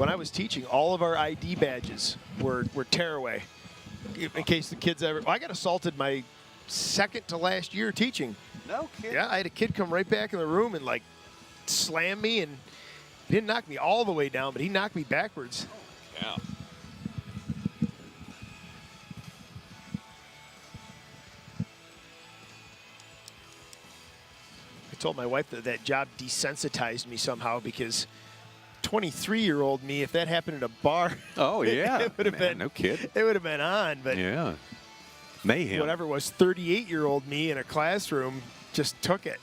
when I was teaching, all of our ID badges were tearaway. In case the kids ever, I got assaulted my second to last year teaching. No kidding. Yeah, I had a kid come right back in the room and like slam me, and he didn't knock me all the way down, but he knocked me backwards. Yeah. I told my wife that that job desensitized me somehow, because 23-year-old me, if that happened at a bar, Oh yeah. it would have been no kidding. It would have been on, but Yeah. Mayhem. whatever was 38-year-old me in a classroom just took it.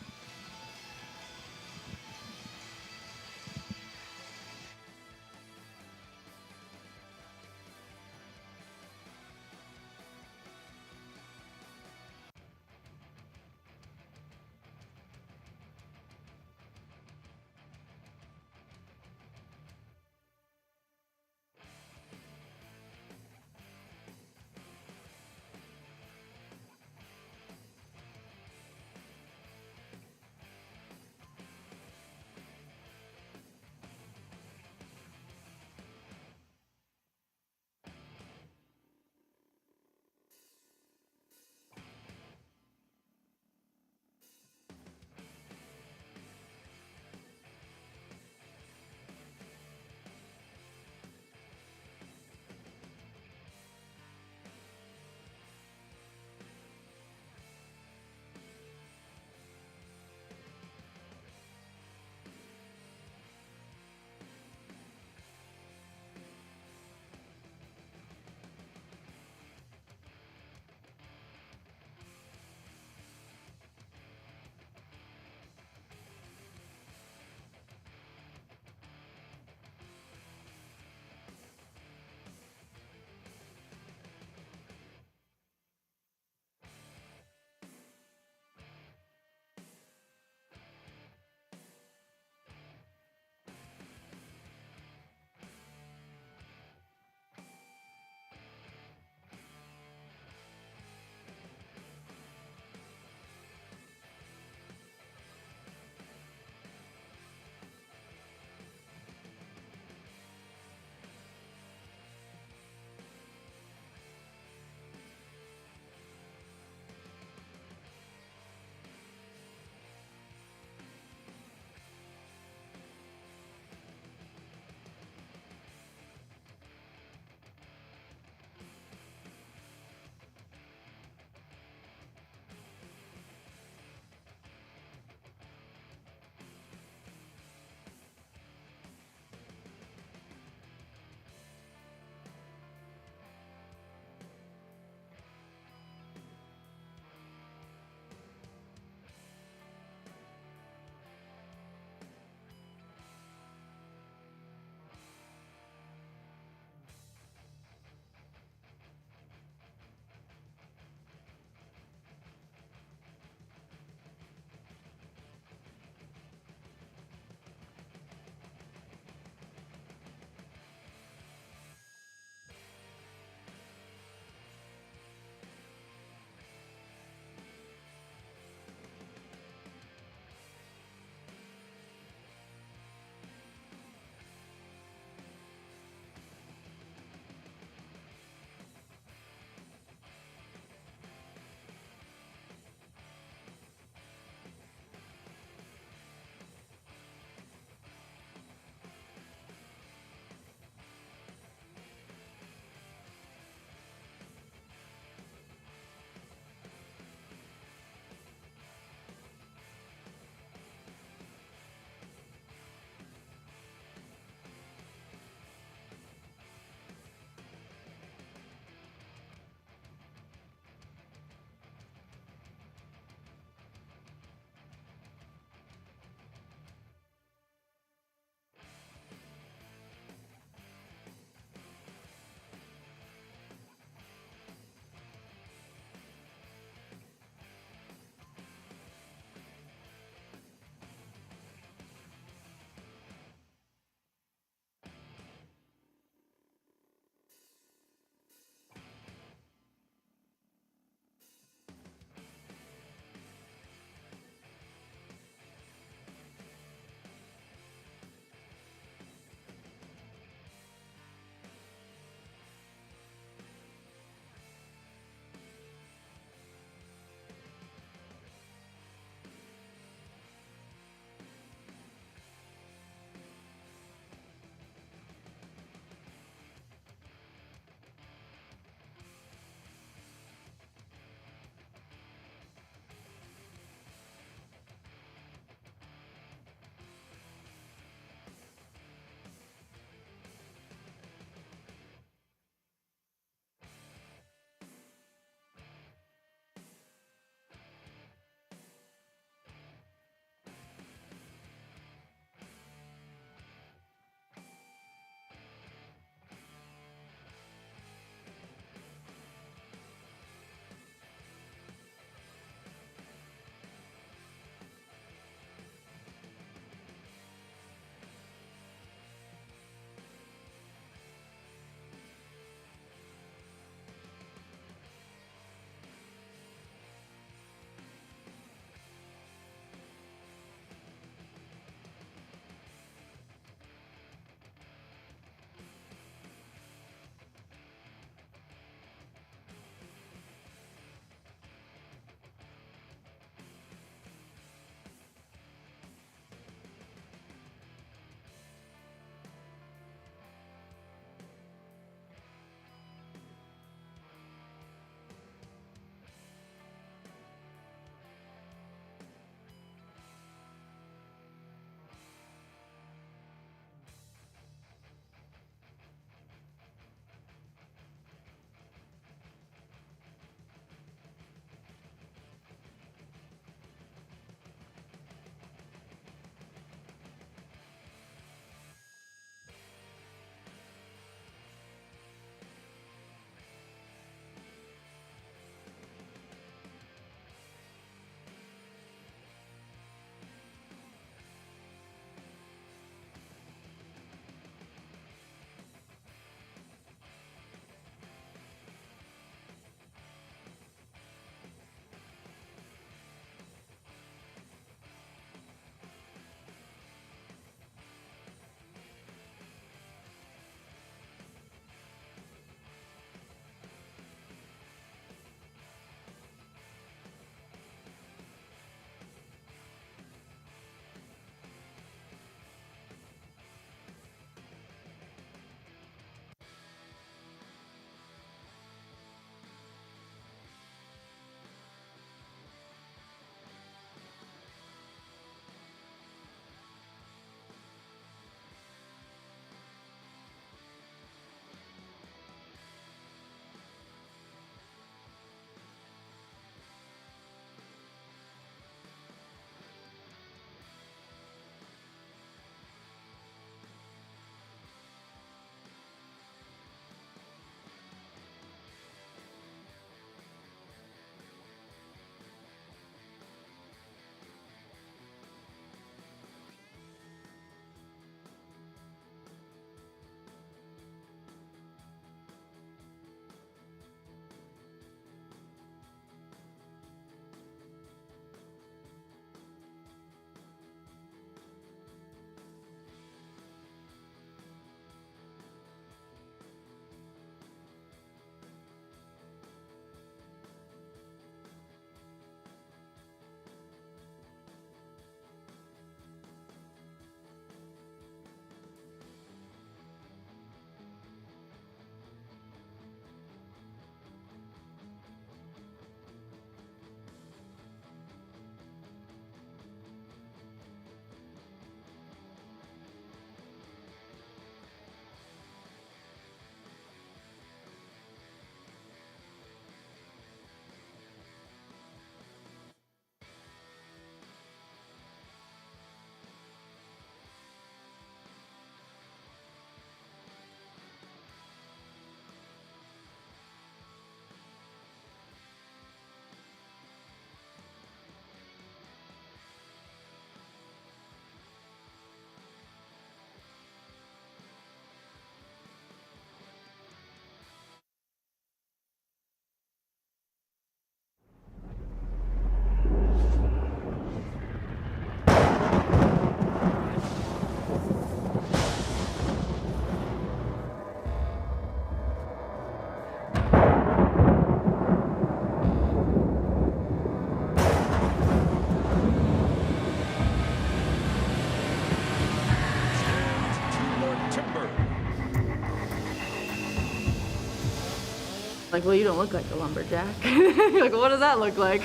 Like, well, you don't look like a lumberjack. You're like, what does that look like?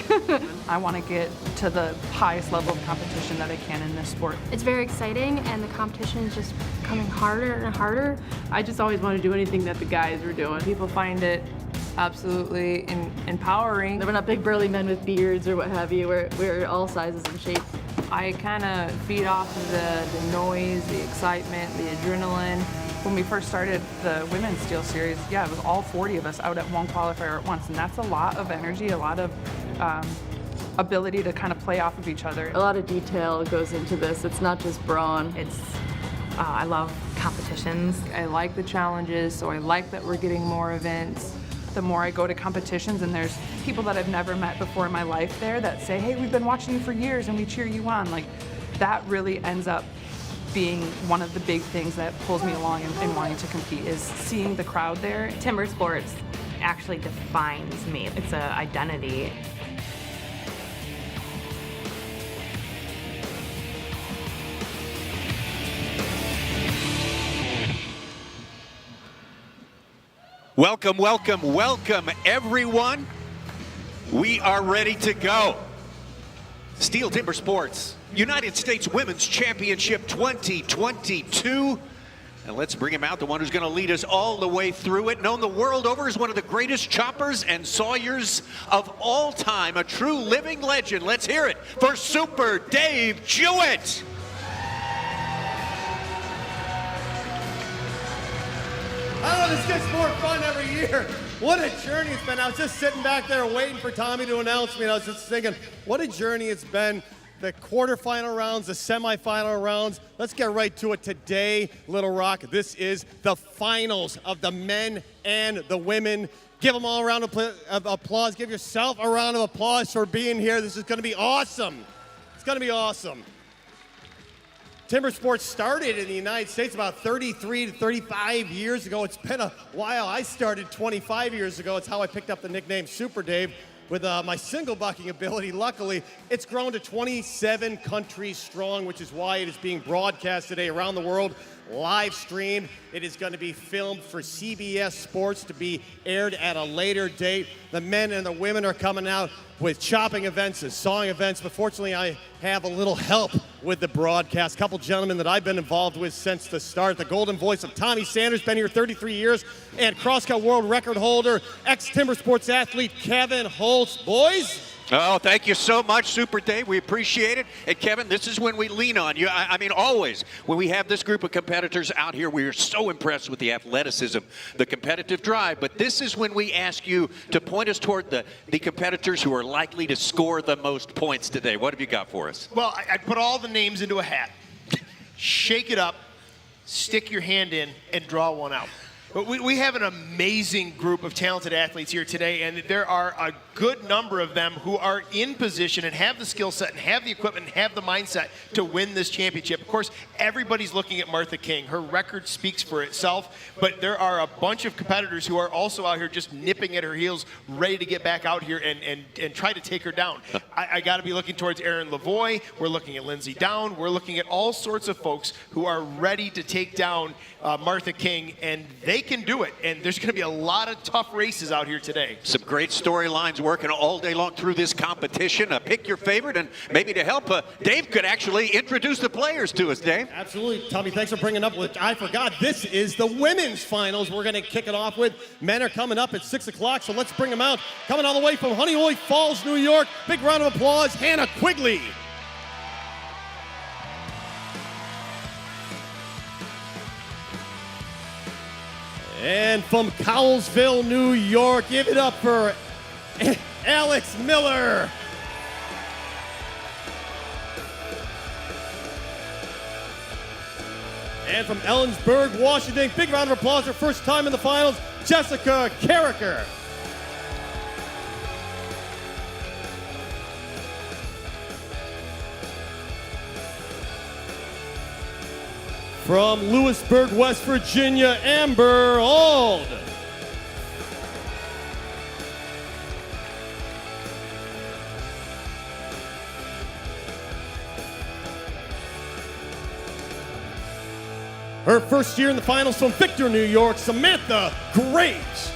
I want to get to the highest level of competition that I can in this sport. It's very exciting, and the competition is just becoming harder and harder. I just always want to do anything that the guys were doing. People find it absolutely empowering. We're not big burly men with beards or what have you. We're all sizes and shapes. I kind of feed off of the noise, the excitement, the adrenaline. When we first started the women's Stihl series, yeah, it was all 40 of us out at one qualifier at once, and that's a lot of energy, a lot of ability to kind of play off of each other. A lot of detail goes into this. It's not just brawn. I love competitions. I like the challenges, so I like that we're getting more events. The more I go to competitions, and there's people that I've never met before in my life there that say, hey, we've been watching you for years and we cheer you on. Like, that really ends up being one of the big things that pulls me along in wanting to compete, is seeing the crowd there. Timber sports actually defines me. It's an identity. Welcome, welcome, welcome, everyone. We are ready to go. Stihl Timbersports United States Women's Championship 2022. And let's bring him out, the one who's going to lead us all the way through it. Known the world over as one of the greatest choppers and sawyers of all time. A true living legend. Let's hear it for Super Dave Jewett. Oh, this gets more fun every year. What a journey it's been. I was just sitting back there waiting for Tommy to announce me, and I was just thinking, what a journey it's been. The quarterfinal rounds, the semifinal rounds. Let's get right to it today, Little Rock. This is the finals of the men and the women. Give them all a round of applause. Give yourself a round of applause for being here. This is going to be awesome. It's going to be awesome. Timber sports started in the United States about 33 to 35 years ago. It's been a while. I started 25 years ago. It's how I picked up the nickname Super Dave with my single bucking ability. Luckily, it's grown to 27 countries strong, which is why it is being broadcast today around the world, live streamed. It is going to be filmed for CBS Sports to be aired at a later date. The men and the women are coming out with chopping events and sawing events, but fortunately I have a little help with the broadcast. A couple gentlemen that I've been involved with since the start. The golden voice of Tommy Sanders, been here 33 years, and crosscut world record holder, ex-Timber Sports athlete Kevin Holtz. Boys? Oh, thank you so much, Super Dave. We appreciate it. And Kevin, this is when we lean on you. I mean, always, when we have this group of competitors out here, we are so impressed with the athleticism, the competitive drive. But this is when we ask you to point us toward the competitors who are likely to score the most points today. What have you got for us? Well, I put all the names into a hat, shake it up, stick your hand in, and draw one out. But we have an amazing group of talented athletes here today, and there are a good number of them who are in position and have the skill set and have the equipment and have the mindset to win this championship. Of course, everybody's looking at Martha King. Her record speaks for itself, but there are a bunch of competitors who are also out here just nipping at her heels, ready to get back out here and try to take her down. I got to be looking towards Erin Lavoie. We're looking at Lindsay Down. We're looking at all sorts of folks who are ready to take down Martha King, and they can do it. And there's going to be a lot of tough races out here today. Some great storylines working all day long through this competition. Pick your favorite, and maybe to help, Dave could actually introduce the players to us, Dave. Absolutely. Tommy, thanks for bringing up what I forgot. This is the women's finals we're going to kick it off with. Men are coming up at 6 o'clock, so let's bring them out. Coming all the way from Honeywood Falls, New York. Big round of applause, Hannah Quigley. And from Cowlsville, New York, give it up for Alex Miller. And from Ellensburg, Washington, big round of applause, her first time in the finals, Jessica Carricker. From Lewisburg, West Virginia, Amber Auld. Her first year in the finals from Victor, New York, Samantha Graves.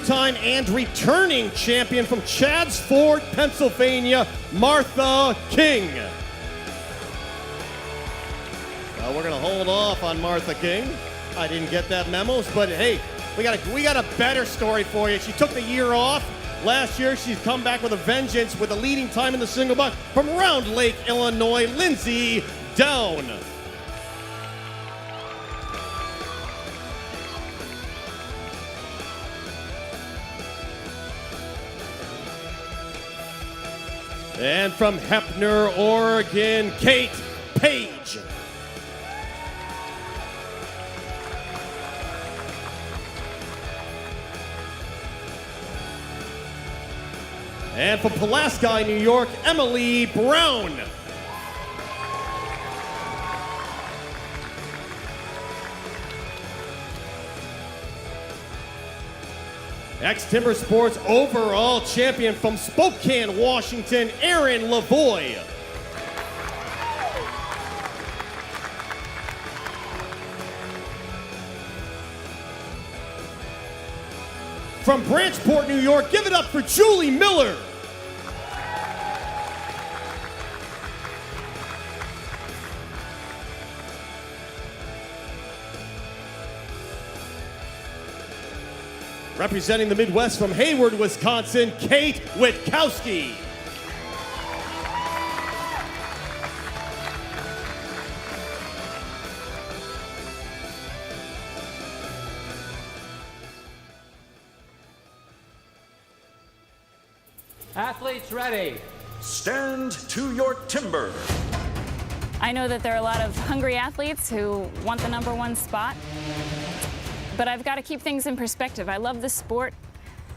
two-time and returning champion from Chadds Ford, Pennsylvania, Martha King. Well, we're gonna hold off on Martha King. I didn't get that memo, but hey, we got a better story for you. She took the year off. Last year, she's come back with a vengeance with a leading time in the single buck from Round Lake, Illinois, Lindsay Down. And from Heppner, Oregon, Kate Page. And from Pulaski, New York, Emily Brown. Ex-Timbersports overall champion from Spokane, Washington, Aaron Lavoie. From Branchport, New York, give it up for Julie Miller. Representing the Midwest from Hayward, Wisconsin, Kate Witkowski. Athletes ready. Stand to your timber. I know that there are a lot of hungry athletes who want the #1 spot, but I've got to keep things in perspective. I love this sport.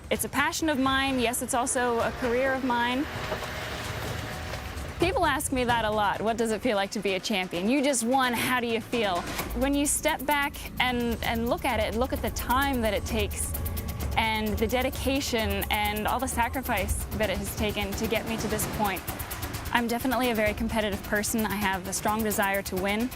It's a passion of mine. Yes, it's also a career of mine. People ask me that a lot. What does it feel like to be a champion? You just won, how do you feel? When you step back and look at it, look at the time that it takes and the dedication and all the sacrifice that it has taken to get me to this point. I'm definitely a very competitive person. I have a strong desire to win.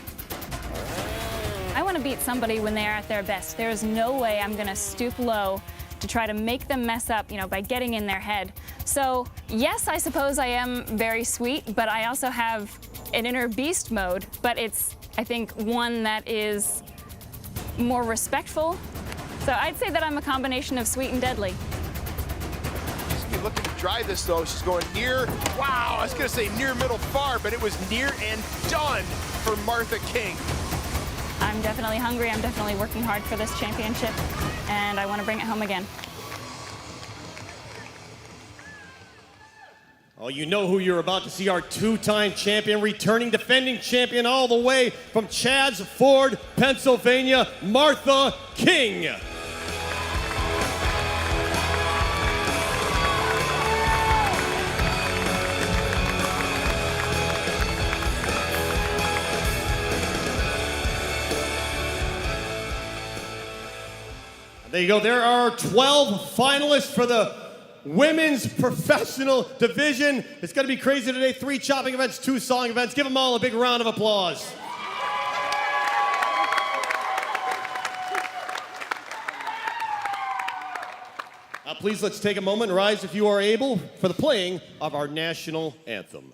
I want to beat somebody when they are at their best. There is no way I'm going to stoop low to try to make them mess up, by getting in their head. So yes, I suppose I am very sweet, but I also have an inner beast mode, but it's, I think, one that is more respectful. So I'd say that I'm a combination of sweet and deadly. She's be looking to try this though. She's going near, wow, I was gonna say near, middle, far, but it was near and done for Martha King. I'm definitely hungry. I'm definitely working hard for this championship, and I want to bring it home again. Oh, you know who you're about to see, our two-time champion, returning defending champion all the way from Chadds Ford, Pennsylvania, Martha King. There you go. There are 12 finalists for the women's professional division. It's going to be crazy today. 3 chopping events, 2 sawing events. Give them all a big round of applause. Please, let's take a moment and rise if you are able for the playing of our national anthem.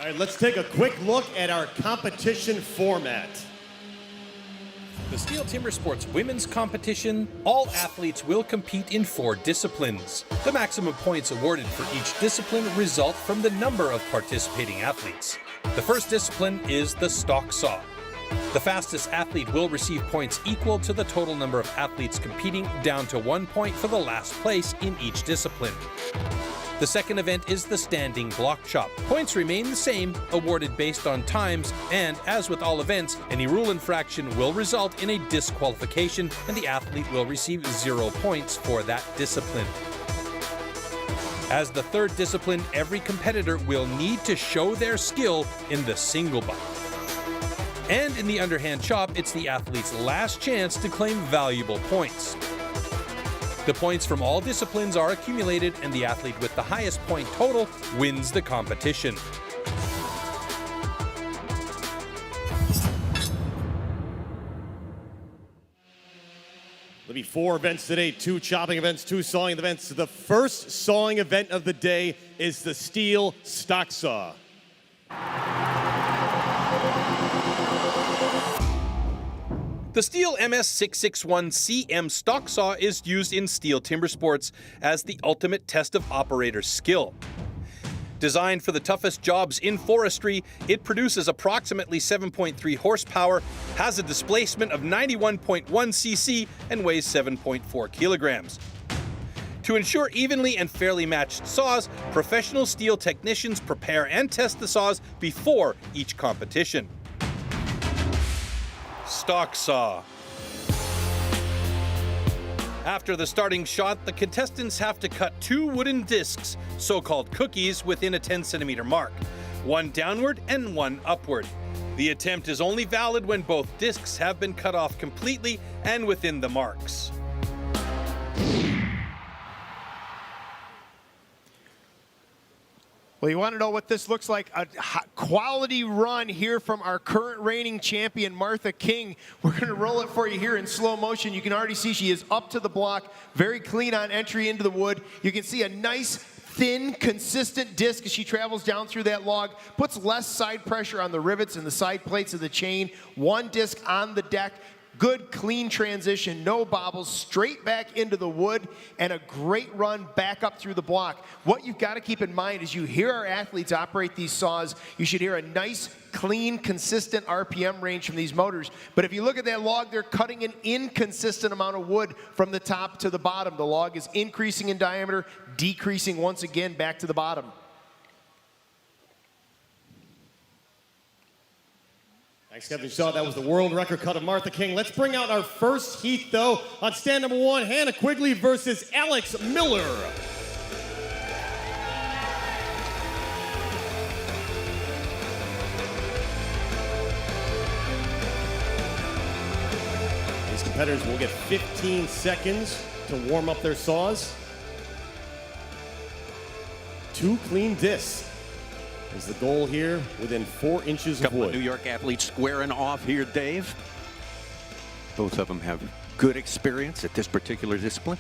All right, let's take a quick look at our competition format. The Stihl Timbersports women's competition, all athletes will compete in 4 disciplines. The maximum points awarded for each discipline result from the number of participating athletes. The first discipline is the stock saw. The fastest athlete will receive points equal to the total number of athletes competing, down to 1 point for the last place in each discipline. The second event is the standing block chop. Points remain the same, awarded based on times, and as with all events, any rule infraction will result in a disqualification and the athlete will receive 0 points for that discipline. As the third discipline, every competitor will need to show their skill in the single butt. And in the underhand chop, it's the athlete's last chance to claim valuable points. The points from all disciplines are accumulated, and the athlete with the highest point total wins the competition. There'll be 4 events today, 2 chopping events, 2 sawing events. The first sawing event of the day is the Stihl stock saw. The Stihl MS661CM stock saw is used in Stihl Timbersports as the ultimate test of operator skill. Designed for the toughest jobs in forestry, it produces approximately 7.3 horsepower, has a displacement of 91.1 cc, and weighs 7.4 kilograms. To ensure evenly and fairly matched saws, professional Stihl technicians prepare and test the saws before each competition. Stock saw. After the starting shot, the contestants have to cut 2 wooden discs, so-called cookies, within a 10-centimeter mark, 1 downward and 1 upward. The attempt is only valid when both discs have been cut off completely and within the marks. Well, you want to know what this looks like? A quality run here from our current reigning champion, Martha King. We're going to roll it for you here in slow motion. You can already see she is up to the block, very clean on entry into the wood. You can see a nice, thin, consistent disc as she travels down through that log, puts less side pressure on the rivets and the side plates of the chain. 1 disc on the deck. Good, clean transition, no bobbles, straight back into the wood, and a great run back up through the block. What you've got to keep in mind is you hear our athletes operate these saws, you should hear a nice, clean, consistent RPM range from these motors. But if you look at that log, they're cutting an inconsistent amount of wood from the top to the bottom. The log is increasing in diameter, decreasing once again back to the bottom. Thanks, Kevin. You saw that was the world record cut of Martha King. Let's bring out our first heat, though. On stand number 1, Hannah Quigley versus Alex Miller. These competitors will get 15 seconds to warm up their saws. 2 clean discs is the goal here, within 4 inches of wood. Couple of New York athletes squaring off here, Dave. Both of them have good experience at this particular discipline.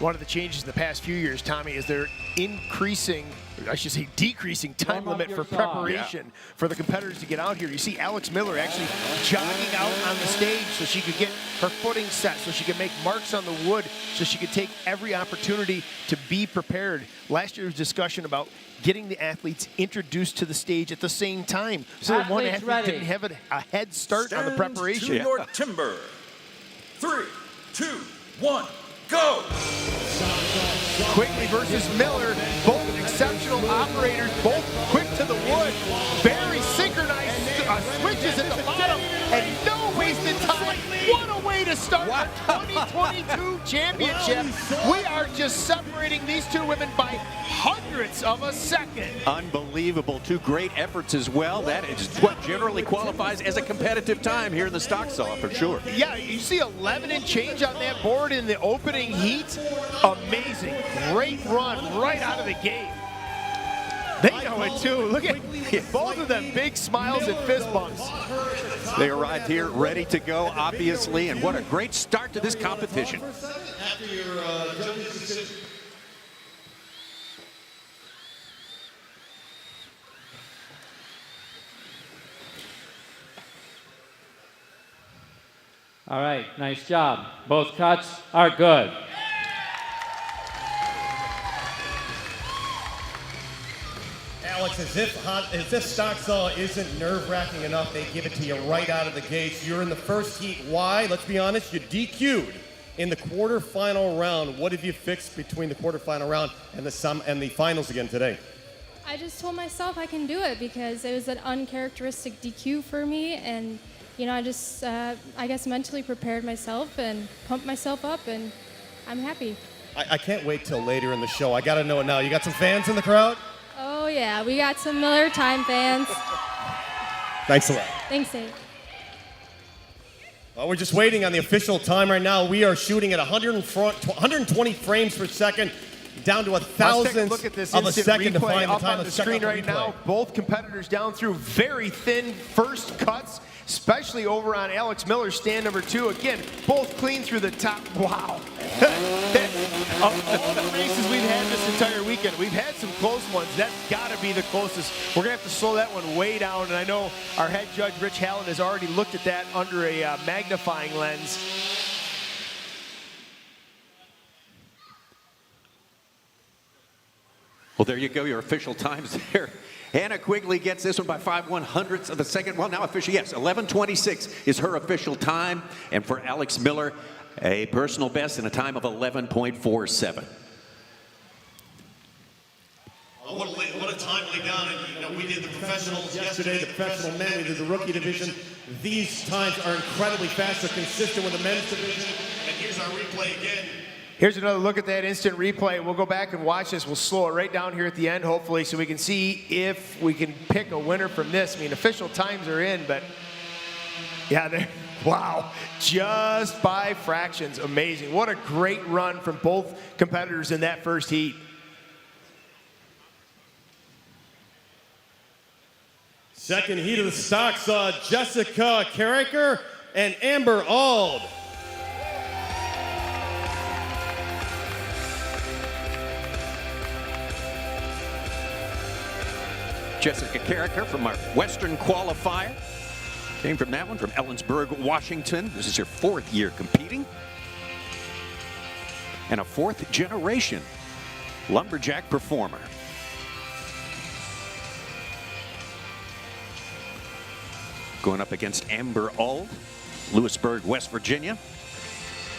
One of the changes in the past few years, Tommy, is they're increasing, I should say decreasing, time limit for preparation for the competitors to get out here. You see Alex Miller actually jogging out on the stage so she could get her footing set, so she could make marks on the wood, so she could take every opportunity to be prepared. Last year's discussion about getting the athletes introduced to the stage at the same time, so that one athlete didn't have a head start on the preparation. To your timber. 3, 2, 1. Go! Quigley versus Miller, both exceptional operators, both quick to the wood, very synchronized switches at the bottom, and no wasted time. What a way to start the 2022 championship. We are just separating these 2 women by hundredths of a second. Unbelievable. 2 great efforts as well. That is what generally qualifies as a competitive time here in the stock saw, for sure. Yeah, you see 11 and change on that board in the opening heat. Amazing. Great run right out of the gate. They know it too. Look at both of them, big smiles and fist bumps. They arrived here ready to go, obviously, and what a great start to this competition. All right, nice job. Both cuts are good. Alex, as if stock saw isn't nerve-wracking enough, they give it to you right out of the gates. You're in the first heat. Why? Let's be honest, you DQ'd in the quarterfinal round. What have you fixed between the quarterfinal round and the finals again today? I just told myself I can do it because it was an uncharacteristic DQ for me, and I just I guess mentally prepared myself and pumped myself up, and I'm happy. I can't wait till later in the show. I got to know it now. You got some fans in the crowd? Oh yeah, we got some Miller Time fans. Thanks a lot. Thanks, Dave. Well, we're just waiting on the official time right now. We are shooting at 120 frames per second, down to a thousandth look at this of a second to replay find the up time. on the screen right now. Both competitors down through very thin first cuts, especially over on Alex Miller's stand number 2. Again, both clean through the top. Wow. Of all the races we've had this entire weekend, we've had some close ones. That's got to be the closest. We're going to have to slow that one way down, and I know our head judge, Rich Hallen, has already looked at that under a magnifying lens. Well, there you go, your official times there. Hannah Quigley gets this one by 5/100ths of a second. Well, now official, yes, 11:26 is her official time. And for Alex Miller, a personal best in a time of 11.47. What a time laid down. And, we did the professionals yesterday, the professional men, we did the rookie division. These times are incredibly fast. They're consistent with the men's division. And here's our replay again. Here's another look at that instant replay. We'll go back and watch this. We'll slow it right down here at the end, hopefully, so we can see if we can pick a winner from this. I mean, official times are in, but yeah, wow, just by fractions. Amazing. What a great run from both competitors in that first heat. Second heat of the stock saw Jessica Carricker and Amber Auld. Jessica Carricker from our Western qualifier. Came from that one, from Ellensburg, Washington. This is her 4th year competing. And a 4th generation lumberjack performer. Going up against Amber Auld, Lewisburg, West Virginia.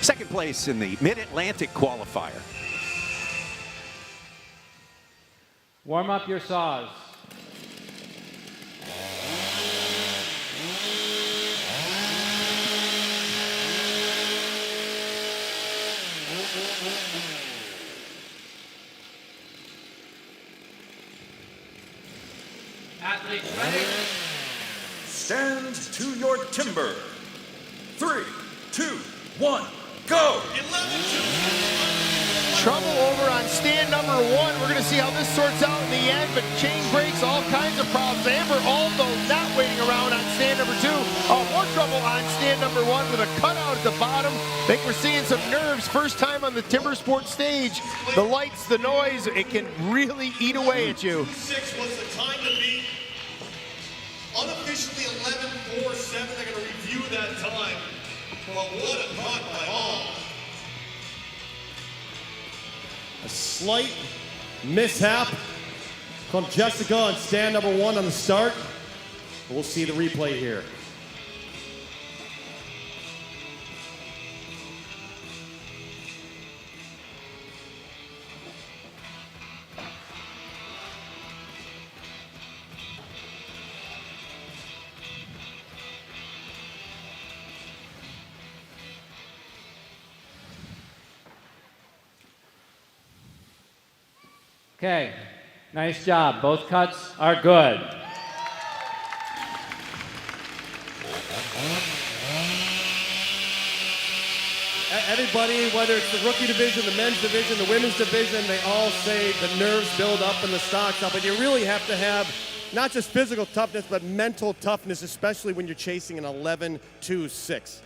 2nd place in the Mid-Atlantic qualifier. Warm up your saws. Athletes ready? Stand to your timber. 3, 2, 1, go! Trouble over on stand number 1. We're going to see how this sorts out in the end, but chain breaks, all kinds of problems. Amber Auld, though, not waiting around on stand number 2. More trouble on stand number 1 with a cutout at the bottom. I think we're seeing some nerves. First time on the Timbersport stage. The lights, the noise, it can really eat away at you. 6 was the time to beat. Unofficially 11:47. They're going to review that time. But what a cut by Auld. A slight mishap from Jessica on stand number 1 on the start. We'll see the replay here. Okay, nice job. Both cuts are good. Everybody, whether it's the rookie division, the men's division, the women's division, they all say the nerves build up and the stock's up. But you really have to have not just physical toughness, but mental toughness, especially when you're chasing an 11-2-6.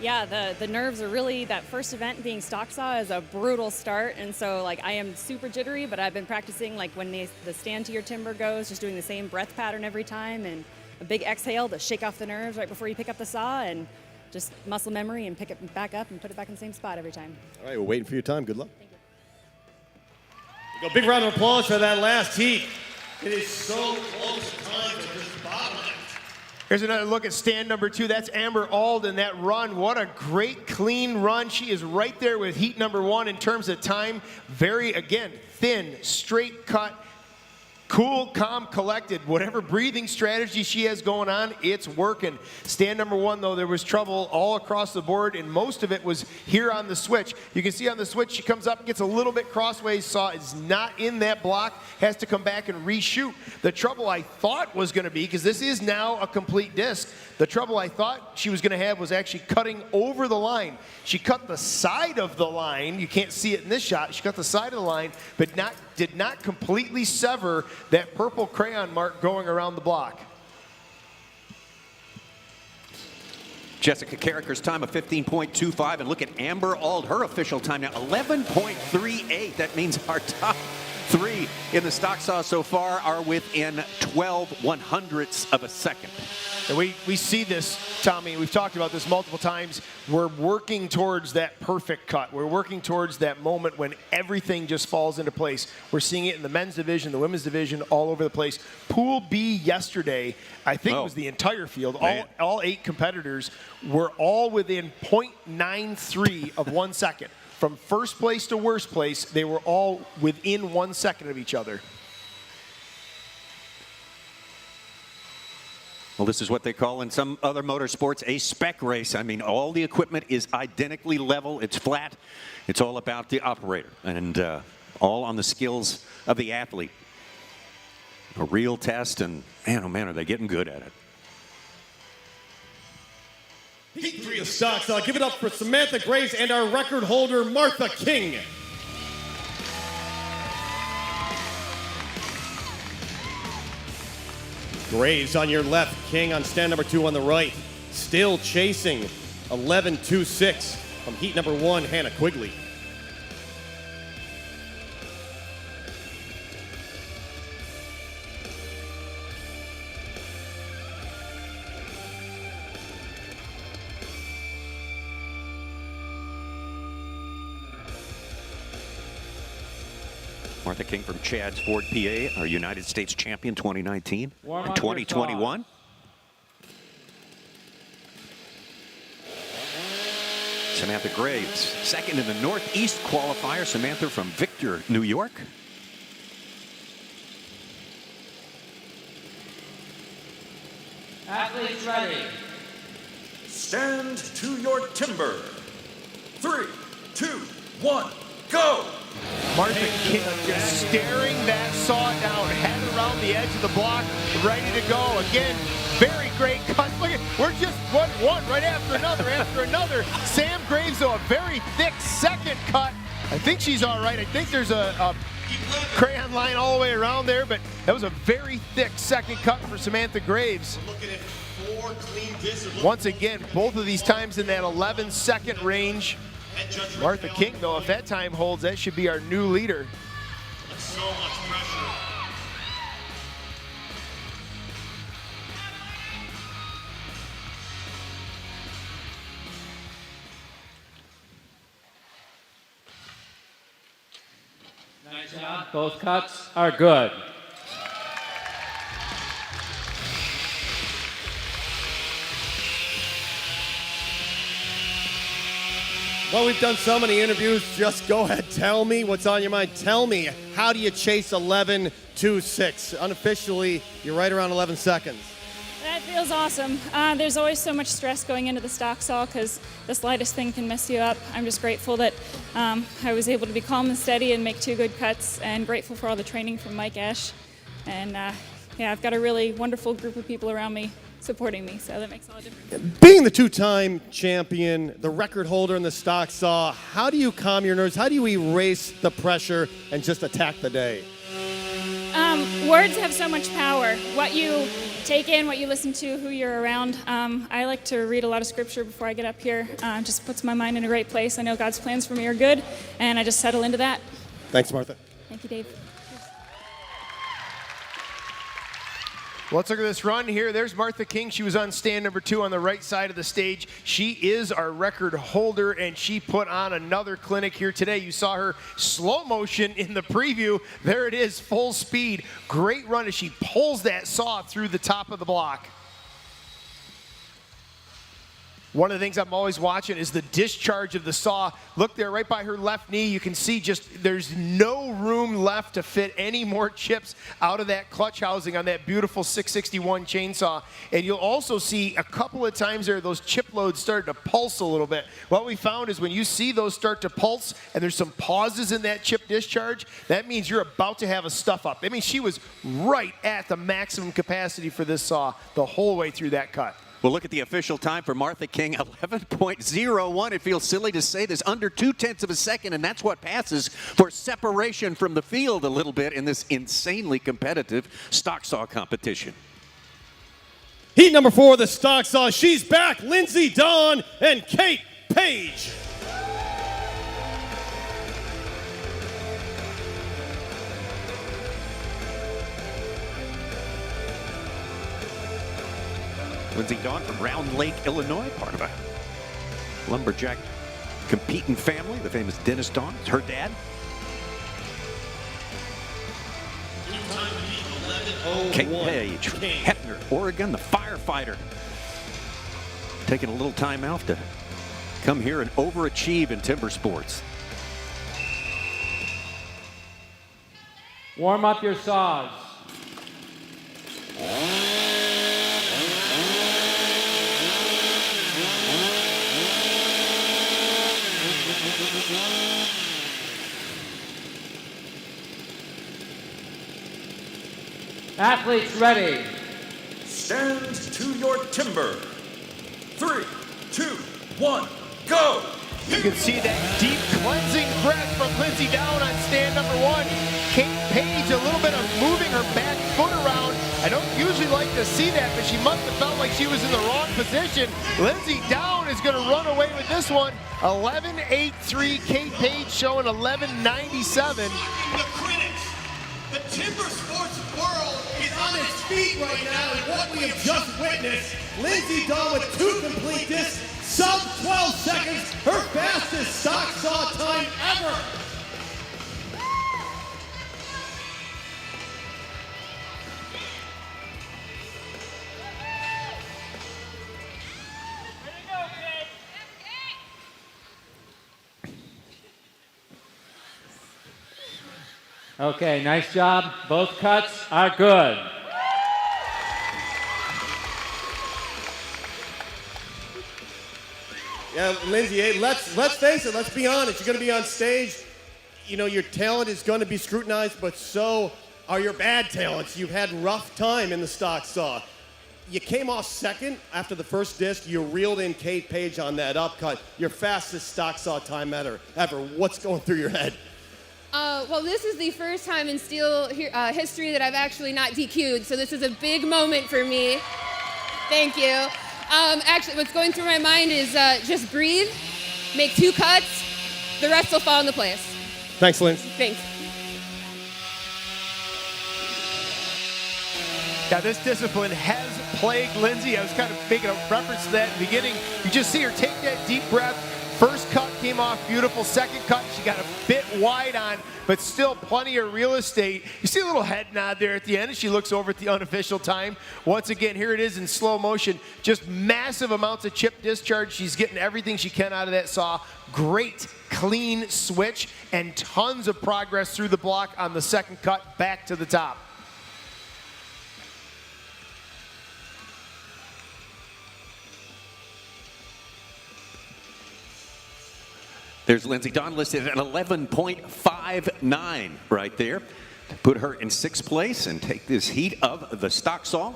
Yeah, the nerves are really, that first event being stock saw is a brutal start, and so like I am super jittery, but I've been practicing like when the stand to your timber goes, just doing the same breath pattern every time, and a big exhale to shake off the nerves right before you pick up the saw, and just muscle memory and pick it back up and put it back in the same spot every time. All right, we're waiting for your time. Good luck. Thank you. Go, big round of applause for that last heat. It is so close to time for this bottom. Here's another look at stand number 2. That's Amber Alden. That run, what a great, clean run. She is right there with heat number 1 in terms of time. Very, again, thin, straight cut, cool, calm, collected. Whatever breathing strategy she has going on, it's working. Stand number 1, though, there was trouble all across the board, and most of it was here on the switch. You can see on the switch, she comes up, gets a little bit crossways, saw is not in that block, has to come back and reshoot. The trouble I thought was going to be, because this is now a complete disc, the trouble I thought she was going to have was actually cutting over the line. She cut the side of the line. You can't see it in this shot. She cut the side of the line, but did not completely sever that purple crayon mark going around the block. Jessica Carricker's time of 15.25, and look at Amber Ald, her official time now, 11.38. That means our top 3 in the stock saw so far are within 12/100ths of a second. And we see this, Tommy, we've talked about this multiple times. We're working towards that perfect cut. We're working towards that moment when everything just falls into place. We're seeing it in the men's division, the women's division, all over the place. Pool B yesterday, I think it was the entire field. All 8 competitors were all within 0.93 of 1 second. From first place to worst place, they were all within 1 second of each other. Well, this is what they call in some other motorsports a spec race. I mean, all the equipment is identically level. It's flat. It's all about the operator and all on the skills of the athlete. A real test, and man, oh man, are they getting good at it. Heat 3 of stocks. Give it up for Samantha Grace and our record holder, Martha King. Graves on your left, King on stand number 2 on the right. Still chasing 11.26 from heat number 1, Hannah Quigley. Martha King from Chad's Ford, PA, our United States champion 2019 and 2021. Samantha Graves, second in the Northeast qualifier. Samantha from Victor, New York. Athletes ready. Stand to your timber. 3, 2, 1, go! Martha King just staring that saw down, head around the edge of the block, ready to go. Again, very great cut. Look at, we're just one right after another. Sam Graves, though, a very thick second cut. I think she's all right. I think there's a crayon line all the way around there, but that was a very thick second cut for Samantha Graves. Once again, both of these times in that 11-second range. Martha King, though, if that time holds, that should be our new leader. So much pressure. Nice job. Both cuts are good. Well, we've done so many interviews. Just go ahead, tell me what's on your mind. Tell me, how do you chase 11.26? Unofficially, you're right around 11 seconds. That feels awesome. There's always so much stress going into the stock saw because the slightest thing can mess you up. I'm just grateful that I was able to be calm and steady and make 2 good cuts, and grateful for all the training from Mike Ash. And yeah, I've got a really wonderful group of people around me supporting me, so that makes all the difference. Being the 2-time champion, the record holder in the stock saw, how do you calm your nerves? How do you erase the pressure and just attack the day? Words have so much power. What you take in, what you listen to, who you're around. I like to read a lot of scripture before I get up here. Just puts my mind in a great place. I know God's plans for me are good, and I just settle into that. Thanks, Martha. Thank you, Dave. Let's look at this run here. There's Martha King. She was on stand number 2 on the right side of the stage. She is our record holder, and she put on another clinic here today. You saw her slow motion in the preview. There it is, full speed. Great run as she pulls that saw through the top of the block. One of the things I'm always watching is the discharge of the saw. Look there right by her left knee. You can see just there's no room left to fit any more chips out of that clutch housing on that beautiful 661 chainsaw. And you'll also see a couple of times there those chip loads started to pulse a little bit. What we found is when you see those start to pulse and there's some pauses in that chip discharge, that means you're about to have a stuff up. I mean, she was right at the maximum capacity for this saw the whole way through that cut. Well, look at the official time for Martha King, 11.01. It feels silly to say this, under 0.2 of a second, and that's what passes for separation from the field a little bit in this insanely competitive stock saw competition. Heat number 4, the stock saw. She's back, Lindsey Dawn and Kate Page. Lindsey Dawn from Round Lake, Illinois, part of a lumberjack competing family. The famous Dennis Dawn, it's her dad. Kate Page from Hettner, Oregon, the firefighter. Taking a little time out to come here and overachieve in timber sports. Warm up your saws. Athletes ready. Stand to your timber. 3, 2, 1, go! You can see that deep cleansing breath from Lindsey Dawn on stand number 1. Kate Page, a little bit of moving her back foot around. I don't usually like to see that, but she must have felt like she was in the wrong position. Lindsey Dawn is going to run away with this one. 11.83. Kate Page showing 11.97. The timber sports world is on its feet right now, and what we have just witnessed, Lindsey Dawn with 2 complete discs, sub 12 seconds, her fastest stock saw time ever. Okay, nice job. Both cuts are good. Yeah, Lindsey, hey, let's face it, let's be honest. You're going to be on stage. You know, your talent is going to be scrutinized, but so are your bad talents. You've had rough time in the stock saw. You came off second after the first disc. You reeled in Kate Page on that upcut. Your fastest stock saw time ever. What's going through your head? Well, this is the first time in Stihl history that I've actually not DQ'd, so this is a big moment for me. Thank you. Actually, what's going through my mind is just breathe, make 2 cuts, the rest will fall into place. Thanks, Lindsey. Thanks. Now, this discipline has plagued Lindsey. I was kind of making a reference to that in the beginning. You just see her take that deep breath. First cut came off beautiful. Second cut, she got a bit wide on, but still plenty of real estate. You see a little head nod there at the end as she looks over at the unofficial time. Once again, here it is in slow motion. Just massive amounts of chip discharge. She's getting everything she can out of that saw. Great, clean switch and tons of progress through the block on the second cut back to the top. There's Lindsey Dawn listed at 11.59 right there. Put her in 6th place and take this heat of the stock saw.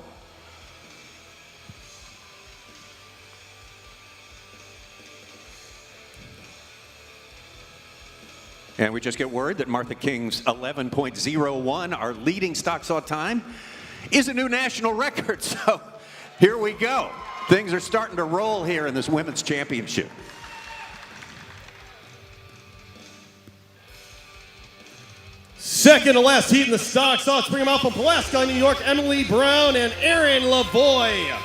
And we just get word that Martha King's 11.01, our leading stock saw time, is a new national record. So here we go. Things are starting to roll here in this women's championship. – 6 Second to last heat in the stock. So let's bring them out from Pulaski, New York, Emily Brown and Aaron Lavoie.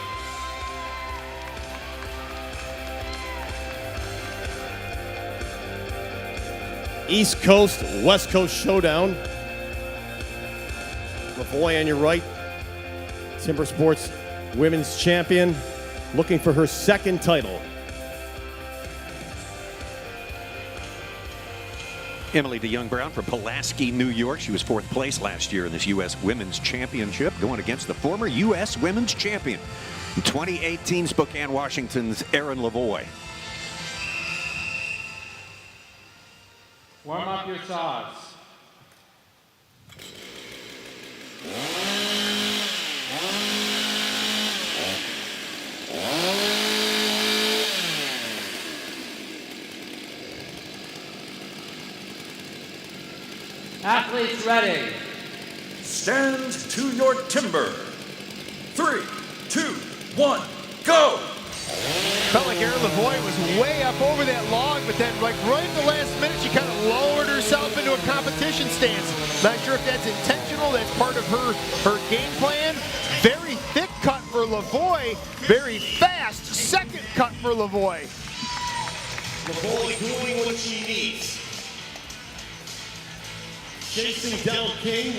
East Coast, West Coast showdown. Lavoie on your right, Timbersports women's champion, looking for her second title. Emily DeYoung-Brown from Pulaski, New York. She was 4th place last year in this U.S. Women's Championship, going against the former U.S. Women's Champion in 2018, Spokane, Washington's Aaron Lavoie. Warm up your saws. Athletes ready. Stand to your timber. 3, 2, 1, go! Felt like Aaron Lavoie was way up over that log, but then like right at the last minute, she kind of lowered herself into a competition stance. Not sure if that's intentional, that's part of her game plan. Very thick cut for Lavoie, very fast second cut for Lavoie. Lavoie doing what she needs. Chasing down King.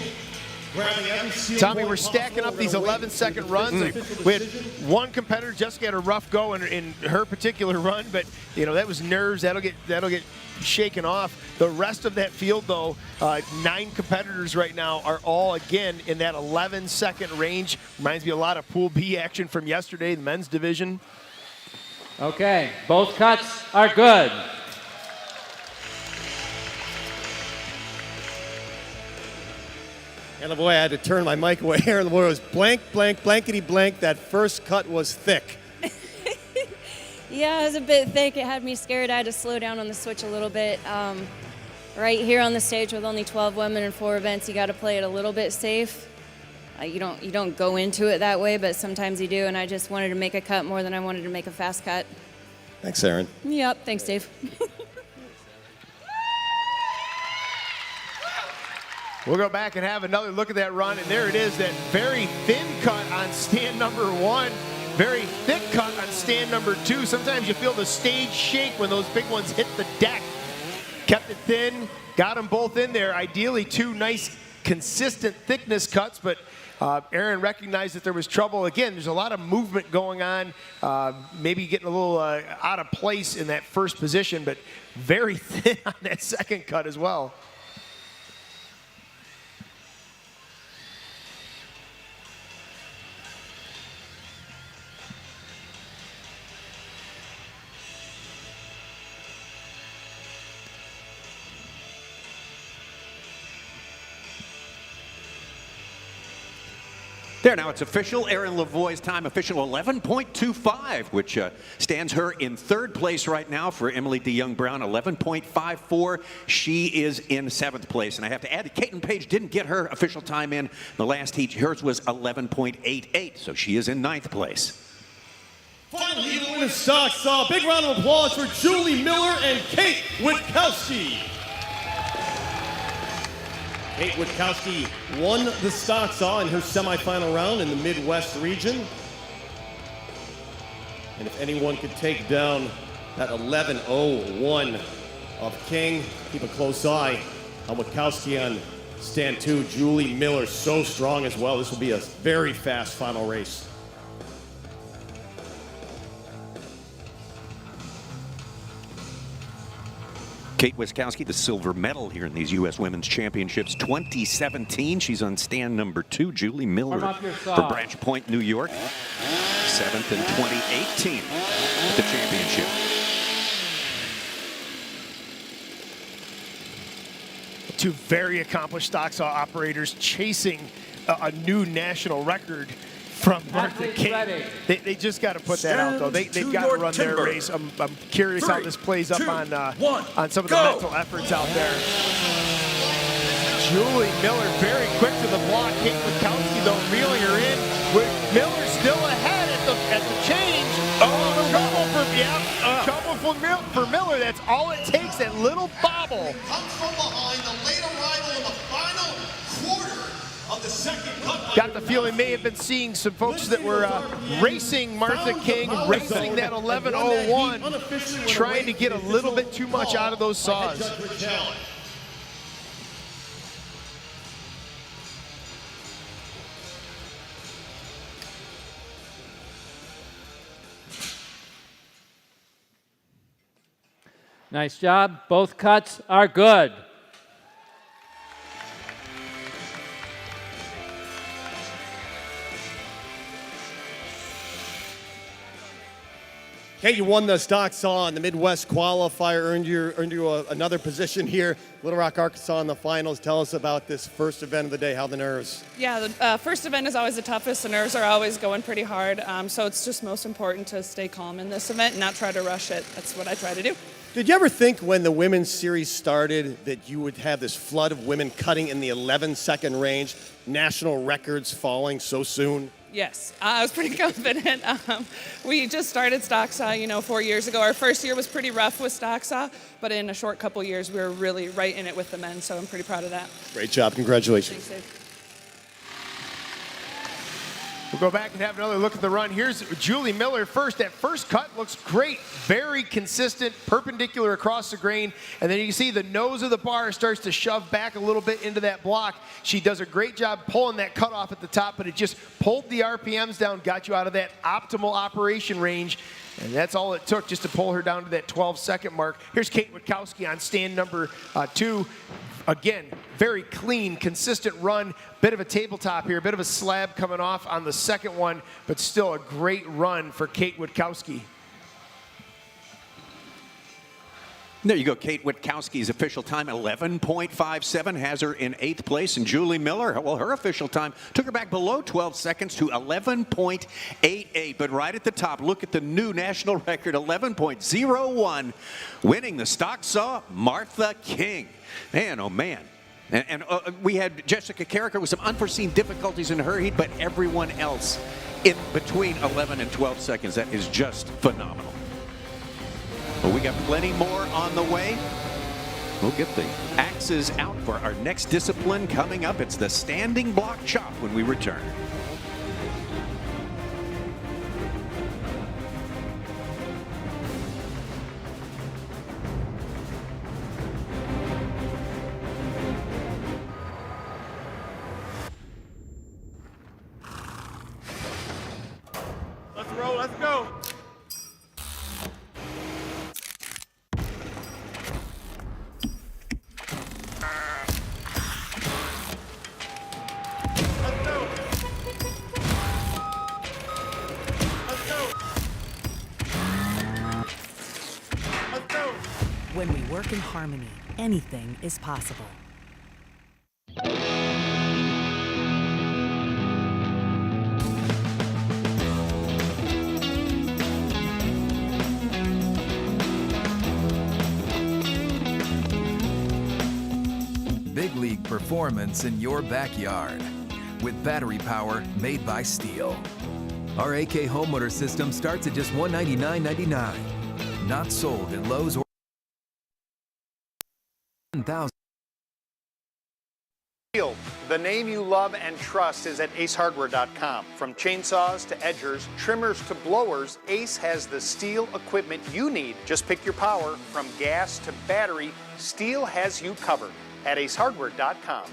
Tommy, we're stacking up these 11-second runs. We had one competitor, Jessica, had a rough go in her particular run, but you know that was nerves. That'll get shaken off. The rest of that field, though, 9 competitors right now are all again in that 11-second range. Reminds me a lot of Pool B action from yesterday, the men's division. Okay, both cuts are good. And Lavoie, I had to turn my mic away here. Lavoie was blank, blank, blankety blank. That first cut was thick. Yeah, it was a bit thick. It had me scared. I had to slow down on the switch a little bit. Right here on the stage with only 12 women and 4 events, you got to play it a little bit safe. You don't go into it that way, but sometimes you do. And I just wanted to make a cut more than I wanted to make a fast cut. Thanks, Aaron. Yep, thanks, Dave. We'll go back and have another look at that run, and there it is, that very thin cut on stand number 1, very thick cut on stand number 2. Sometimes you feel the stage shake when those big ones hit the deck. Kept it thin, got them both in there. Ideally, 2 nice, consistent thickness cuts, but Aaron recognized that there was trouble. Again, there's a lot of movement going on, maybe getting a little out of place in that first position, but very thin on that second cut as well. There, now it's official. Aaron Lavoie's time official 11.25, which stands her in 3rd place right now for Emily DeYoung-Brown, 11.54. She is in 7th place. And I have to add, Caitlin Page didn't get her official time in the last heat. Hers was 11.88, so she is in 9th place. Final heat in the stock saw. Big round of applause for Julie Miller and Kate Witkowski. Kate Witkowski won the stock saw in her semifinal round in the Midwest region. And if anyone could take down that 11.01 of King, keep a close eye on Witkowski on stand 2. Julie Miller so strong as well. This will be a very fast final race. Kate Witkowski, the silver medal here in these U.S. Women's Championships 2017. She's on stand number 2. Julie Miller for Branch Point, New York. 7th in 2018 at the championship. Two very accomplished stock saw operators chasing a new national record from Martha King. They just got to put that out, though. They've got to run their race. I'm curious how this plays up on some of the mental efforts out there. Julie Miller very quick to the block. Kate Witkowski, though, reeling her in. With Miller still ahead at the change. Trouble for Miller. That's all it takes, that little bobble. Comes from behind, the late arrival in the final got the feeling may have been seeing some folks that were racing Martha King, racing that 11:01, trying to get a little bit too much out of those saws. Nice job. Both cuts are good. Kate, you won the stock saw in the Midwest qualifier, earned you another position here, Little Rock, Arkansas in the finals. Tell us about this first event of the day. How the nerves? Yeah, the first event is always the toughest. The nerves are always going pretty hard. So it's just most important to stay calm in this event and not try to rush it. That's what I try to do. Did you ever think when the women's series started that you would have this flood of women cutting in the 11-second range, national records falling so soon? Yes, I was pretty confident. We just started stock saw, 4 years ago. Our first year was pretty rough with stock saw, but in a short couple years, we were really right in it with the men, so I'm pretty proud of that. Great job. Congratulations. Thanks, Dave. We'll go back and have another look at the run. Here's Julie Miller first. That first cut looks great. Very consistent, perpendicular across the grain. And then you can see the nose of the bar starts to shove back a little bit into that block. She does a great job pulling that cut off at the top, but it just pulled the RPMs down, got you out of that optimal operation range. And that's all it took just to pull her down to that 12-second mark. Here's Kate Witkowski on stand number 2. Again, very clean, consistent run. Bit of a tabletop here, bit of a slab coming off on the second one, but still a great run for Kate Witkowski. There you go, Kate Witkowski's official time, 11.57, has her in 8th place. And Julie Miller, well, her official time took her back below 12 seconds to 11.88. But right at the top, look at the new national record, 11.01, winning the stock saw, Martha King. Man, oh man. And we had Jessica Carricker with some unforeseen difficulties in her heat, but everyone else in between 11 and 12 seconds. That is just phenomenal. Well, we got plenty more on the way. We'll get the axes out for our next discipline coming up. It's the standing block chop when we return. Let's roll, let's go. When we work in harmony, anything is possible. Big league performance in your backyard with battery power made by Stihl. Our AK home motor system starts at just $199.99. Not sold at Lowe's or 1,000. The name you love and trust is at acehardware.com. From chainsaws to edgers, trimmers to blowers, Ace has the Stihl equipment you need. Just pick your power from gas to battery. Stihl has you covered at acehardware.com.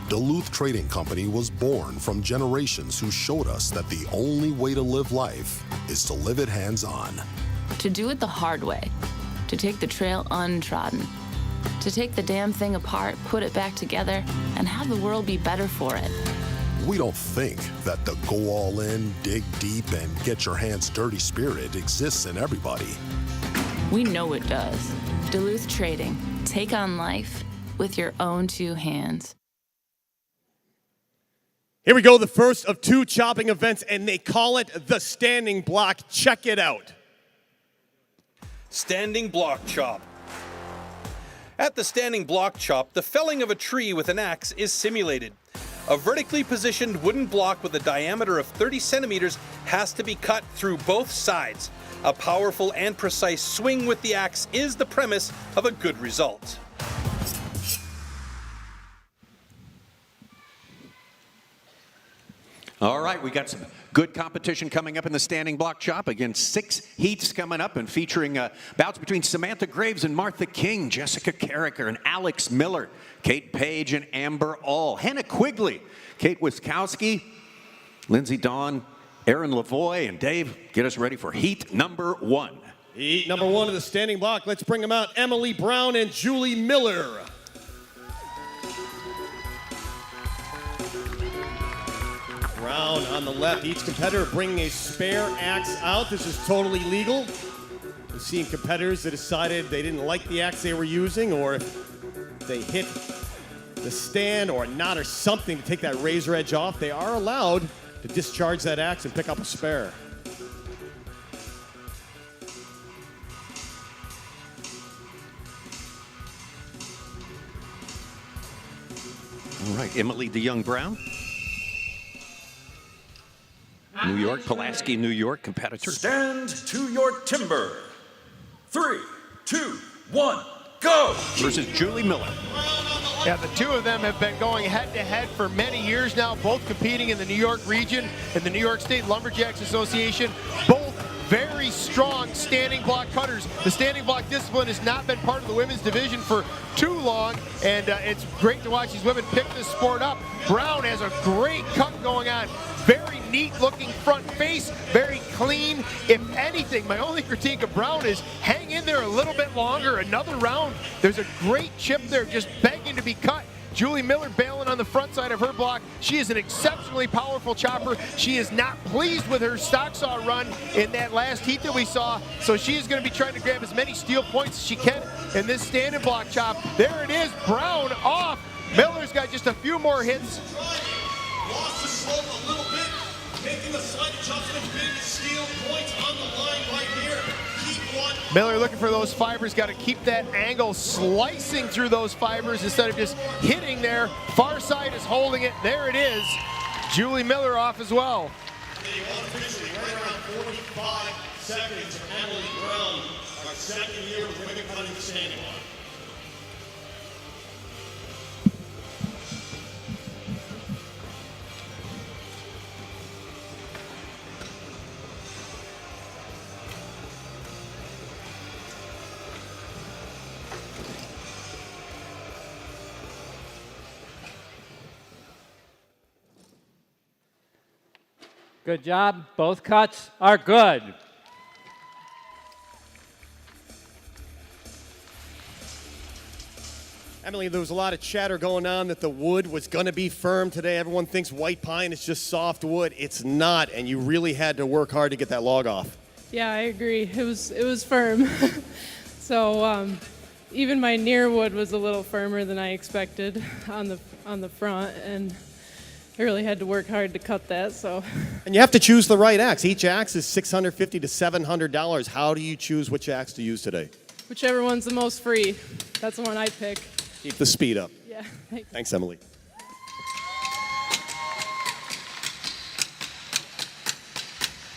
Duluth Trading Company was born from generations who showed us that the only way to live life is to live it hands-on. To do it the hard way, to take the trail untrodden, to take the damn thing apart, put it back together, and have the world be better for it. We don't think that the go all in, dig deep, and get your hands dirty spirit exists in everybody. We know it does. Duluth Trading. Take on life with your own 2 hands. Here we go, the first of 2 chopping events, and they call it the standing block. Check it out. Standing block chop. At the standing block chop, the felling of a tree with an axe is simulated. A vertically positioned wooden block with a diameter of 30 centimeters has to be cut through both sides. A powerful and precise swing with the axe is the premise of a good result. All right, we got some good competition coming up in the standing block chop. Again, 6 heats coming up and featuring bouts between Samantha Graves and Martha King, Jessica Carricker and Alex Miller, Kate Page and Amber All, Hannah Quigley, Kate Wiskowski, Lindsay Dawn, Aaron Lavoie, and Dave, get us ready for heat number 1. Heat number 1 of the standing block. Let's bring them out. Emily Brown and Julie Miller. Brown on the left. Each competitor bringing a spare axe out. This is totally legal. We've seen competitors that decided they didn't like the axe they were using, or if they hit the stand or a knot or something to take that razor edge off, they are allowed to discharge that axe and pick up a spare. All right, Emily DeYoung Brown. New York, Pulaski, New York competitor. Stand to your timber. 3, 2, 1, go! Versus Julie Miller. Yeah, the two of them have been going head-to-head for many years now, both competing in the New York region and the New York State Lumberjacks Association. Both very strong standing block cutters. The standing block discipline has not been part of the women's division for too long, and it's great to watch these women pick this sport up. Brown has a great cut going on. Very neat-looking front face, very clean. If anything, my only critique of Brown is hang in there a little bit longer, another round. There's a great chip there just begging to be cut. Julie Miller bailing on the front side of her block. She is an exceptionally powerful chopper. She is not pleased with her stock saw run in that last heat that we saw, so she is going to be trying to grab as many steel points as she can in this standing block chop. There it is, Brown off. Miller's got just a few more hits. Lost the slope a little bit, making a slight adjustment, getting the steel points on the line right here. Keep one. Miller looking for those fibers, got to keep that angle slicing through those fibers instead of just hitting there. Far side is holding it. There it is. Julie Miller off as well. Finishing right around 45 seconds. Emily Brown, our second year with women cutting the standing block. Good job. Both cuts are good. Emily, there was a lot of chatter going on that the wood was going to be firm today. Everyone thinks white pine is just soft wood. It's not, and you really had to work hard to get that log off. Yeah, I agree. It was firm. So even my near wood was a little firmer than I expected on the front, and I really had to work hard to cut that. So. And you have to choose the right axe. Each axe is $650 to $700. How do you choose which axe to use today? Whichever one's the most free, that's the one I pick. Keep the speed up. Yeah. Thanks, Emily.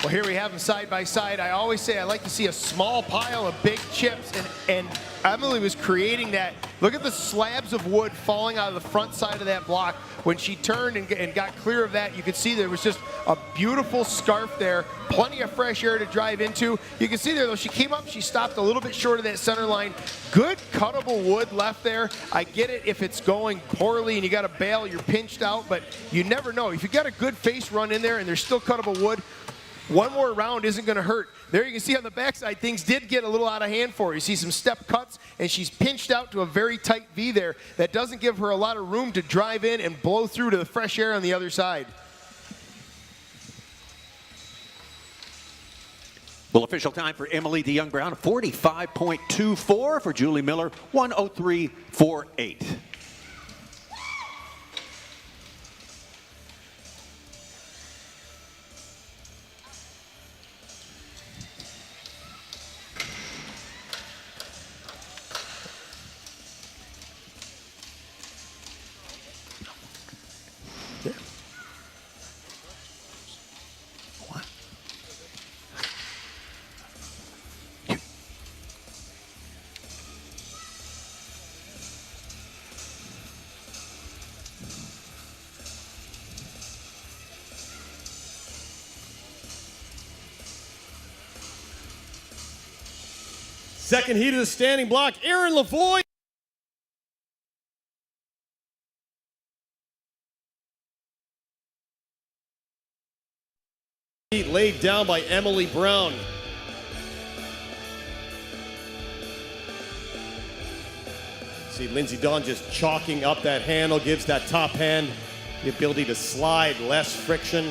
Well, here we have them side by side. I always say I like to see a small pile of big chips, and Emily was creating that. Look at the slabs of wood falling out of the front side of that block. When she turned and got clear of that, you could see there was just a beautiful scarf there, plenty of fresh air to drive into. You can see there, though, she came up, she stopped a little bit short of that center line. Good cuttable wood left there. I get it if it's going poorly and you got to bail, you're pinched out, but you never know. If you got a good face run in there and there's still cuttable wood, one more round isn't going to hurt. There you can see on the backside, things did get a little out of hand for her. You see some step cuts, and she's pinched out to a very tight V there. That doesn't give her a lot of room to drive in and blow through to the fresh air on the other side. Well, official time for Emily DeYoung Brown, 45.24 for Julie Miller, 103.48. Second heat of the standing block, Aaron Lavoie. Laid down by Emily Brown. See Lindsey Dawn just chalking up that handle, gives that top hand the ability to slide, less friction.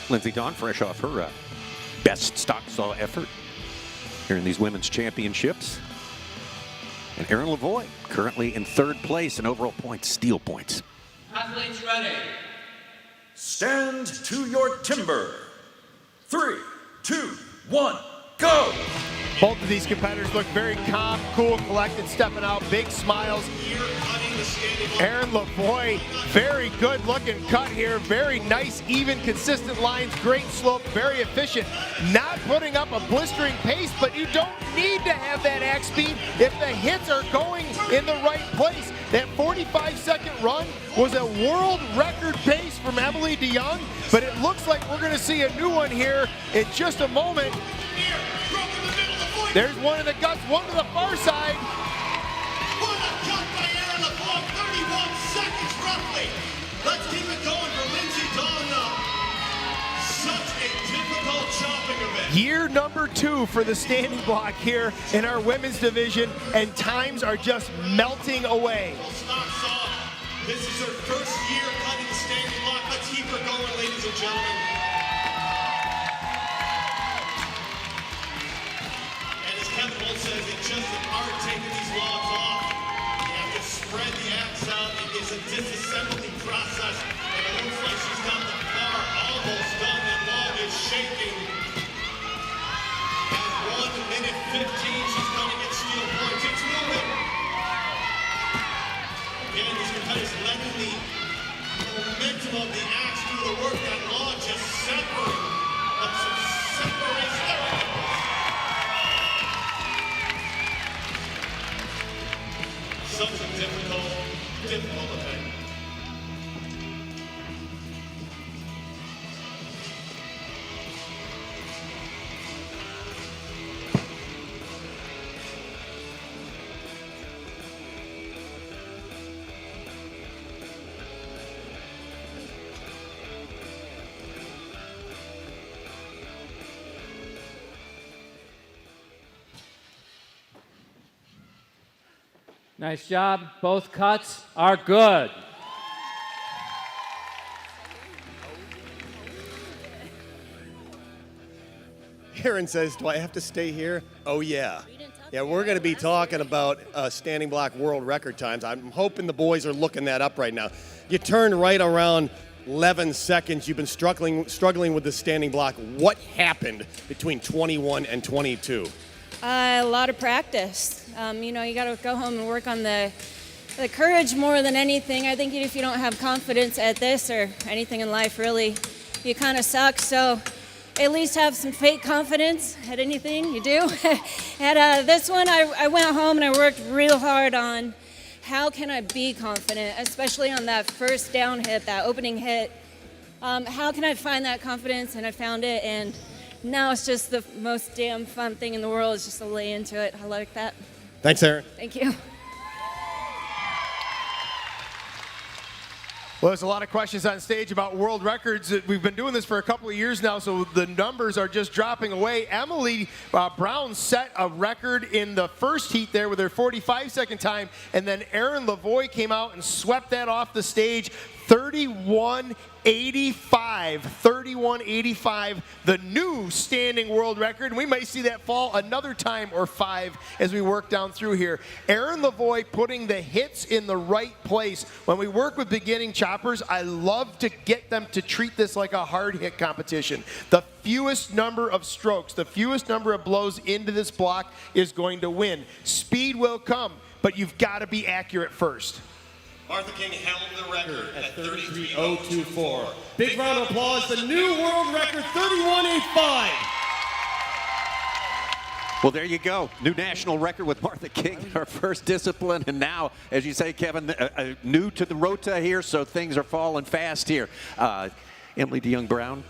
Lindsey Dawn fresh off her best stock saw effort here in these women's championships. And Aaron Lavoie currently in third place in overall points, Stihl points. Athletes ready. Stand to your timber. 3, 2, 1, go! Both of these competitors look very calm, cool, collected, stepping out, big smiles. Aaron Lavoie, very good looking cut here. Very nice, even, consistent lines, great slope, very efficient. Not putting up a blistering pace, but you don't need to have that axe speed if the hits are going in the right place. That 45-second run was a world record pace from Emily DeYoung, but it looks like we're gonna see a new one here in just a moment. There's one in the guts, one to the far side. What a cut by Aaron Lavoie, 31 seconds roughly. Let's keep it going for Lindsey Dawn though. Such a difficult chopping event. Year number 2 for the standing block here in our women's division, and times are just melting away. This is her first year cutting the standing block. Let's keep her going, ladies and gentlemen. Kevin Holt says it's just an art taking these logs off. You have to spread the axe out. It is a disassembly process. And it looks like she's got the bar almost done. That log is shaking. At 1 minute 15, she's going to get Stihl points. It's moving. Again, these competitors letting the momentum of the axe do the work. That log just separating. Some separation. Such a difficult event. Nice job. Both cuts are good. Aaron says, do I have to stay here? Oh, yeah. Yeah, we're going to be talking about standing block world record times. I'm hoping the boys are looking that up right now. You turned right around 11 seconds. You've been struggling with the standing block. What happened between 21 and 22? A lot of practice. You know, you got to go home and work on the courage more than anything. I think if you don't have confidence at this or anything in life, really, you kind of suck. So at least have some fake confidence at anything you do. At this one, I went home and I worked real hard on how can I be confident, especially on that first down hit, that opening hit. How can I find that confidence? And I found it, and now it's just the most damn fun thing in the world is just to lay into it. I like that. Thanks, Aaron. Thank you. Well, there's a lot of questions on stage about world records. We've been doing this for a couple of years now, so the numbers are just dropping away. Emily Brown set a record in the first heat there with her 45-second time, and then Aaron Lavoie came out and swept that off the stage. 31:85, the new standing world record. And we might see that fall another time or 5 as we work down through here. Aaron Lavoie putting the hits in the right place. When we work with beginning choppers, I love to get them to treat this like a hard hit competition. The fewest number of strokes, the fewest number of blows into this block is going to win. Speed will come, but you've got to be accurate first. Martha King held the record at 33.024. Big round of applause. The new world record, 31.85. Well, there you go. New national record with Martha King, her first discipline. And now, as you say, Kevin, new to the rota here, so things are falling fast here. Emily DeYoung Brown,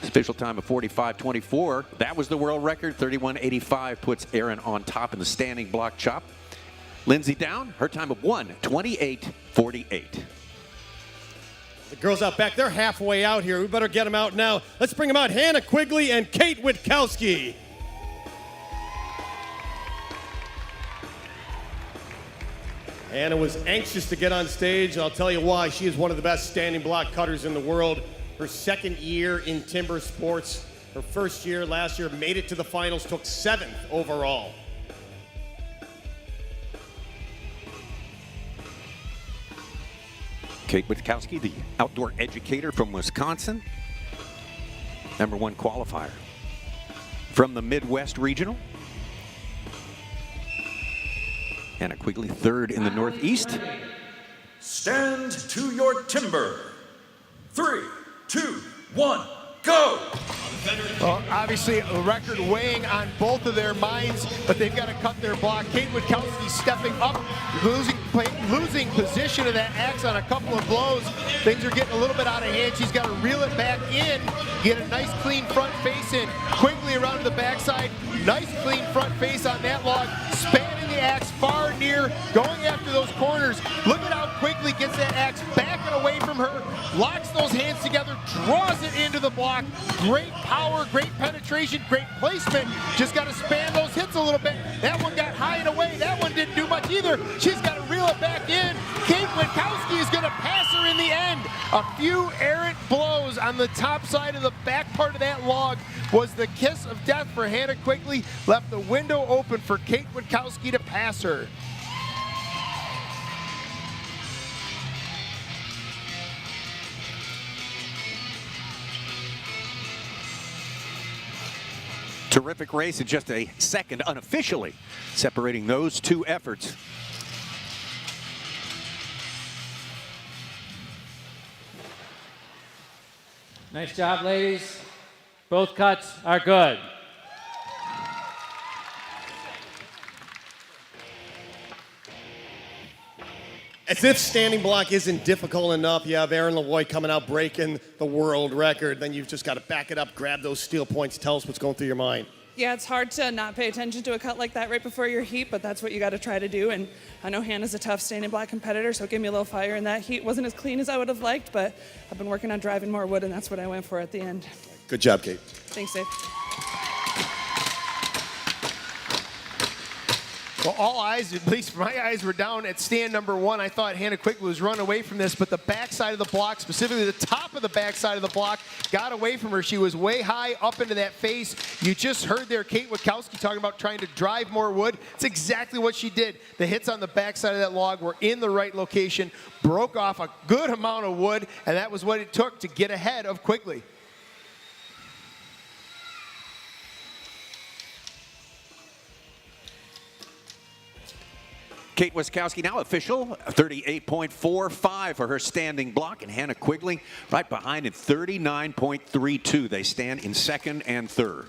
Official time of 45:24. That was the world record. 31:85 puts Aaron on top in the standing block chop. Lindsay down. Her time of 1:28:48. The girls out back, they're halfway out here. We better get them out now. Let's bring them out. Hannah Quigley and Kate Witkowski. Hannah was anxious to get on stage, and I'll tell you why. She is one of the best standing block cutters in the world. Her second year in timber sports. Her first year last year, made it to the finals, took 7th overall. Kate Witkowski, the outdoor educator from Wisconsin. #1 qualifier from the Midwest Regional. Hannah Quigley, 3rd in the Northeast. Stand to your timber. 3, 2, 1, go! Well, obviously a record weighing on both of their minds, but they've got to cut their block. Kate Witkowski stepping up, losing position of that axe on a couple of blows. Things are getting a little bit out of hand. She's got to reel it back in, get a nice clean front face in. Quigley around to the backside, nice clean front face on that log, spanning the axe far near, going after those corners. Look at how Quigley gets that axe back and away from her, locks those hands together, draws it into the block. Great power, great penetration, great placement. Just got to span those hits a little bit. That one got high and away. That one didn't do much either. She's got to reel it back in. Kate Witkowski is going to pass her in the end. A few errant blows on the top side of the back part of that log was the kiss of death for Hannah Quigley. Left the window open for Kate Witkowski to pass her. Terrific race in just a second, unofficially separating those two efforts. Nice job, ladies. Both cuts are good. As if standing block isn't difficult enough, you have Aaron Lavoie coming out breaking the world record. Then you've just got to back it up, grab those steel points. Tell us what's going through your mind. Yeah, it's hard to not pay attention to a cut like that right before your heat, but that's what you got to try to do. And I know Hannah's a tough standing block competitor, so it gave me a little fire in that heat. Wasn't as clean as I would have liked, but I've been working on driving more wood, and that's what I went for at the end. Good job, Kate. Thanks, Dave. Well, all eyes, at least my eyes, were down at stand #1. I thought Hannah Quigley was run away from this, but the backside of the block, specifically the top of the backside of the block, got away from her. She was way high up into that face. You just heard there Kate Witkowski talking about trying to drive more wood. It's exactly what she did. The hits on the backside of that log were in the right location, broke off a good amount of wood, and that was what it took to get ahead of Quigley. Kate Witkowski now official, 38.45 for her standing block, and Hannah Quigley right behind at 39.32. They stand in 2nd and 3rd.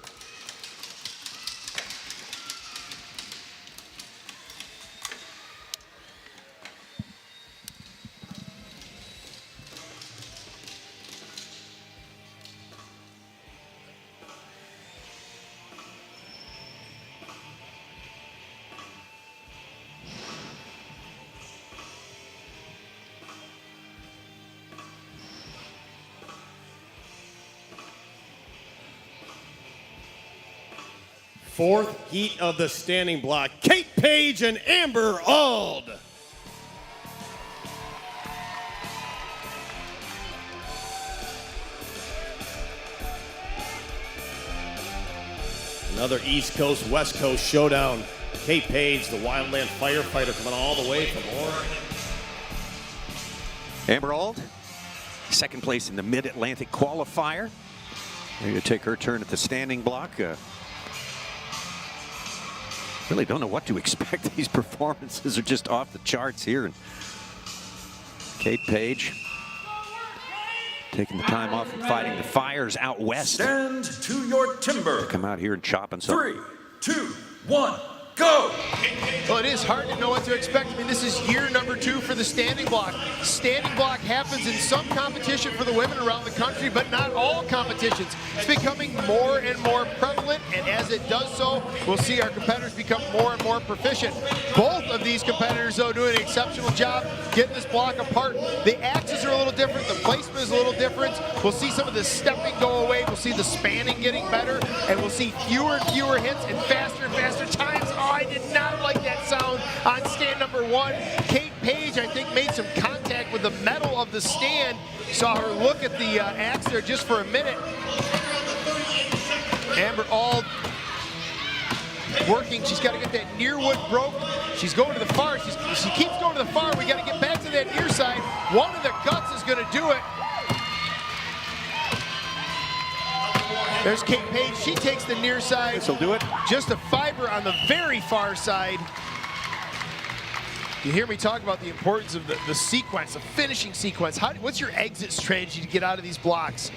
Fourth heat of the standing block. Kate Page and Amber Auld. Another East Coast, West Coast showdown. Kate Page, the wildland firefighter, coming all the way from Oregon. Amber Auld, 2nd place in the Mid-Atlantic qualifier. Ready to take her turn at the standing block. Really don't know what to expect. These performances are just off the charts here. And Kate Page taking the time off and fighting the fires out west. Stand to your timber. Come out here and chop and some. 3, 2, 1, go! Well, it is hard to know what to expect. I mean, this is year number 2 for the standing block. Standing block happens in some competition for the women around the country, but not all competitions. It's becoming more and more prevalent, and as it does so, we'll see our competitors become more and more proficient. Both of these competitors, though, doing an exceptional job getting this block apart. The axes are a little different. The placement is a little different. We'll see some of the stepping go away. We'll see the spanning getting better, and we'll see fewer and fewer hits and faster times. Oh, I did not like that sound on stand number 1. Kate Page, I think, made some contact with the metal of the stand. Saw her look at the axe there just for a minute. Amber Auld working. She's got to get that near wood broke. She's going to the far. She keeps going to the far. We got to get back to that near side. One of the guts is going to do it. There's Kate Page. She takes the near side. This'll do it. Just a fiber on the very far side. You hear me talk about the importance of the sequence, the finishing sequence. What's your exit strategy to get out of these blocks?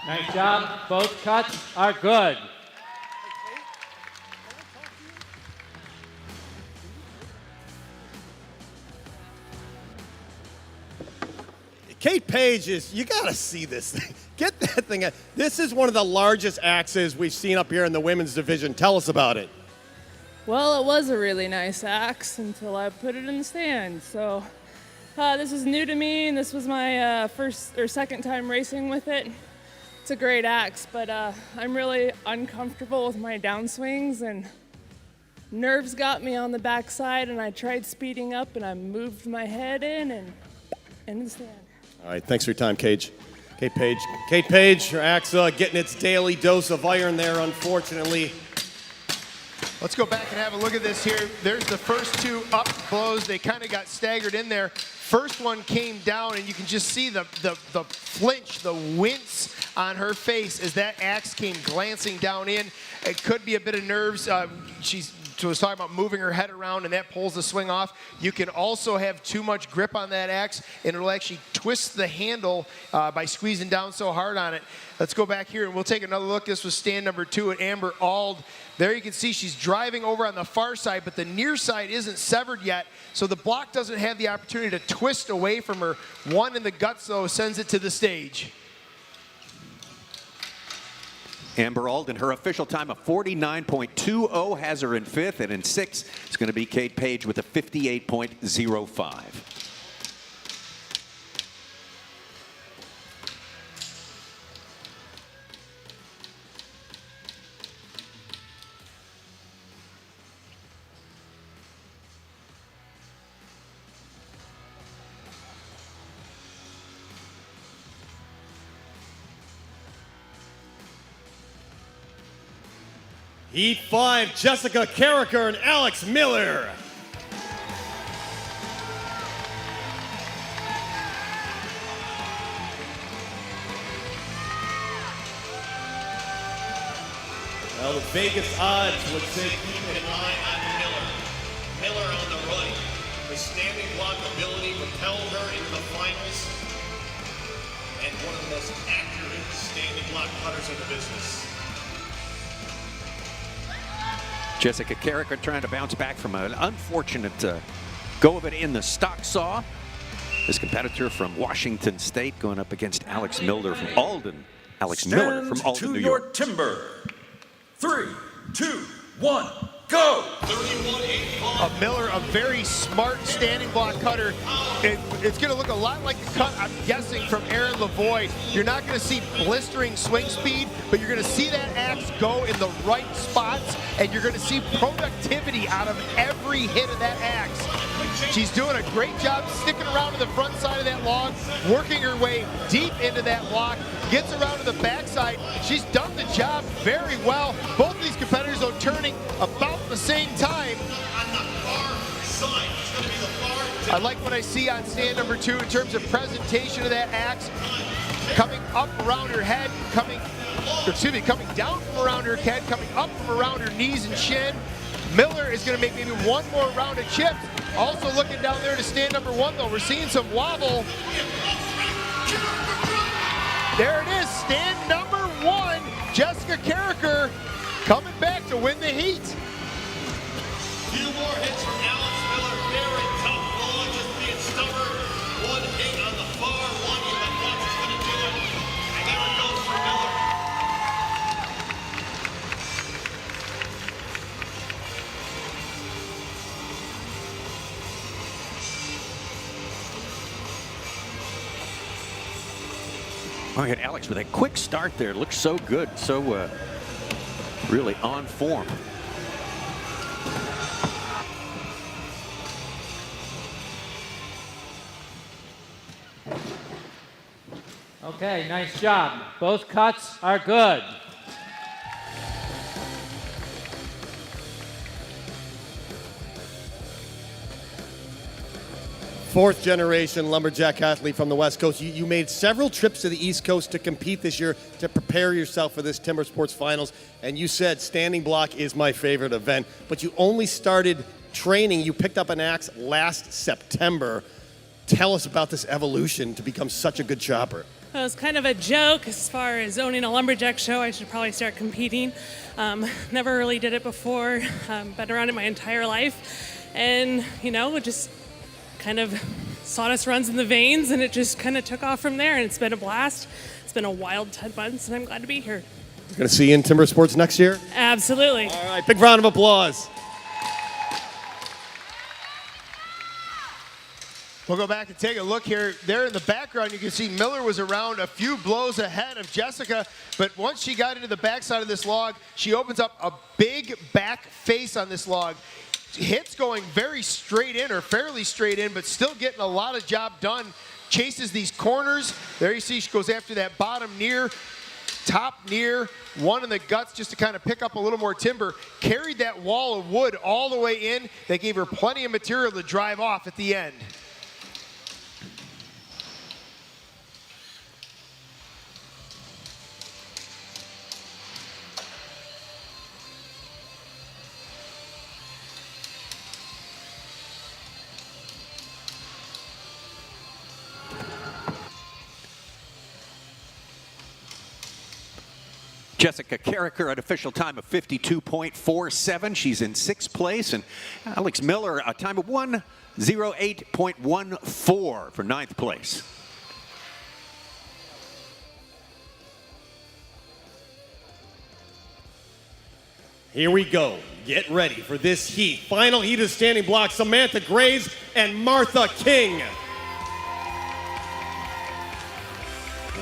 Nice job. Both cuts are good. Kate Page you gotta see this thing. Get that thing out. This is one of the largest axes we've seen up here in the women's division. Tell us about it. Well, it was a really nice axe until I put it in the stand. So this is new to me, and this was my first or second time racing with it. It's a great axe, but I'm really uncomfortable with my downswings, and nerves got me on the backside, and I tried speeding up, and I moved my head in the stand. All right, thanks for your time, Kate Page. Kate Page, your axe getting its daily dose of iron there, unfortunately. Let's go back and have a look at this here. There's the first 2 up blows. They kind of got staggered in there. First one came down, and you can just see the flinch, the wince on her face as that axe came glancing down in. It could be a bit of nerves. She was talking about moving her head around, and that pulls the swing off. You can also have too much grip on that axe, and it'll actually twist the handle by squeezing down so hard on it. Let's go back here, and we'll take another look. This was stand number 2 at Amber Auld. There you can see she's driving over on the far side, but the near side isn't severed yet, so the block doesn't have the opportunity to twist away from her. One in the guts, though, sends it to the stage. Amber Auld in her official time of 49.20 has her in 5th, and in 6th it's going to be Kate Page with a 58.05. Heat 5, Jessica Carricker and Alex Miller. Well, the Vegas odds would say Keep an eye on Miller. Miller on the right. The standing block ability propelled her into the finals. And one of the most accurate standing block cutters in the business. Jessica Carricker trying to bounce back from an unfortunate go of it in the stock saw. His competitor from Washington State going up against Alex Miller from Alden. Alex Miller from Alden, New York. Timber. 3, 2, 1, go! Miller, a very smart standing block cutter. It's going to look a lot like the cut, I'm guessing, from Aaron Lavoie. You're not going to see blistering swing speed, but you're going to see that axe go in the right spots, and you're going to see productivity out of every hit of that axe. She's doing a great job sticking around to the front side of that log, working her way deep into that block, gets around to the backside. She's done the job very well. Both of these competitors are turning about the same time. On the far side, it's going to be the far I like what I see on stand number 2 in terms of presentation of that axe. Coming up around her head, coming down from around her head, coming up from around her knees and shin. Miller is going to make maybe one more round of chips. Also looking down there to stand number 1, though. We're seeing some wobble. There it is, stand number 1, Jessica Carricker coming back to win the heat. Few more hits from Alex Miller. Very tough blow, just being stubborn. One hit on the far one. You thought was going to do it. And there it goes for Miller. All right, Alex, with a quick start there, looks so good, so really on form. Okay, nice job. Both cuts are good. Fourth generation lumberjack athlete from the West Coast. You made several trips to the East Coast to compete this year to prepare yourself for this Timber Sports Finals. And you said standing block is my favorite event, but you only started training. You picked up an axe last September. Tell us about this evolution to become such a good chopper. It was kind of a joke as far as owning a lumberjack show. I should probably start competing. Never really did it before. Been around it my entire life. And, it just kind of sawdust runs in the veins, and it just kind of took off from there, and it's been a blast. It's been a wild 10 months, and I'm glad to be here. We're going to see you in Timber Sports next year? Absolutely. All right, big round of applause. We'll go back and take a look here. There in the background, you can see Miller was around a few blows ahead of Jessica, but once she got into the backside of this log, she opens up a big back face on this log. Hits going very straight in, or fairly straight in, but still getting a lot of job done. Chases these corners. There you see she goes after that bottom near, top near, one in the guts just to kind of pick up a little more timber. Carried that wall of wood all the way in. They gave her plenty of material to drive off at the end. Jessica Carricker, an official time of 52.47. She's in 6th place. And Alex Miller, a time of 1:08.14 for 9th place. Here we go. Get ready for this heat. Final heat of standing block. Samantha Graves and Martha King.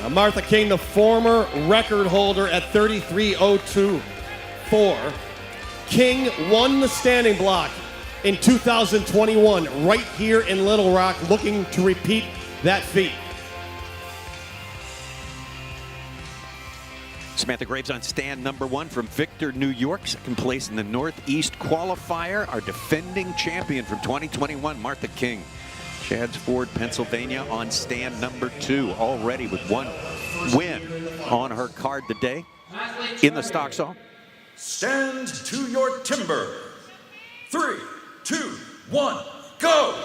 Now, Martha King, the former record holder at 33.02.4. King won the standing block in 2021 right here in Little Rock, looking to repeat that feat. Samantha Graves on stand number 1 from Victor, New York. 2nd place in the Northeast qualifier. Our defending champion from 2021, Martha King. Chadds Ford, Pennsylvania on stand number 2, already with 1 win on her card today in the stock saw. Stand to your timber. 3, 2, 1, go!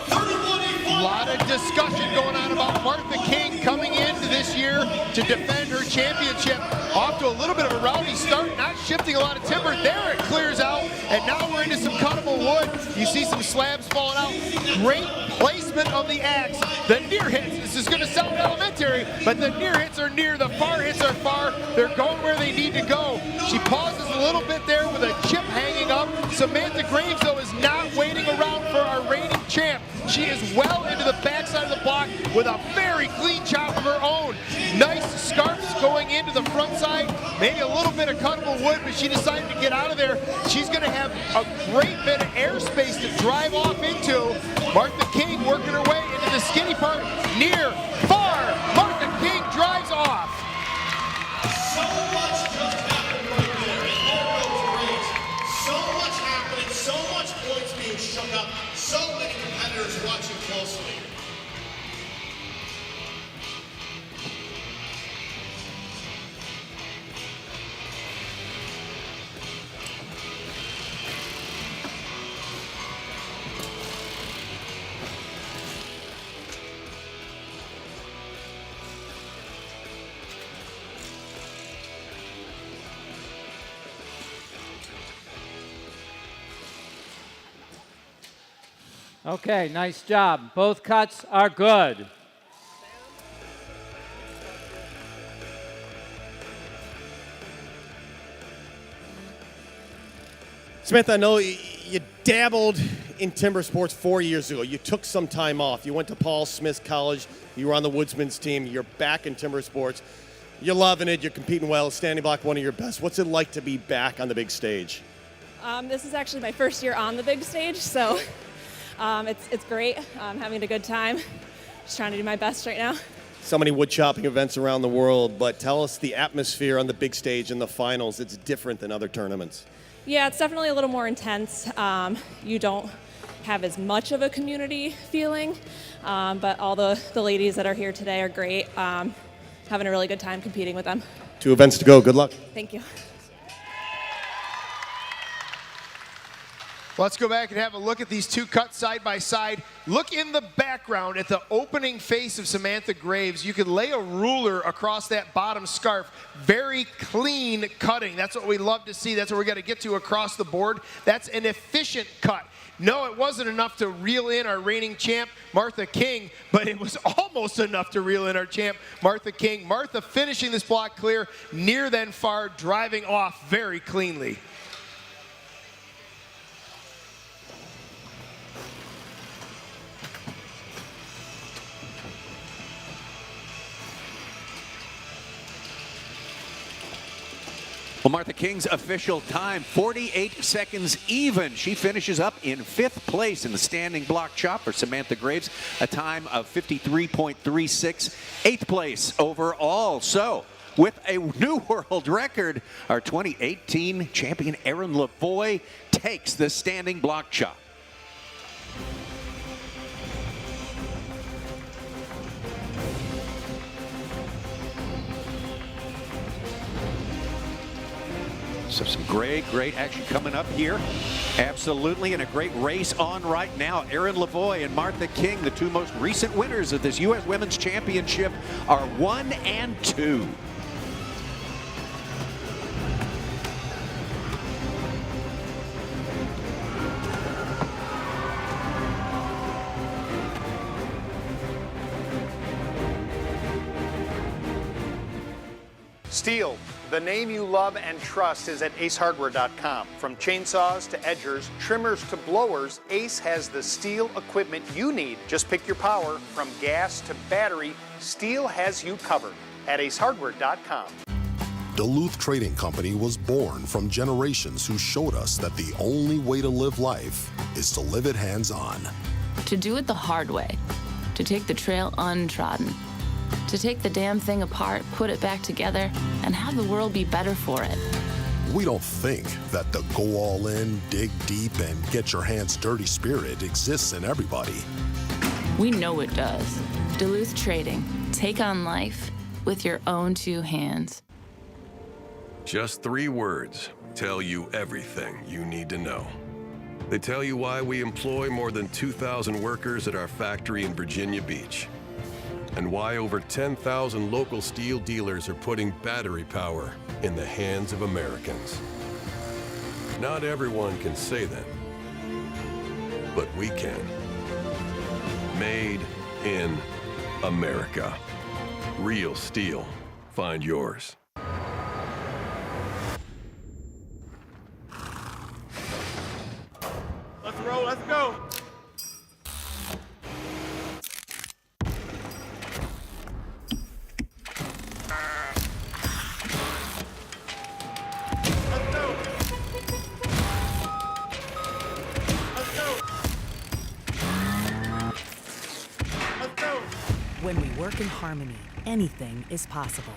A lot of discussion going on about Martha King coming into this year to defend her championship. Off to a little bit of a rowdy start, not shifting a lot of timber. There it clears out, and now we're into some cuttable wood. You see some slabs falling out. Great placement of the axe. The near hits, this is going to sound elementary, but the near hits are near, the far hits are far. They're going where they need to go. She pauses a little bit there with a chip hanging up. Samantha Graves, though, is not waiting around for our reigning champ. She is well into the backside of the block with a very clean chop of her own. Nice scarps going into the front side. Maybe a little bit of cuttable wood, but she decided to get out of there. She's going to have a great bit of airspace to drive off into. Martha King working her way into the skinny part. Near, far, Martha King drives off. So much just happened right there. And there goes Graves. So much happening, so much points being shook up, so many competitors watching closely. Okay, nice job. Both cuts are good. Samantha, I know you dabbled in timber sports 4 years ago. You took some time off. You went to Paul Smith College. You were on the Woodsman's team. You're back in timber sports. You're loving it. You're competing well. Standing block, one of your best. What's it like to be back on the big stage? This is actually my first year on the big stage, so it's great. I'm having a good time. Just trying to do my best right now. So many wood chopping events around the world, but tell us the atmosphere on the big stage in the finals. It's different than other tournaments. Yeah, it's definitely a little more intense. You don't have as much of a community feeling, but all the ladies that are here today are great. Having a really good time competing with them. 2 events to go. Good luck. Thank you. Let's go back and have a look at these 2 cuts side by side. Look in the background at the opening face of Samantha Graves. You could lay a ruler across that bottom scarf. Very clean cutting. That's what we love to see. That's what we're going to get to across the board. That's an efficient cut. No, it wasn't enough to reel in our reigning champ, Martha King, but it was almost enough to reel in our champ, Martha King. Martha finishing this block clear, near then far, driving off very cleanly. Well, Martha King's official time, 48 seconds even. She finishes up in 5th place in the standing block chop for Samantha Graves, a time of 53.36, 8th place overall. So, with a new world record, our 2018 champion Erin Lavoie takes the standing block chop. So some great action coming up here. Absolutely, and a great race on right now. Erin Lavoie and Martha King, the 2 most recent winners of this U.S. Women's Championship, are 1 and 2. Stihl, the name you love and trust, is at acehardware.com. From chainsaws to edgers, trimmers to blowers, Ace has the Stihl equipment you need. Just pick your power. From gas to battery, Stihl has you covered at acehardware.com. Duluth Trading Company was born from generations who showed us that the only way to live life is to live it hands-on. To do it the hard way. To take the trail untrodden. To take the damn thing apart, put it back together, and have the world be better for it. We don't think that the go all in, dig deep, and get your hands dirty spirit exists in everybody. We know it does. Duluth Trading. Take on life with your own 2 hands. Just 3 words tell you everything you need to know. They tell you why we employ more than 2,000 workers at our factory in Virginia Beach, and why over 10,000 local Stihl dealers are putting battery power in the hands of Americans. Not everyone can say that, but we can. Made in America. Real Stihl. Find yours. Let's roll, let's go. When we work in harmony, anything is possible.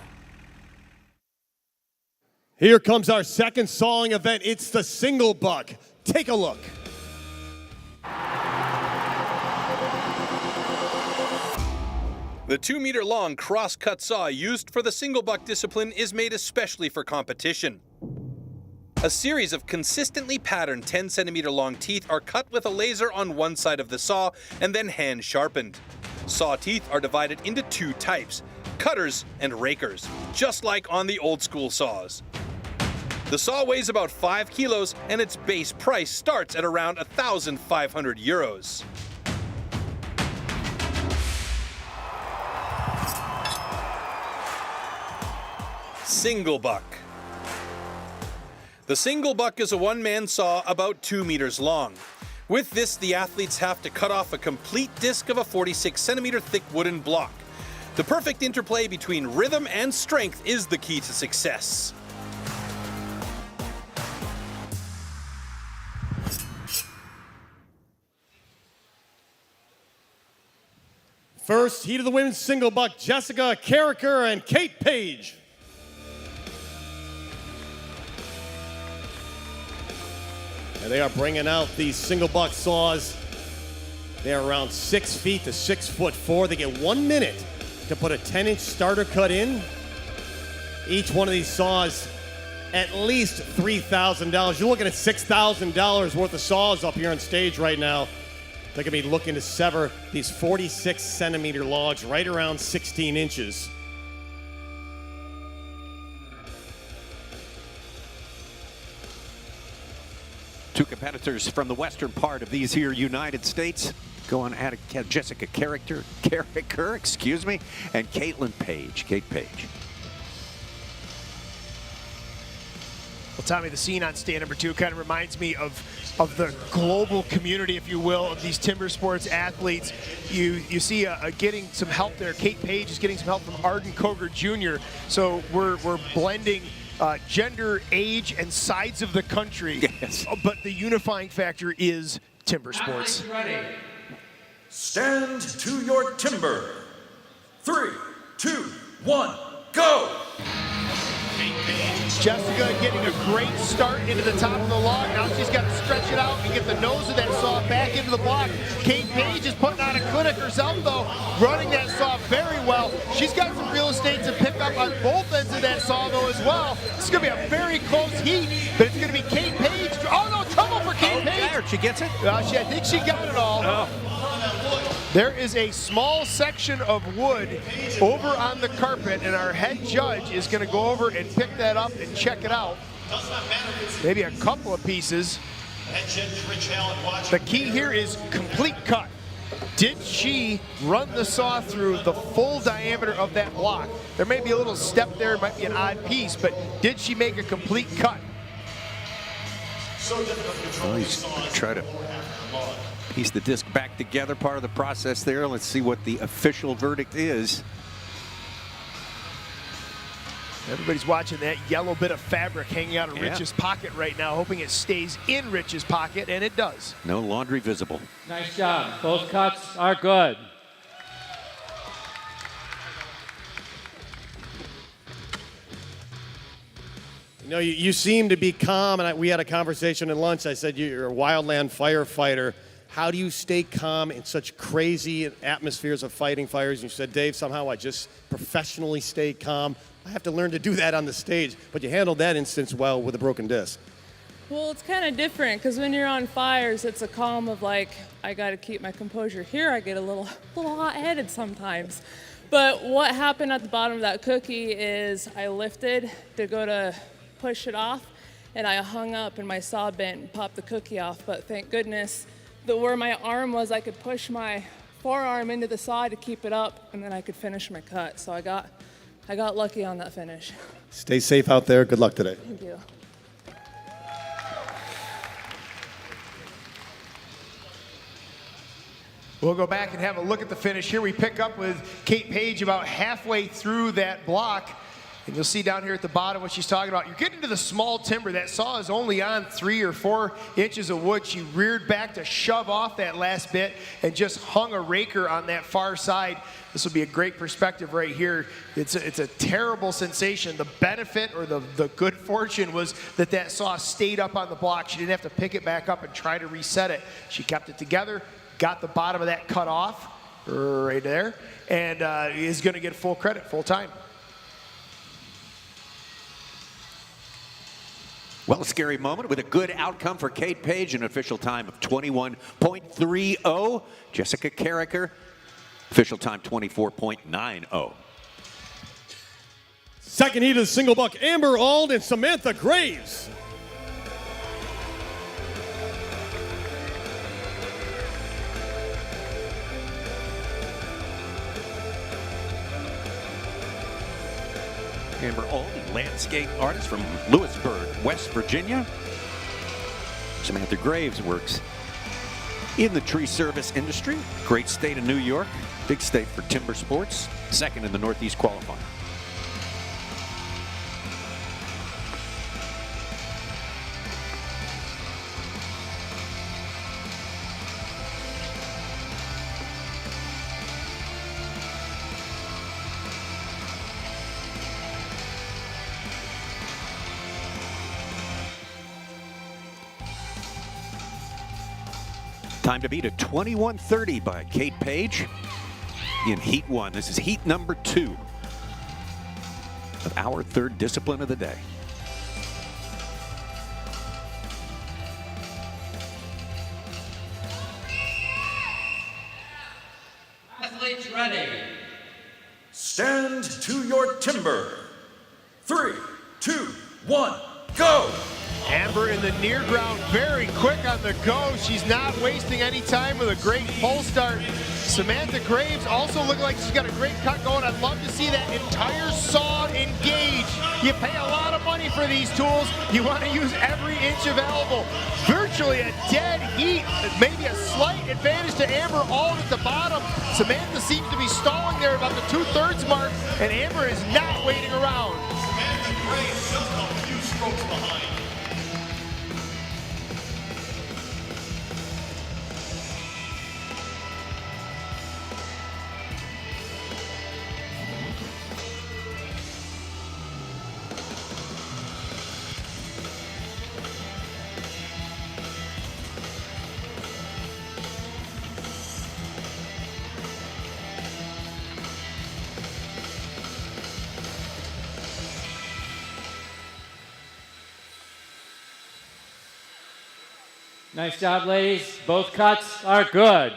Here comes our second sawing event. It's the single buck. Take a look. The 2-meter-long cross-cut saw used for the single buck discipline is made especially for competition. A series of consistently patterned 10-centimeter-long teeth are cut with a laser on one side of the saw and then hand-sharpened. Saw teeth are divided into 2 types, cutters and rakers, just like on the old-school saws. The saw weighs about 5 kilos and its base price starts at around €1,500. single buck. The single buck is a one-man saw about 2 meters long. With this, the athletes have to cut off a complete disc of a 46 centimeter thick wooden block. The perfect interplay between rhythm and strength is the key to success. First heat of the women's single buck, Jessica Carricker and Kate Page. And they are bringing out these single buck saws. They are around 6 feet to 6'4". They get 1 minute to put a 10-inch starter cut in. Each one of these saws at least $3,000. You're looking at $6,000 worth of saws up here on stage right now. They're going to be looking to sever these 46 centimeter logs right around 16 inches. Two competitors from the western part of these here United States going at it. Jessica Carricker, excuse me, and Kate Page. Well, Tommy, the scene on stand number 2 kind of reminds me of the global community, if you will, of these timber sports athletes. You see getting some help there. Kate Page is getting some help from Arden Koger Jr. So we're blending gender, age, and sides of the country. Yes. But the unifying factor is timber sports. Ready. Stand to your timber. 3, 2, 1, go! Jessica getting a great start into the top of the log. Now she's got to stretch it out and get the nose of that saw back into the block. Kate Page is putting on a clinic herself, though, running that saw very well. She's got some real estate to pick up on both ends of that saw, though, as well. This is going to be a very close heat, but it's going to be Kate Page. Oh, no, trouble for Kate Page. There, she gets it? I think she got it all. Oh. There is a small section of wood over on the carpet, and our head judge is going to go over and pick that up and check it out. Maybe a couple of pieces. The key here is complete cut. Did she run the saw through the full diameter of that block? There may be a little step there, it might be an odd piece, but did she make a complete cut? Well, he's try to piece the disc back together, part of the process there. Let's see what the official verdict is. Everybody's watching that yellow bit of fabric hanging out of Rich's pocket right now, hoping it stays in Rich's pocket, and it does. No laundry visible. Nice job. Both cuts are good. You know, you seem to be calm, and we had a conversation at lunch. I said, you're a wildland firefighter. How do you stay calm in such crazy atmospheres of fighting fires? And you said, Dave, somehow I just professionally stay calm. I have to learn to do that on the stage. But you handled that instance well with a broken disc. Well, it's kind of different because when you're on fires, it's a calm of like, I got to keep my composure. Here, I get a little hot-headed sometimes. But what happened at the bottom of that cookie is I lifted to go to push it off, and I hung up, and my saw bent and popped the cookie off. But thank goodness that where my arm was, I could push my forearm into the saw to keep it up, and then I could finish my cut. So I got lucky on that finish. Stay safe out there. Good luck today. Thank you. We'll go back and have a look at the finish. Here we pick up with Kate Page about halfway through that block. And you'll see down here at the bottom what she's talking about. You're getting to the small timber. That saw is only on 3 or 4 inches of wood. She reared back to shove off that last bit and just hung a raker on that far side. This will be a great perspective right here. It's a terrible sensation. The benefit or the good fortune was that saw stayed up on the block. She didn't have to pick it back up and try to reset it. She kept it together, got the bottom of that cut off right there, and is going to get full credit, full time. Well, a scary moment with a good outcome for Kate Page, an official time of 21.30. Jessica Carricker, official time 24.90. Second heat of the single buck, Amber Auld and Samantha Graves. Amber Auld, landscape artist from Lewisburg, West Virginia. Samantha Graves works in the tree service industry. Great state of New York, big state for timber sports, second in the Northeast qualifier. Time to beat a 21:30 by Kate Page in Heat 1. This is Heat number 2 of our third discipline of the day. Athletes ready. Stand to your timber. 3, 2, 1, go! Amber in the near ground, very quick on the go. She's not wasting any time with a great pull start. Samantha Graves also looking like she's got a great cut going. I'd love to see that entire saw engage. You pay a lot of money for these tools. You want to use every inch available. Virtually a dead heat, maybe a slight advantage to Amber Auld at the bottom. Samantha seems to be stalling there about the 2/3 mark, and Amber is not waiting around. Samantha Graves just a few strokes behind. Nice job, ladies. Both cuts are good.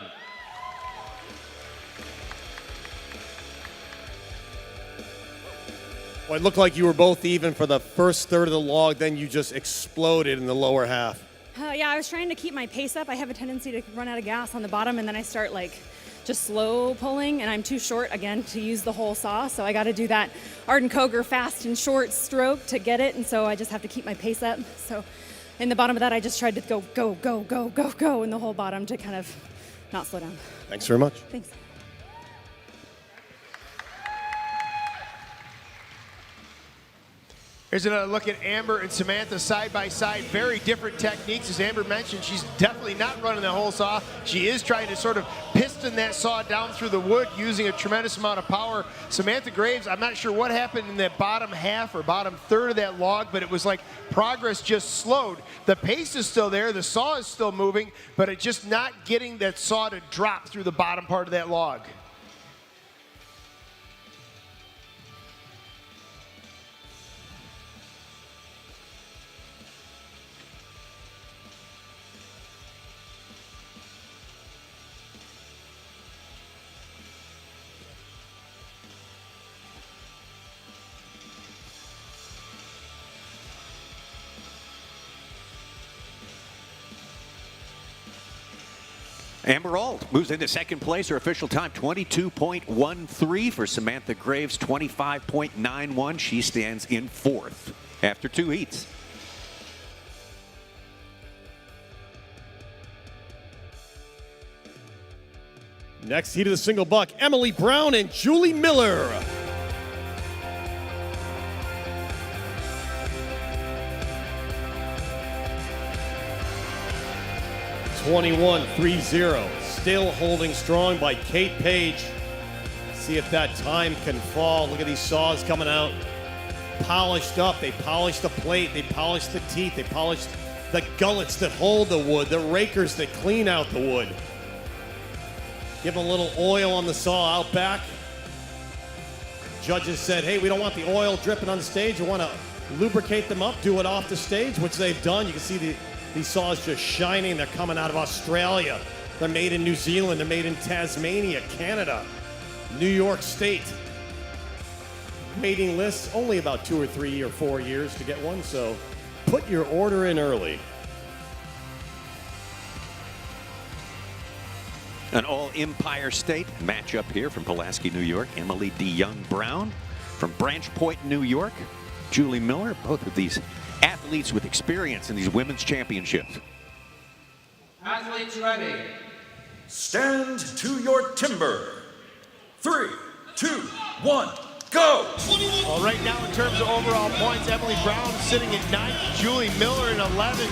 Well, it looked like you were both even for the first third of the log, then you just exploded in the lower half. Yeah, I was trying to keep my pace up. I have a tendency to run out of gas on the bottom, and then I start just slow pulling, and I'm too short again to use the whole saw, so I got to do that Arden Koger fast and short stroke to get it, and so I just have to keep my pace up. So in the bottom of that, I just tried to go in the whole bottom to kind of not slow down. Thanks very much. Thanks. Here's another look at Amber and Samantha side by side. Very different techniques. As Amber mentioned, she's definitely not running the whole saw. She is trying to sort of piston that saw down through the wood using a tremendous amount of power. Samantha Graves, I'm not sure what happened in that bottom half or bottom third of that log, but it was like progress just slowed. The pace is still there, the saw is still moving, but it's just not getting that saw to drop through the bottom part of that log. Amber Auld moves into second place. Her official time, 22.13 for Samantha Graves, 25.91. She stands in fourth after 2 heats. Next heat of the single buck, Emily Brown and Julie Miller. (21.30). Still holding strong by Kate Page. See if that time can fall. Look at these saws coming out. Polished up. They polished the plate. They polished the teeth. They polished the gullets that hold the wood. The rakers that clean out the wood. Give them a little oil on the saw out back. Judges said, hey, we don't want the oil dripping on the stage. We want to lubricate them up, do it off the stage, which they've done. You can see these saws just shining. They're coming out of Australia. They're made in New Zealand. They're made in Tasmania, Canada, New York State. Waiting lists, only about 2 or 3 or 4 years to get one, so put your order in early. An all Empire State matchup here from Pulaski, New York. Emily DeYoung Brown From Branch Point, New York, Julie Miller, both of these athletes with experience in these women's championships. Athletes ready. Stand to your timber. 3, 2, 1, go! Well, right now in terms of overall points, Emily Brown sitting at 9, Julie Miller at 11.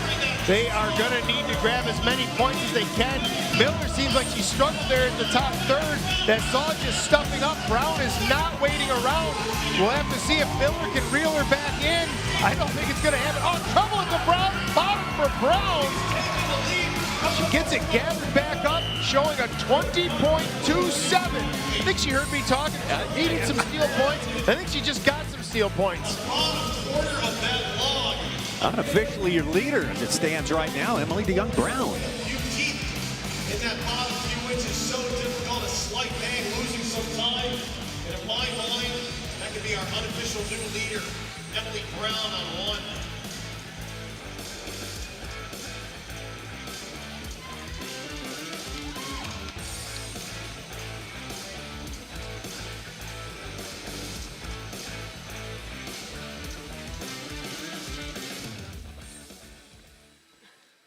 They are going to need to grab as many points as they can. Miller seems like she struggled there at the top third. That saw just stuffing up. Brown is not waiting around. We'll have to see if Miller can reel her back in. I don't think it's going to happen. Oh, trouble at the bottom for Brown. She gets it gathered back up, showing a 20.27. I think she heard me talking. Needed some steal points. I think she just got some steal points. Unofficially your leader as it stands right now, Emily DeYoung-Brown. In that bottom few inches, so difficult, a slight bang, losing some time. And in my mind, that could be our unofficial new leader, Emily Brown on 1.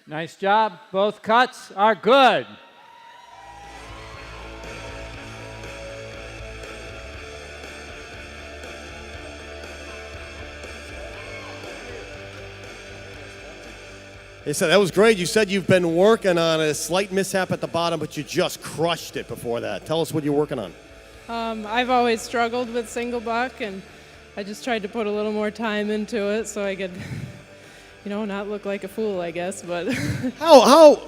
Nice job. Both cuts are good. They said that was great. You said you've been working on a slight mishap at the bottom, but you just crushed it before that. Tell us what you're working on. I've always struggled with single buck, and I just tried to put a little more time into it so I could, not look like a fool, I guess. But how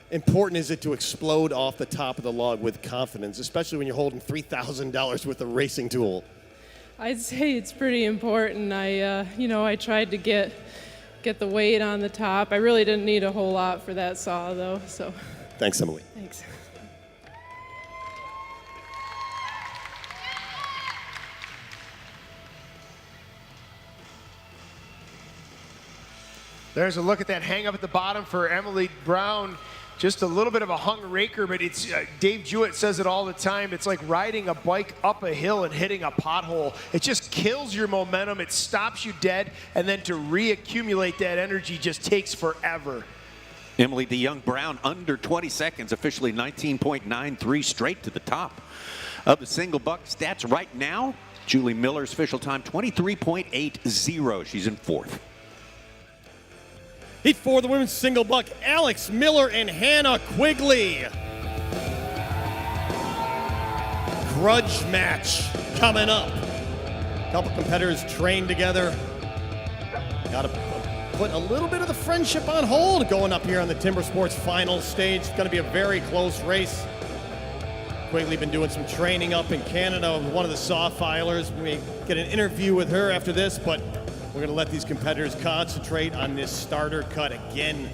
important is it to explode off the top of the log with confidence, especially when you're holding $3,000 worth of racing tool? I'd say it's pretty important. I tried to get the weight on the top. I really didn't need a whole lot for that saw, though. So. Thanks, Emily. Thanks. There's a look at that hang up at the bottom for Emily Brown. Just a little bit of a hung raker, but it's Dave Jewett says it all the time. It's like riding a bike up a hill and hitting a pothole. It just kills your momentum. It stops you dead, and then to reaccumulate that energy just takes forever. Emily DeYoung-Brown under 20 seconds, officially 19.93 straight to the top of the single buck stats right now. Julie Miller's official time 23.80. She's in 4th. Heat 4, the women's single buck, Alex Miller and Hannah Quigley. Grudge match coming up. A couple competitors trained together. Got to put a little bit of the friendship on hold going up here on the Timbersports final stage. It's going to be a very close race. Quigley been doing some training up in Canada with one of the saw filers. We may get an interview with her after this, but we're going to let these competitors concentrate on this starter cut again.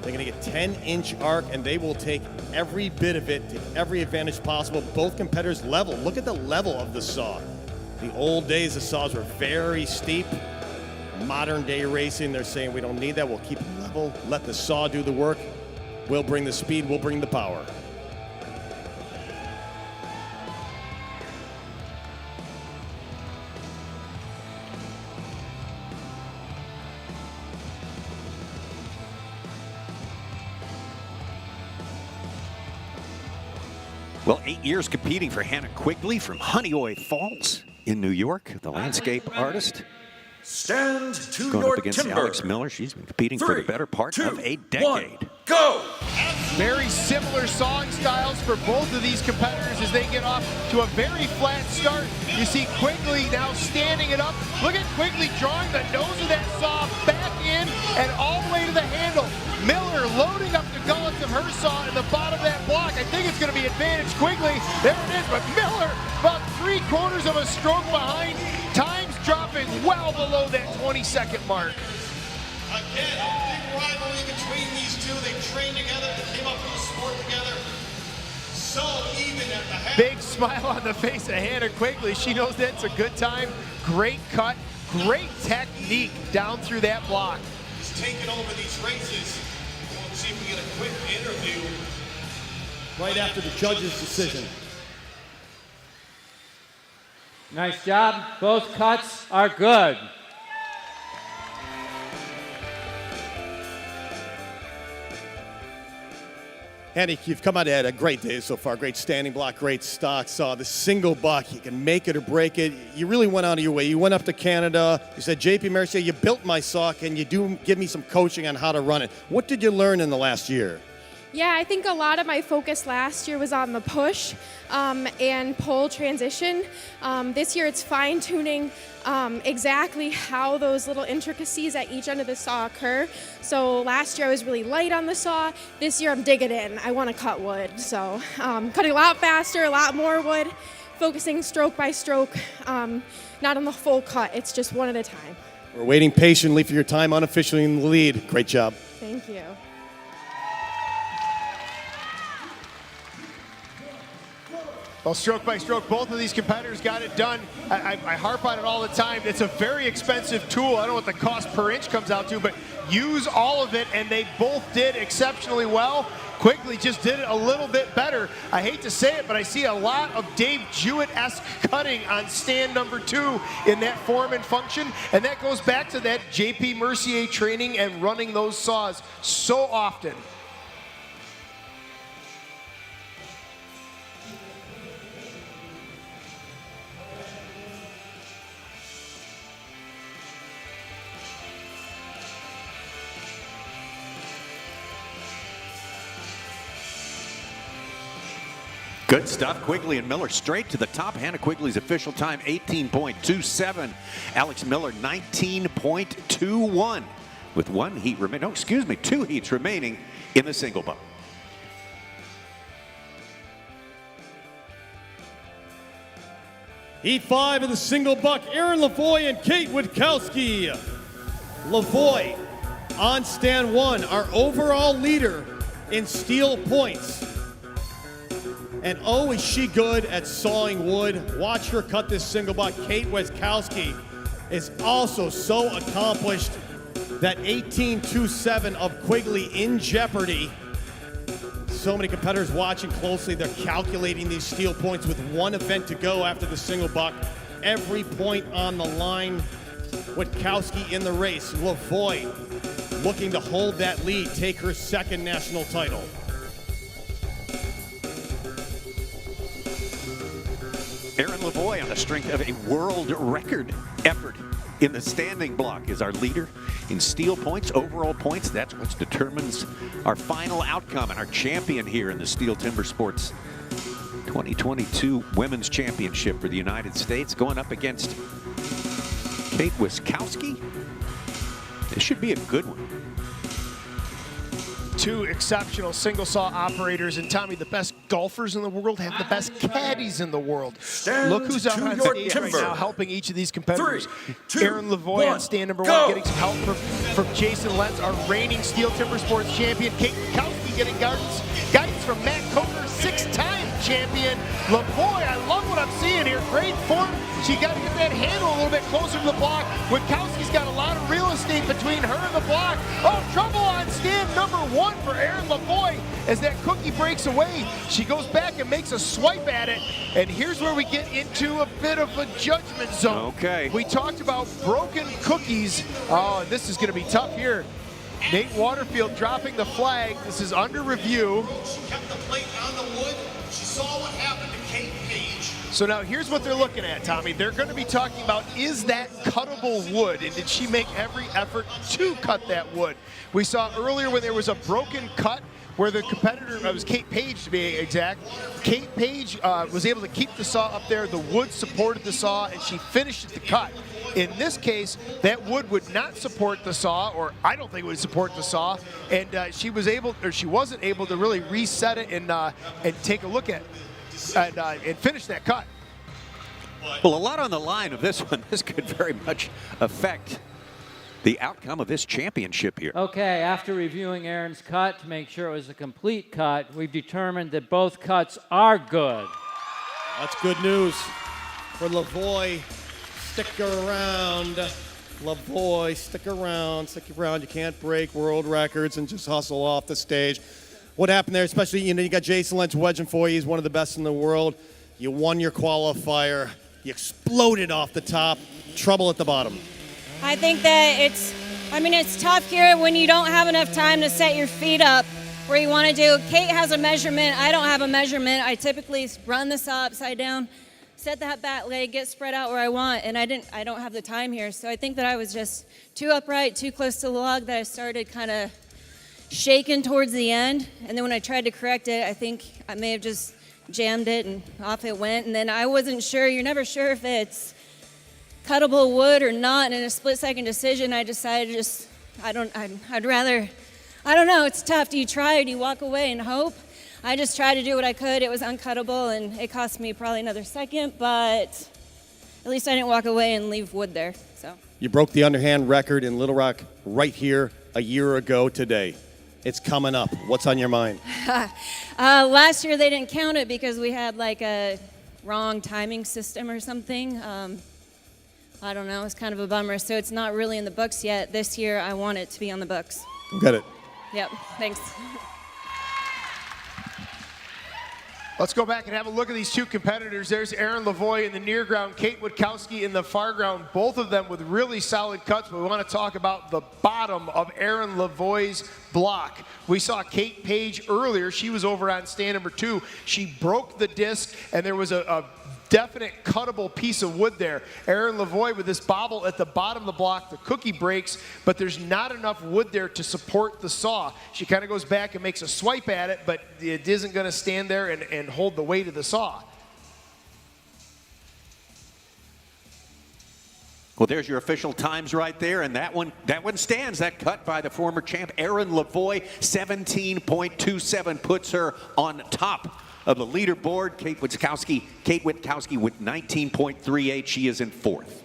They're going to get 10-inch arc, and they will take every bit of it, take every advantage possible. Both competitors level. Look at the level of the saw. The old days, the saws were very steep. Modern day racing, they're saying we don't need that. We'll keep it level, let the saw do the work. We'll bring the speed, we'll bring the power. Well, 8 years competing for Hannah Quigley from Honeoye Falls in New York, the landscape artist. Stand to Going your up against timber. Alex Miller. She's been competing for the better part of a decade. 1, go! Very similar sawing styles for both of these competitors as they get off to a very flat start. You see Quigley now standing it up. Look at Quigley drawing the nose of that saw back in and all the way to the handle. Miller loading up the gullets of her saw in the bottom of that block. I think it's going to be advantage Quigley. There it is, but Miller about 3/4 of a stroke behind. Times dropping well below that 20-second mark. Again, a big rivalry between these two. They trained together, they came up with the sport together. So even at the half. Big smile on the face of Hannah Quigley. She knows that's a good time. Great cut, great technique down through that block. He's taking over these races. We'll see if we get a quick interview. Right after the judge's decision. Nice job. Both cuts are good. Andy, you've come out at a great day so far. Great standing block, great stock saw. The single buck, you can make it or break it. You really went out of your way. You went up to Canada. You said, JP Mercier, you built my saw. Can you give me some coaching on how to run it? What did you learn in the last year? Yeah, I think a lot of my focus last year was on the push and pull transition. This year it's fine-tuning exactly how those little intricacies at each end of the saw occur. So last year I was really light on the saw. This year I'm digging in. I want to cut wood. So cutting a lot faster, a lot more wood, focusing stroke by stroke, not on the full cut. It's just one at a time. We're waiting patiently for your time unofficially in the lead. Great job. Thank you. Well, stroke by stroke, both of these competitors got it done. I harp on it all the time. It's a very expensive tool. I don't know what the cost per inch comes out to, but use all of it, and they both did exceptionally well. Quigley just did it a little bit better. I hate to say it, but I see a lot of Dave Jewett-esque cutting on stand number 2 in that form and function, and that goes back to that JP Mercier training and running those saws so often. Good stuff. Quigley and Miller straight to the top. Hannah Quigley's official time, 18.27. Alex Miller, 19.21. With 1 heat remaining. No, excuse me, 2 heats remaining in the single buck. Heat 5 of the single buck, Aaron Lavoie and Kate Witkowski. Lavoie on stand 1, our overall leader in steel points. And oh, is she good at sawing wood. Watch her cut this single buck. Kate Witkowski is also so accomplished. That 18.27 of Quigley in jeopardy. So many competitors watching closely. They're calculating these steel points with 1 event to go after the single buck. Every point on the line. Witkowski in the race. Lavoie looking to hold that lead, take her 2nd national title. Aaron Lavoie on the strength of a world record effort in the standing block is our leader in steel points, overall points. That's what determines our final outcome and our champion here in the Stihl Timbersports 2022 Women's Championship for the United States, going up against Kate Witkowski. This should be a good one. 2 exceptional single saw operators, and Tommy, the best golfers in the world have the best caddies in the world. Look who's out on stage right now helping each of these competitors. 3, 2, Aaron Lavoie on stand number 1 getting some help from Jason Lentz, our reigning Stihl Timbersports champion. Kate Witkowski getting guidance from Matt Coker, 6-time champion. Lavoie, I love what I'm seeing here. Great form. She got to get that handle a little bit closer to the block. Witkowski's got a lot of real estate between her and the block. Oh, trouble on stand number 1 for Aaron Lavoie as that cookie breaks away. She goes back and makes a swipe at it. And here's where we get into a bit of a judgment zone. Okay. We talked about broken cookies. Oh, this is going to be tough here. Nate Waterfield dropping the flag. This is under review. She kept the plate on the wood. She saw what happened to Kate Page. So now here's what they're looking at, Tommy. They're going to be talking about, is that cuttable wood? And did she make every effort to cut that wood? We saw earlier when there was a broken cut where the competitor, it was Kate Page to be exact, Kate Page was able to keep the saw up there. The wood supported the saw, and she finished the cut. In this case, that wood would not support the saw, or I don't think it would support the saw, and she wasn't able to really reset it and take a look at it and finish that cut. Well, a lot on the line of this one. This could very much affect the outcome of this championship here. Okay, after reviewing Aaron's cut to make sure it was a complete cut, we've determined that both cuts are good. That's good news for Lavoie. Stick around. Lavoie, stick around. You can't break world records and just hustle off the stage. What happened there, especially, you got Jason Lentz wedging for you. He's one of the best in the world. You won your qualifier. You exploded off the top, trouble at the bottom. I think that it's tough here when you don't have enough time to set your feet up where you want to do. Kate has a measurement. I don't have a measurement. I typically run the saw upside down, set that back leg, get spread out where I want, and I don't have the time here. So I think that I was just too upright, too close to the log, that I started kind of shaking towards the end. And then when I tried to correct it, I think I may have just jammed it and off it went. And then I wasn't sure. You're never sure if it's cuttable wood or not. And in a split-second decision, I decided I don't know. It's tough. Do you try or do you walk away and hope? I just tried to do what I could. It was uncuttable, and it cost me probably another second, but at least I didn't walk away and leave wood there. So You broke the underhand record in Little Rock right here a year ago today. It's coming up. What's on your mind? Last year they didn't count it because we had like a wrong timing system or something. I don't know. It's kind of a bummer. So it's not really in the books yet. This year I want it to be on the books. Got it. Yep. Thanks. Let's go back and have a look at these two competitors. There's Erin Lavoie in the near ground, Kate Witkowski in the far ground, both of them with really solid cuts, but we want to talk about the bottom of Erin Lavoie's block. We saw Kate Page earlier. She was over on stand number 2. She broke the disc, and there was a definite cuttable piece of wood there. Erin Lavoie with this bobble at the bottom of the block, the cookie breaks, but there's not enough wood there to support the saw. She kind of goes back and makes a swipe at it, but it isn't going to stand there and hold the weight of the saw. Well, there's your official times right there, and that one stands. That cut by the former champ Erin Lavoie, 17.27 puts her on top of the leaderboard. Kate Witkowski with 19.38. She is in 4th.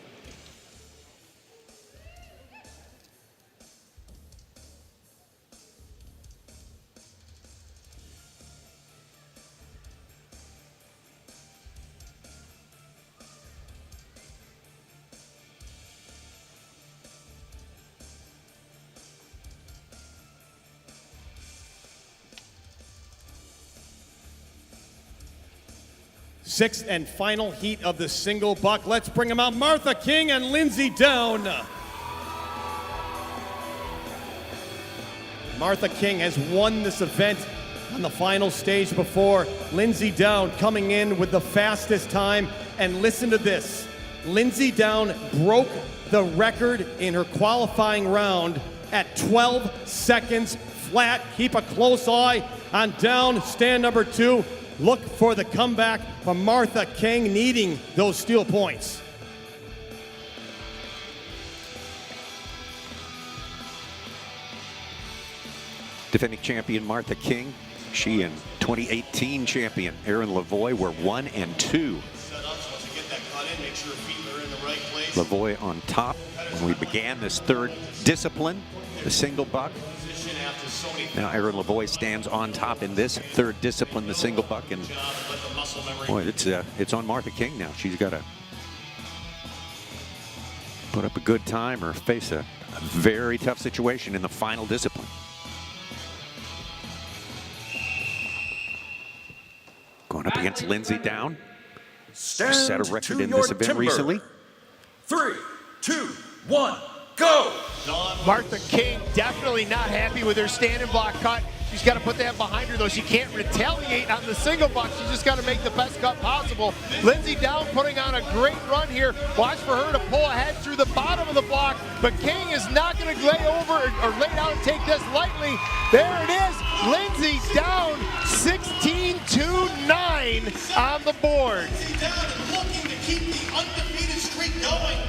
Sixth and final heat of the single buck. Let's bring them out. Martha King and Lindsay Down. Martha King has won this event on the final stage before. Lindsay Down coming in with the fastest time. And listen to this. Lindsay Down broke the record in her qualifying round at 12 seconds flat. Keep a close eye on Down, stand number 2. Look for the comeback from Martha King, needing those steel points. Defending champion Martha King. She and 2018 champion Erin Lavoie were 1 and 2. Lavoie on top when we began this third discipline, the single buck. Now Erin Lavoie stands on top in this third discipline, the single buck, and boy, it's on Martha King now. She's got to put up a good time or face a very tough situation in the final discipline. Going up against Lindsay Down. Set a record in this event recently. 3, 2, 1, go! Martha King definitely not happy with her standing block cut. She's got to put that behind her, though. She can't retaliate on the single buck. She's just got to make the best cut possible. Lindsay Down putting on a great run here. Watch for her to pull ahead through the bottom of the block, but King is not going to lay over or lay down and take this lightly. There it is. Lindsay Down, 16-2-9 on the board. Lindsay Down looking to keep the undefeated streak going.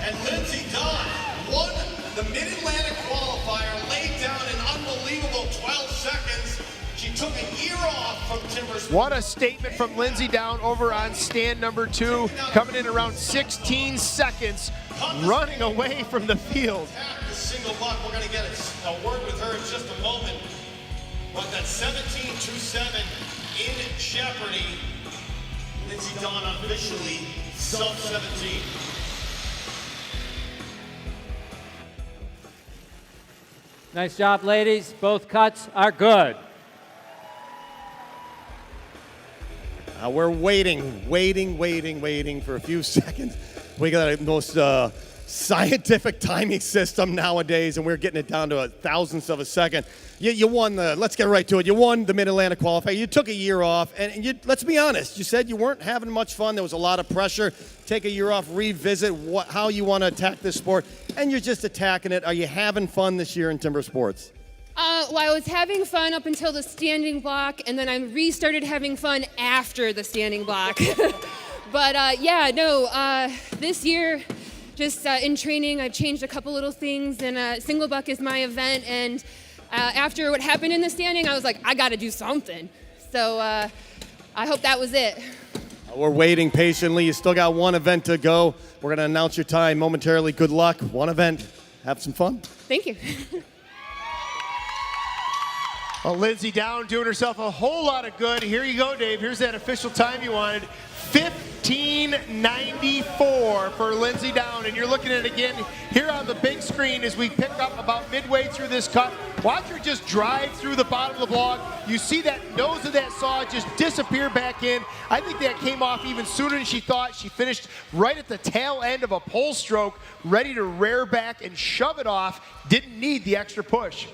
And Lindsay Down won the Mid-Atlantic qualifier, laid down an unbelievable 12 seconds. She took a year off from Timbersports. What a statement from Lindsay Down over on stand number 2, coming in around 16 seconds, running away from the field. The single buck, we're going to get a word with her in just a moment. But that 17-2-7 in jeopardy. Lindsay Down officially sub-17. Nice job, ladies. Both cuts are good. We're waiting for a few seconds. We got the most scientific timing system nowadays, and we're getting it down to a thousandth of a second. You won let's get right to it. You won the Mid-Atlantic qualifier. You took a year off, and let's be honest, you said you weren't having much fun. There was a lot of pressure. Take a year off, revisit how you want to attack this sport, and you're just attacking it. Are you having fun this year in timber sports? Well, I was having fun up until the standing block, and then I restarted having fun after the standing block. But this year, just in training, I've changed a couple little things, and single buck is my event. And after what happened in the standing, I was like, I got to do something. So I hope that was it. We're waiting patiently. You still got one event to go. We're going to announce your time momentarily. Good luck. One event. Have some fun. Thank you. Well, Lindsay Down doing herself a whole lot of good. Here you go, Dave. Here's that official time you wanted. 15:94 for Lindsay Down. And you're looking at it again here on the big screen as we pick up about midway through this cut. Watch her just drive through the bottom of the block. You see that nose of that saw just disappear back in. I think that came off even sooner than she thought. She finished right at the tail end of a pole stroke, ready to rear back and shove it off. Didn't need the extra push.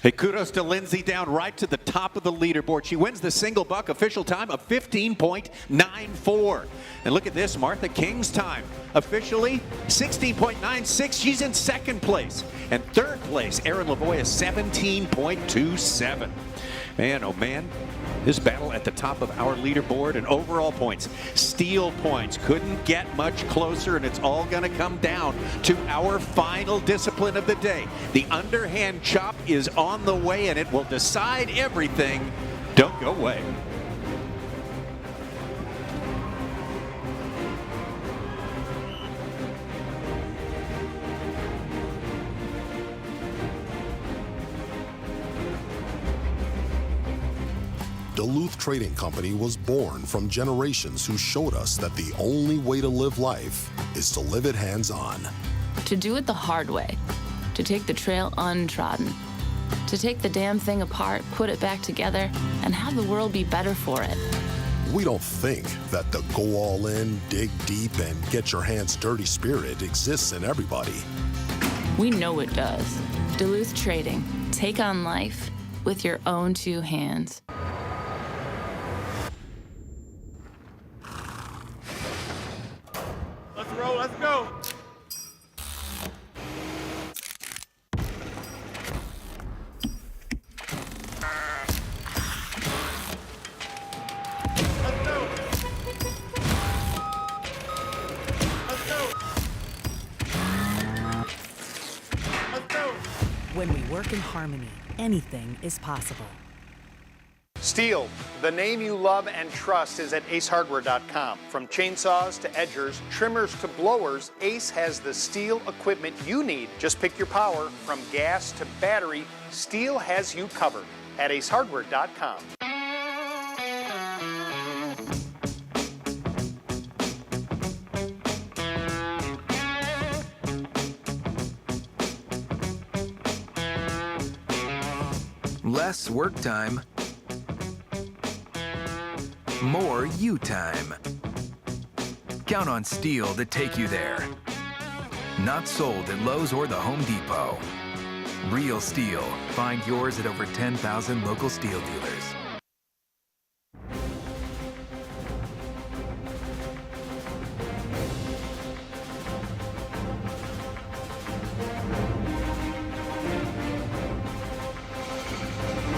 Hey, kudos to Lindsay Down right to the top of the leaderboard. She wins the single buck official time of 15.94. And look at this, Martha King's time. Officially 16.96. She's in second place. And third place, Erin Lavoie, 17.27. Man, oh man. This battle at the top of our leaderboard and overall points. Stihl points couldn't get much closer, and it's all going to come down to our final discipline of the day. The underhand chop is on the way, and it will decide everything. Don't go away. Duluth Trading Company was born from generations who showed us that the only way to live life is to live it hands-on. To do it the hard way. To take the trail untrodden. To take the damn thing apart, put it back together, and have the world be better for it. We don't think that the go all in, dig deep, and get your hands dirty spirit exists in everybody. We know it does. Duluth Trading. Take on life with your own two hands. Let's roll, let's go. When we work in harmony, anything is possible. Stihl, the name you love and trust, is at acehardware.com. From chainsaws to edgers, trimmers to blowers, Ace has the Stihl equipment you need. Just pick your power. From gas to battery, Stihl has you covered at acehardware.com. Less work time, more you time. Count on Stihl to take you there. Not sold at Lowe's or the Home Depot. Real Stihl. Find yours at over 10,000 local Stihl dealers.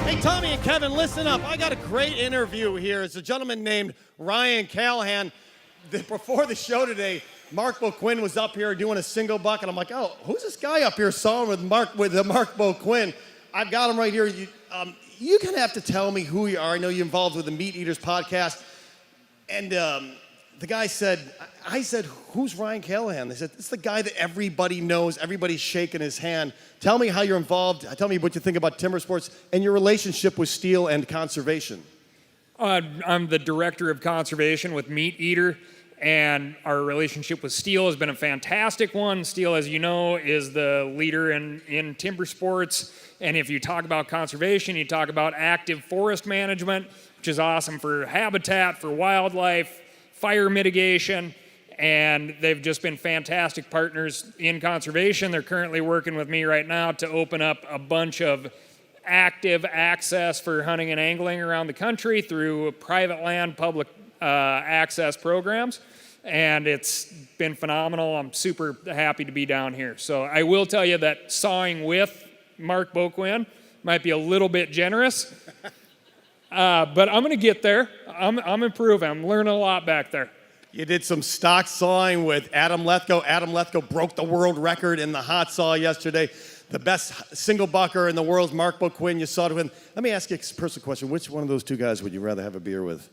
Hey, Tommy and Kevin, listen up. I got a great interview here. It's a gentleman named Ryan Callahan. Before the show today, Mark Boquin was up here doing a single buck, and I'm like, oh, who's this guy up here sawing with Mark Boquin? I've got him right here. You're going to have to tell me who you are. I know you're involved with the Meat Eaters podcast. And the guy said, I said, who's Ryan Callahan? They said, it's the guy that everybody knows. Everybody's shaking his hand. Tell me how you're involved. Tell me what you think about timber sports and your relationship with Stihl and conservation. I'm the director of conservation with Meat Eater, and our relationship with Stihl has been a fantastic one. Stihl, as you know, is the leader in timber sports. And if you talk about conservation, you talk about active forest management. which is awesome for habitat, for wildlife, fire mitigation, and they've just been fantastic partners in conservation. They're currently working with me right now to open up a bunch of active access for hunting and angling around the country through private land, public access programs. And it's been phenomenal. I'm super happy to be down here. So I will tell you that sawing with Mark Boquin might be a little bit generous, but I'm gonna get there. I'm improving. I'm learning a lot back there. You did some stock sawing with Adam Lethko. Adam Lethko broke the world record in the hot saw yesterday. The best single bucker in the world is Mark Boquin. You saw it with him. Let me ask you a personal question. Which one of those two guys would you rather have a beer with?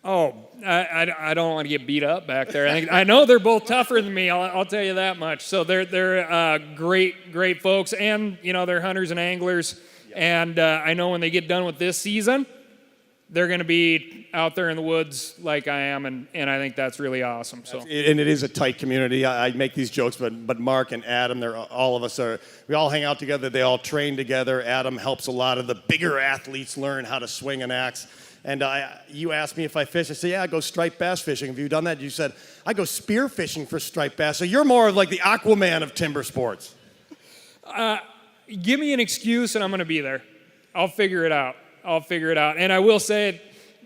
Oh, I don't want to get beat up back there. I know they're both tougher than me. I'll tell you that much. So they're great folks, and they're hunters and anglers. And I know when they get done with this season, they're going to be out there in the woods like I am, and I think that's really awesome. So, and it is a tight community. I make these jokes, but Mark and Adam, we all hang out together. They all train together. Adam helps a lot of the bigger athletes learn how to swing an axe. And you asked me if I fish. I said, yeah, I go striped bass fishing. Have you done that? You said, I go spear fishing for striped bass. So you're more of like the Aquaman of timber sports. Give me an excuse and I'm going to be there. I'll figure it out. And I will say,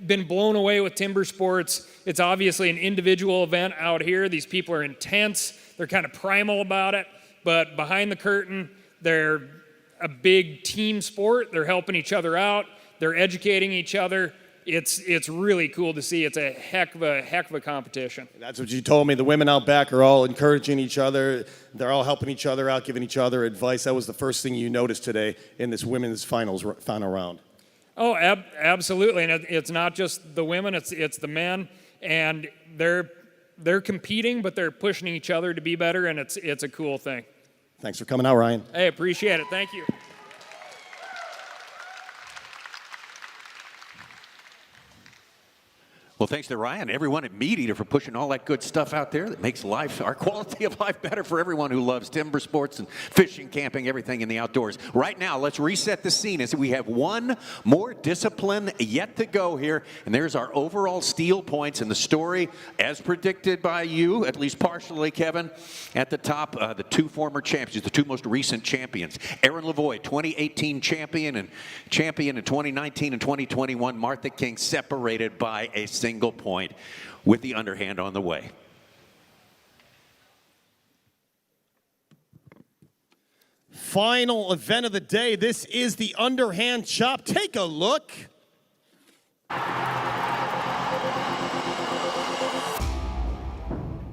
been blown away with timber sports. It's obviously an individual event out here. These people are intense. They're kind of primal about it. But behind the curtain, they're a big team sport. They're helping each other out. They're educating each other. It's really cool to see. It's a heck of a competition. That's what you told me. The women out back are all encouraging each other. They're all helping each other out, giving each other advice. That was the first thing you noticed today in this women's final round. Oh, absolutely. And it's not just the women, it's the men. And they're competing, but they're pushing each other to be better, and it's a cool thing. Thanks for coming out, Ryan. Hey, appreciate it. Thank you. Well, thanks to Ryan, everyone at Meat Eater for pushing all that good stuff out there that makes our quality of life better for everyone who loves timber sports and fishing, camping, everything in the outdoors. Right now, let's reset the scene as we have one more discipline yet to go here. And there's our overall Stihl points and the story, as predicted by you, at least partially, Kevin, at the top, the two former champions, the two most recent champions. Aaron Lavoie, 2018 champion in 2019 and 2021. Martha King separated by a single point with the underhand on the way. Final event of the day. This is the underhand chop. Take a look.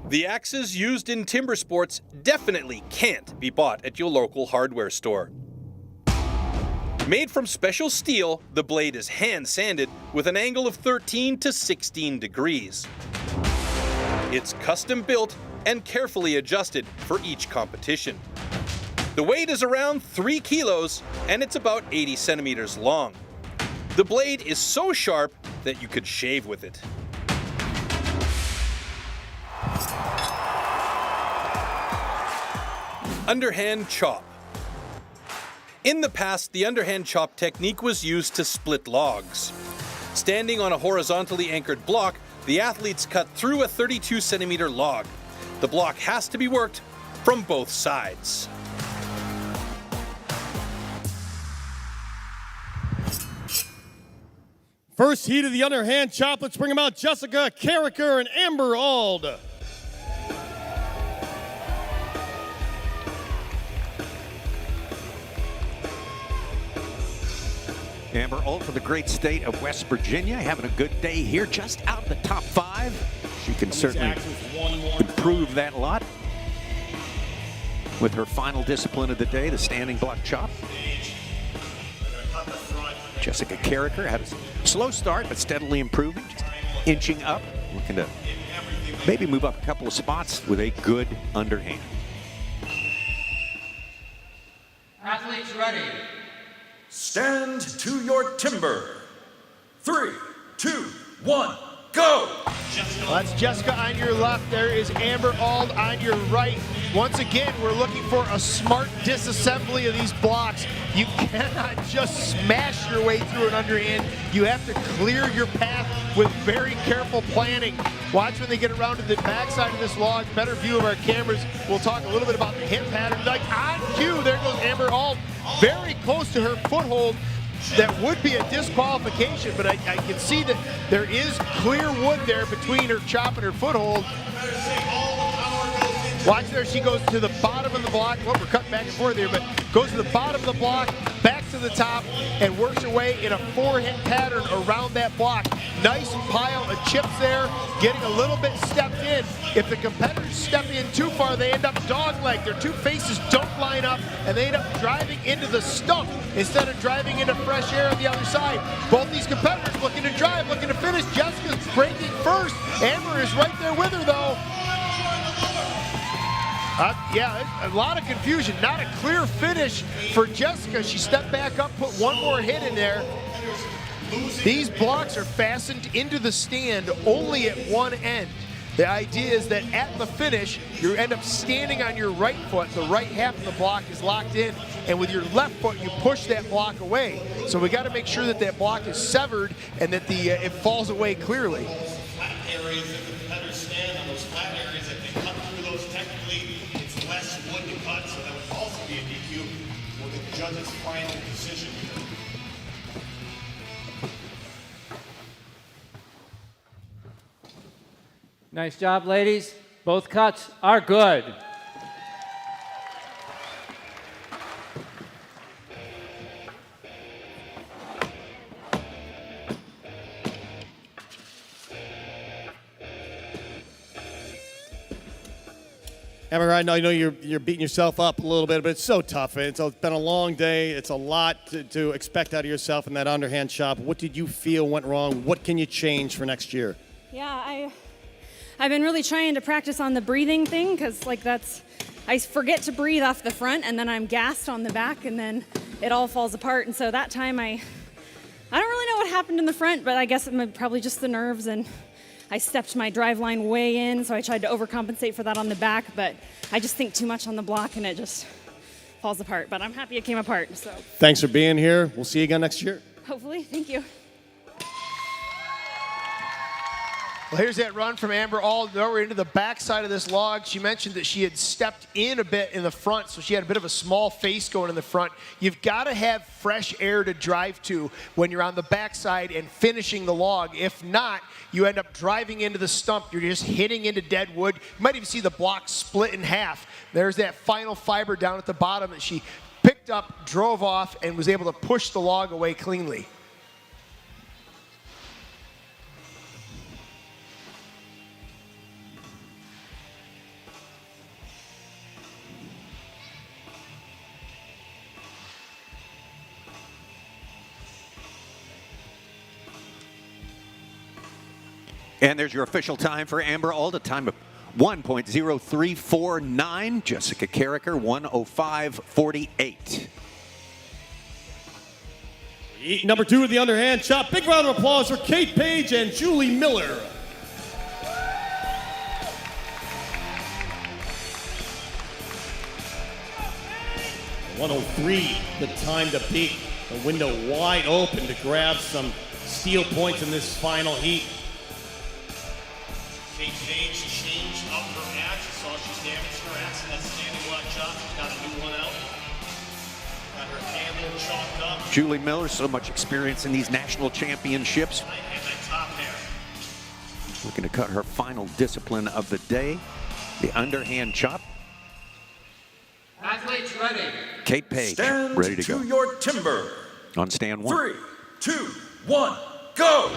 The axes used in timber sports definitely can't be bought at your local hardware store. Made from special steel, the blade is hand sanded with an angle of 13 to 16 degrees. It's custom built and carefully adjusted for each competition. The weight is around 3 kilos and it's about 80 centimeters long. The blade is so sharp that you could shave with it. Underhand chop. In the past, the underhand chop technique was used to split logs. Standing on a horizontally anchored block, the athletes cut through a 32-centimeter log. The block has to be worked from both sides. First heat of the underhand chop. Let's bring them out. Jessica Carricker and Amber Ald. Amber Ald from the great state of West Virginia, having a good day here, just out of the top 5. She can certainly improve that a lot with her final discipline of the day, the standing block chop. Jessica Carricker had a slow start, but steadily improving, just inching up, looking to maybe move up a couple of spots with a good underhand. Athletes ready. Stand to your timber. 3, 2, 1, go! Well, that's Jessica on your left. There is Amber Ald on your right. Once again, we're looking for a smart disassembly of these blocks. You cannot just smash your way through an underhand. You have to clear your path with very careful planning. Watch when they get around to the backside of this log. Better view of our cameras. We'll talk a little bit about the hip pattern. Like on cue, there goes Amber Ald, very close to her foothold. That would be a disqualification, but I can see that there is clear wood there between her chop and her foothold. Watch there, she goes to the bottom of the block. Well, we're cutting back and forth here, but goes to the bottom of the block, back to the top, and works her way in a four-hit pattern around that block. Nice pile of chips there, getting a little bit stepped in. If the competitors step in too far, they end up dog-legged. Their two faces don't line up, and they end up driving into the stump instead of driving into fresh air on the other side. Both these competitors looking to drive, looking to finish. Jessica's breaking first. Amber is right there with her, though. Yeah, a lot of confusion. Not a clear finish for Jessica. She stepped back up, put one more hit in there. These blocks are fastened into the stand only at one end. The idea is that at the finish, you end up standing on your right foot. The right half of the block is locked in, and with your left foot, you push that block away. So we got to make sure that that block is severed and that it falls away clearly. Flat areas that the competitors stand on, those flat areas, if they cut through those technically, it's less wood to cut, so that would also be a DQ with the judge's final decision. Nice job, ladies. Both cuts are good. Amber, I know you're beating yourself up a little bit, but it's so tough. It's been a long day. It's a lot to expect out of yourself in that underhand chop. What did you feel went wrong? What can you change for next year? Yeah, I've been really trying to practice on the breathing thing because I forget to breathe off the front and then I'm gassed on the back and then it all falls apart. And so that time I don't really know what happened in the front, but I guess it probably just the nerves, and I stepped my drive line way in, so I tried to overcompensate for that on the back, but I just think too much on the block and it just falls apart. But I'm happy it came apart. So thanks for being here. We'll see you again next year. Hopefully. Thank you. Well, here's that run from Amber Ald over into the backside of this log. She mentioned that she had stepped in a bit in the front, so she had a bit of a small face going in the front. You've got to have fresh air to drive to when you're on the backside and finishing the log. If not, you end up driving into the stump. You're just hitting into dead wood. You might even see the block split in half. There's that final fiber down at the bottom that she picked up, drove off, and was able to push the log away cleanly. And there's your official time for Amber Ald, a time of 1.0349. Jessica Carricker, 1:05:48. Number 2 of the underhand chop. Big round of applause for Kate Page and Julie Miller. .103, the time to beat. The window wide open to grab some steel points in this final heat. Kate Page changed up her axe. You saw she's damaged her axe in that standing block chop. Got a new one out. Got her handle chalked up. Julie Miller, so much experience in these national championships. And that top hair. Looking to cut her final discipline of the day, the underhand chop. Athletes ready. Kate Page, Stand ready to go. your timber. On stand 1. 3, 2, 1, go!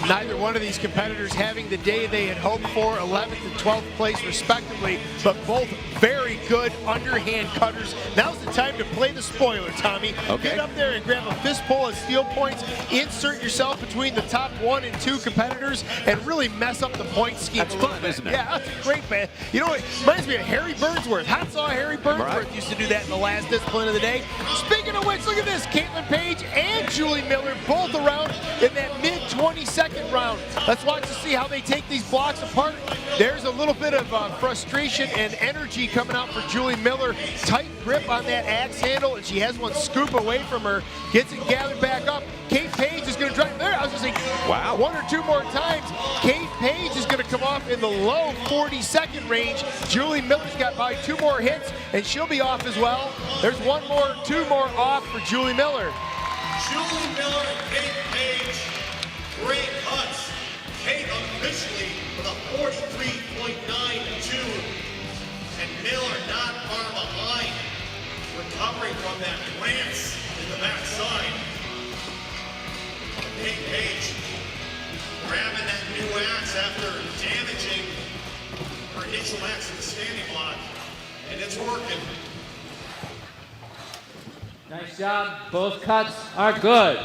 Neither one of these competitors having the day they had hoped for, 11th and 12th place respectively, but both very good underhand cutters. Now's the time to play the spoiler, Tommy. Okay. Get up there and grab a fistful of steel points, insert yourself between the top 1 and 2 competitors, and really mess up the point scheme. That's a little fun, bit. isn't it? Yeah, that's great, man. You know, it reminds me of Harry Burnsworth. Hot saw Harry Burnsworth Right. used to do that in the last discipline of the day. Speaking of which, look at this. Caitlin Page and Julie Miller both around in that mid-22nd round. Let's watch to see how they take these blocks apart. There's a little bit of frustration and energy coming out for Julie Miller. Tight grip on that axe handle, and she has one scoop away from her. Gets it gathered back up. Kate Page is going to drive there. I was just saying, wow, one or two more times. Kate Page is going to come off in the low 40-second range. Julie Miller's got by 2 more hits, and she'll be off as well. There's 2 more off for Julie Miller. Julie Miller and Kate Page, great cuts. Kate officially with a 43.92, and Miller not far behind, recovering from that lance in the backside. Kate Page grabbing that new axe after damaging her initial axe in the standing block, and it's working. Nice job. Both cuts are good.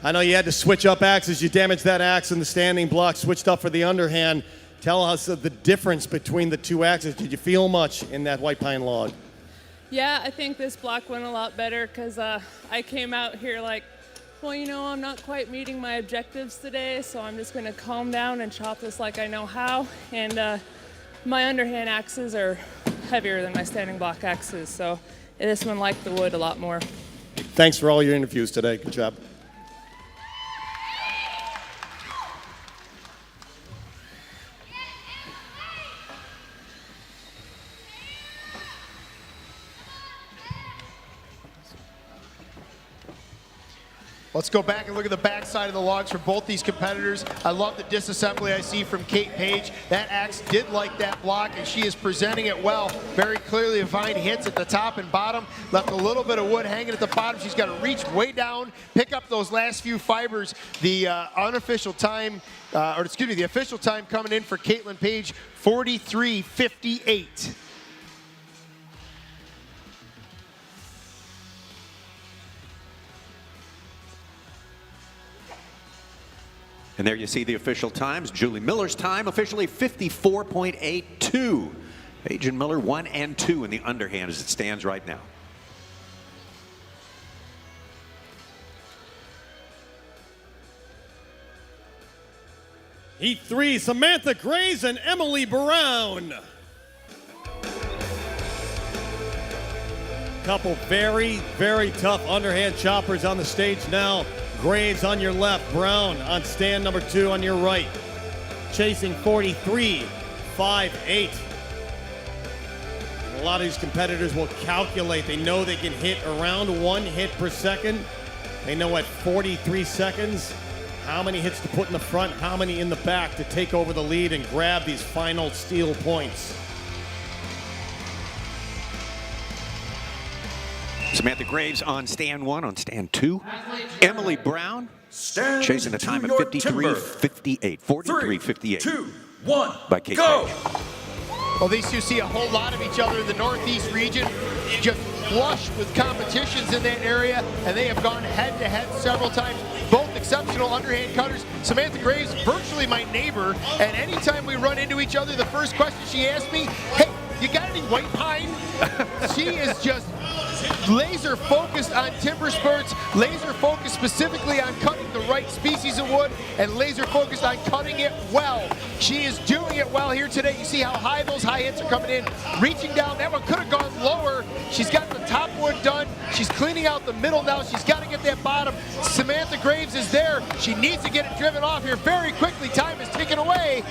I know you had to switch up axes. You damaged that axe in the standing block, switched up for the underhand. Tell us the difference between the 2 axes. Did you feel much in that white pine log? Yeah, I think this block went a lot better because I came out here like, well, you know, I'm not quite meeting my objectives today, so I'm just going to calm down and chop this like I know how. And my underhand axes are heavier than my standing block axes, so this one liked the wood a lot more. Thanks for all your interviews today. Good job. Let's go back and look at the backside of the logs for both these competitors. I love the disassembly I see from Kate Page. That axe did like that block, and she is presenting it well. Very clearly defined hits at the top and bottom. Left a little bit of wood hanging at the bottom. She's got to reach way down, pick up those last few fibers. The the official time coming in for Caitlin Page, 43.58. And there you see the official times. Julie Miller's time officially 54.82. Page and Miller 1 and 2 in the underhand as it stands right now. Heat 3, Samantha Graves and Emily Brown. Couple very, very tough underhand choppers on the stage now. Graves on your left, Brown on stand number 2 on your right. Chasing 43.58. A lot of these competitors will calculate. They know they can hit around 1 hit per second. They know at 43 seconds how many hits to put in the front, how many in the back to take over the lead and grab these final steel points. Samantha Graves on stand 1, on stand 2. Emily Brown chasing a time of 53.58. 43.58. 2, 1, by Kate go! Page. Well, these two see a whole lot of each other in the Northeast region, just flush with competitions in that area, and they have gone head-to-head several times. Both exceptional underhand cutters. Samantha Graves, virtually my neighbor, and anytime we run into each other, the first question she asks me, hey, you got any white pine? She is just laser focused on timber spurts, laser focused specifically on cutting the right species of wood, and laser focused on cutting it well. She is doing it well here today. You see how high those high hits are coming in. Reaching down, that one could have gone lower. She's got the top wood done. She's cleaning out the middle now. She's got to get that bottom. Samantha Graves is there. She needs to get it driven off here very quickly. Time is ticking away.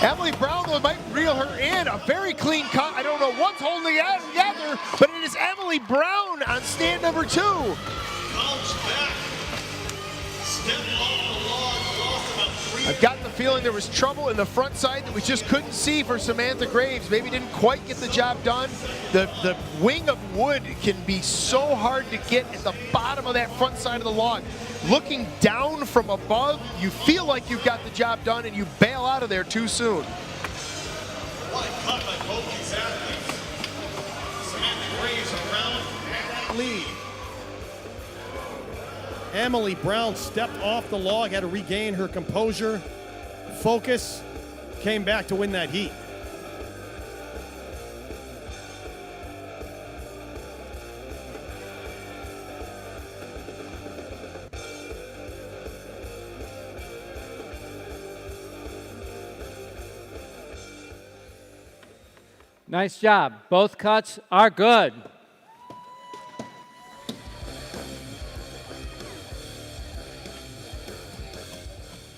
Emily Brown, though, might reel her in. A very clean cut. I don't know what's holding it together, but it is Emily Brown on stand number 2. I've gotten the feeling there was trouble in the front side that we just couldn't see for Samantha Graves. Maybe didn't quite get the job done. The wing of wood can be so hard to get at the bottom of that front side of the log. Looking down from above, you feel like you've got the job done and you bail out of there too soon. What a cut by both these athletes. Samantha Graves around that lead. Emily Brown stepped off the log, had to regain her composure, focus, came back to win that heat. Nice job. Both cuts are good.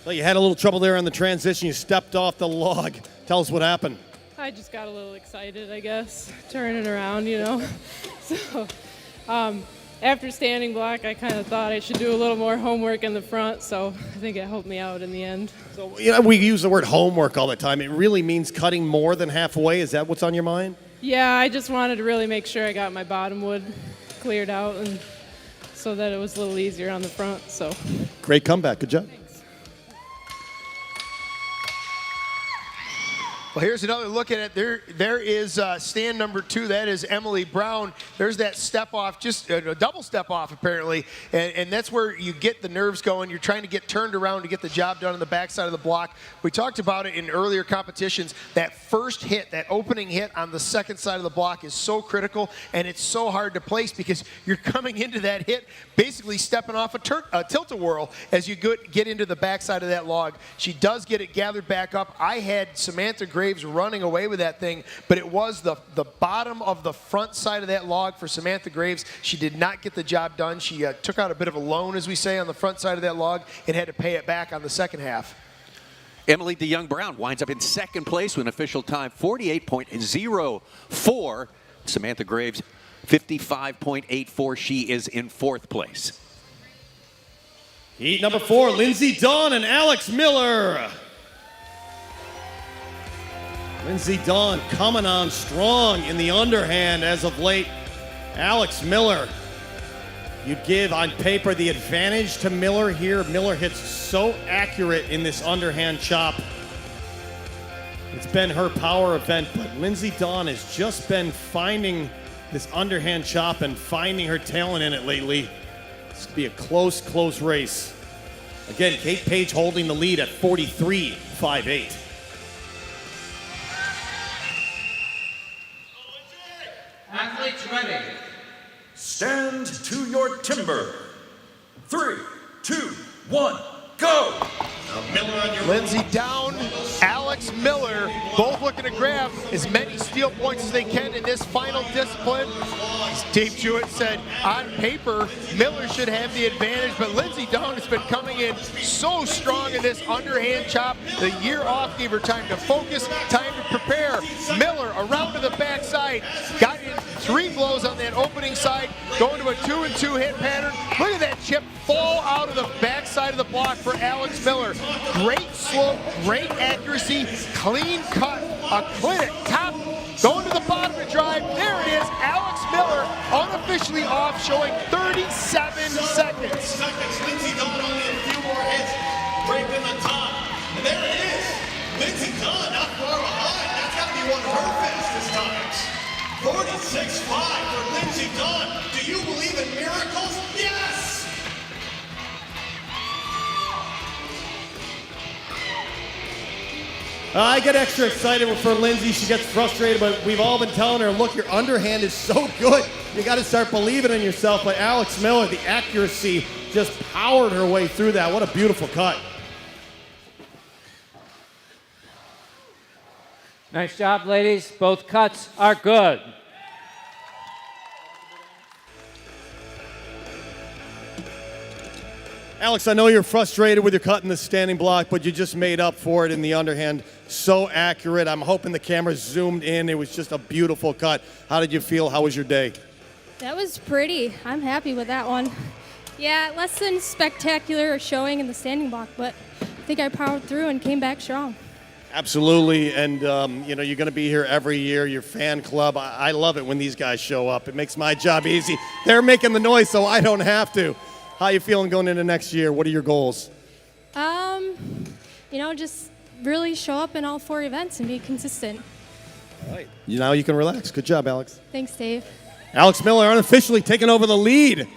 So you had a little trouble there on the transition. You stepped off the log. Tell us what happened. I just got a little excited, I guess, turning around, you know. So after standing block, I kind of thought I should do a little more homework in the front, so I think it helped me out in the end. So, you know, we use the word homework all the time. It really means cutting more than halfway. Is that what's on your mind? Yeah, I just wanted to really make sure I got my bottom wood cleared out and so that it was a little easier on the front. So Great comeback. Good job. Well, here's another look at it. There is stand number 2. That is Emily Brown. There's that step off, just a double step off apparently, and that's where you get the nerves going. You're trying to get turned around to get the job done on the backside of the block. We talked about it in earlier competitions. That first hit, that opening hit on the second side of the block is so critical, and it's so hard to place because you're coming into that hit basically stepping off a tilt-a-whirl as you get into the backside of that log. She does get it gathered back up. I had Samantha Graves running away with that thing, but it was the bottom of the front side of that log for Samantha Graves. She did not get the job done. She took out a bit of a loan, as we say, on the front side of that log and had to pay it back on the second half. Emily DeYoung-Brown winds up in second place with an official time 48.04. Samantha Graves 55.84. She is in fourth place. Heat number 4, Lindsey Dawn and Alex Miller. Lindsey Dawn coming on strong in the underhand as of late. Alex Miller, you'd give on paper the advantage to Miller here. Miller hits so accurate in this underhand chop. It's been her power event, but Lindsey Dawn has just been finding this underhand chop and finding her talent in it lately. This could be a close race. Again, Kate Page holding the lead at 43.58. Athletes ready. Stand to your timber. 3, 2, 1, go. Lindsey down, Alex Miller, both looking to grab as many steel points as they can in this final discipline. As Dave Jewett said, on paper, Miller should have the advantage, but Lindsey down has been coming in so strong in this underhand chop. The year off gave her time to focus, time to prepare. Miller around to the backside, got in 3 blows on that opening side, going to a 2-and-2 hit pattern. Look at that chip fall out of the backside of the block for Alex Miller. Great slope, great accuracy, clean cut, a clinic top, going to the bottom to drive. There it is, Alex Miller unofficially off, showing 37 seconds. Lindsey Dawn only a few more hits, breaking the top. And there it is, Lindsey Dawn not far behind. That's got to be one of her fastest times. 46.5 for Lindsey Dawn. Do you believe in miracles? Yes! I get extra excited for Lindsey. She gets frustrated, but we've all been telling her, look, your underhand is so good. You got to start believing in yourself. But Alex Miller, the accuracy, just powered her way through that. What a beautiful cut. Nice job, ladies. Both cuts are good. Alex, I know you're frustrated with your cut in the standing block, but you just made up for it in the underhand. So accurate. I'm hoping the camera zoomed in. It was just a beautiful cut. How did you feel? How was your day? That was pretty. I'm happy with that one. Yeah, less than spectacular showing in the standing block, but I think I powered through and came back strong. Absolutely, and you know, you're going to be here every year, your fan club. I love it when these guys show up. It makes my job easy. They're making the noise, so I don't have to. How you feeling going into next year? What are your goals? You know, just really show up in all 4 events and be consistent. All right. Now you can relax. Good job, Alex. Thanks, Dave. Alex Miller unofficially taking over the lead.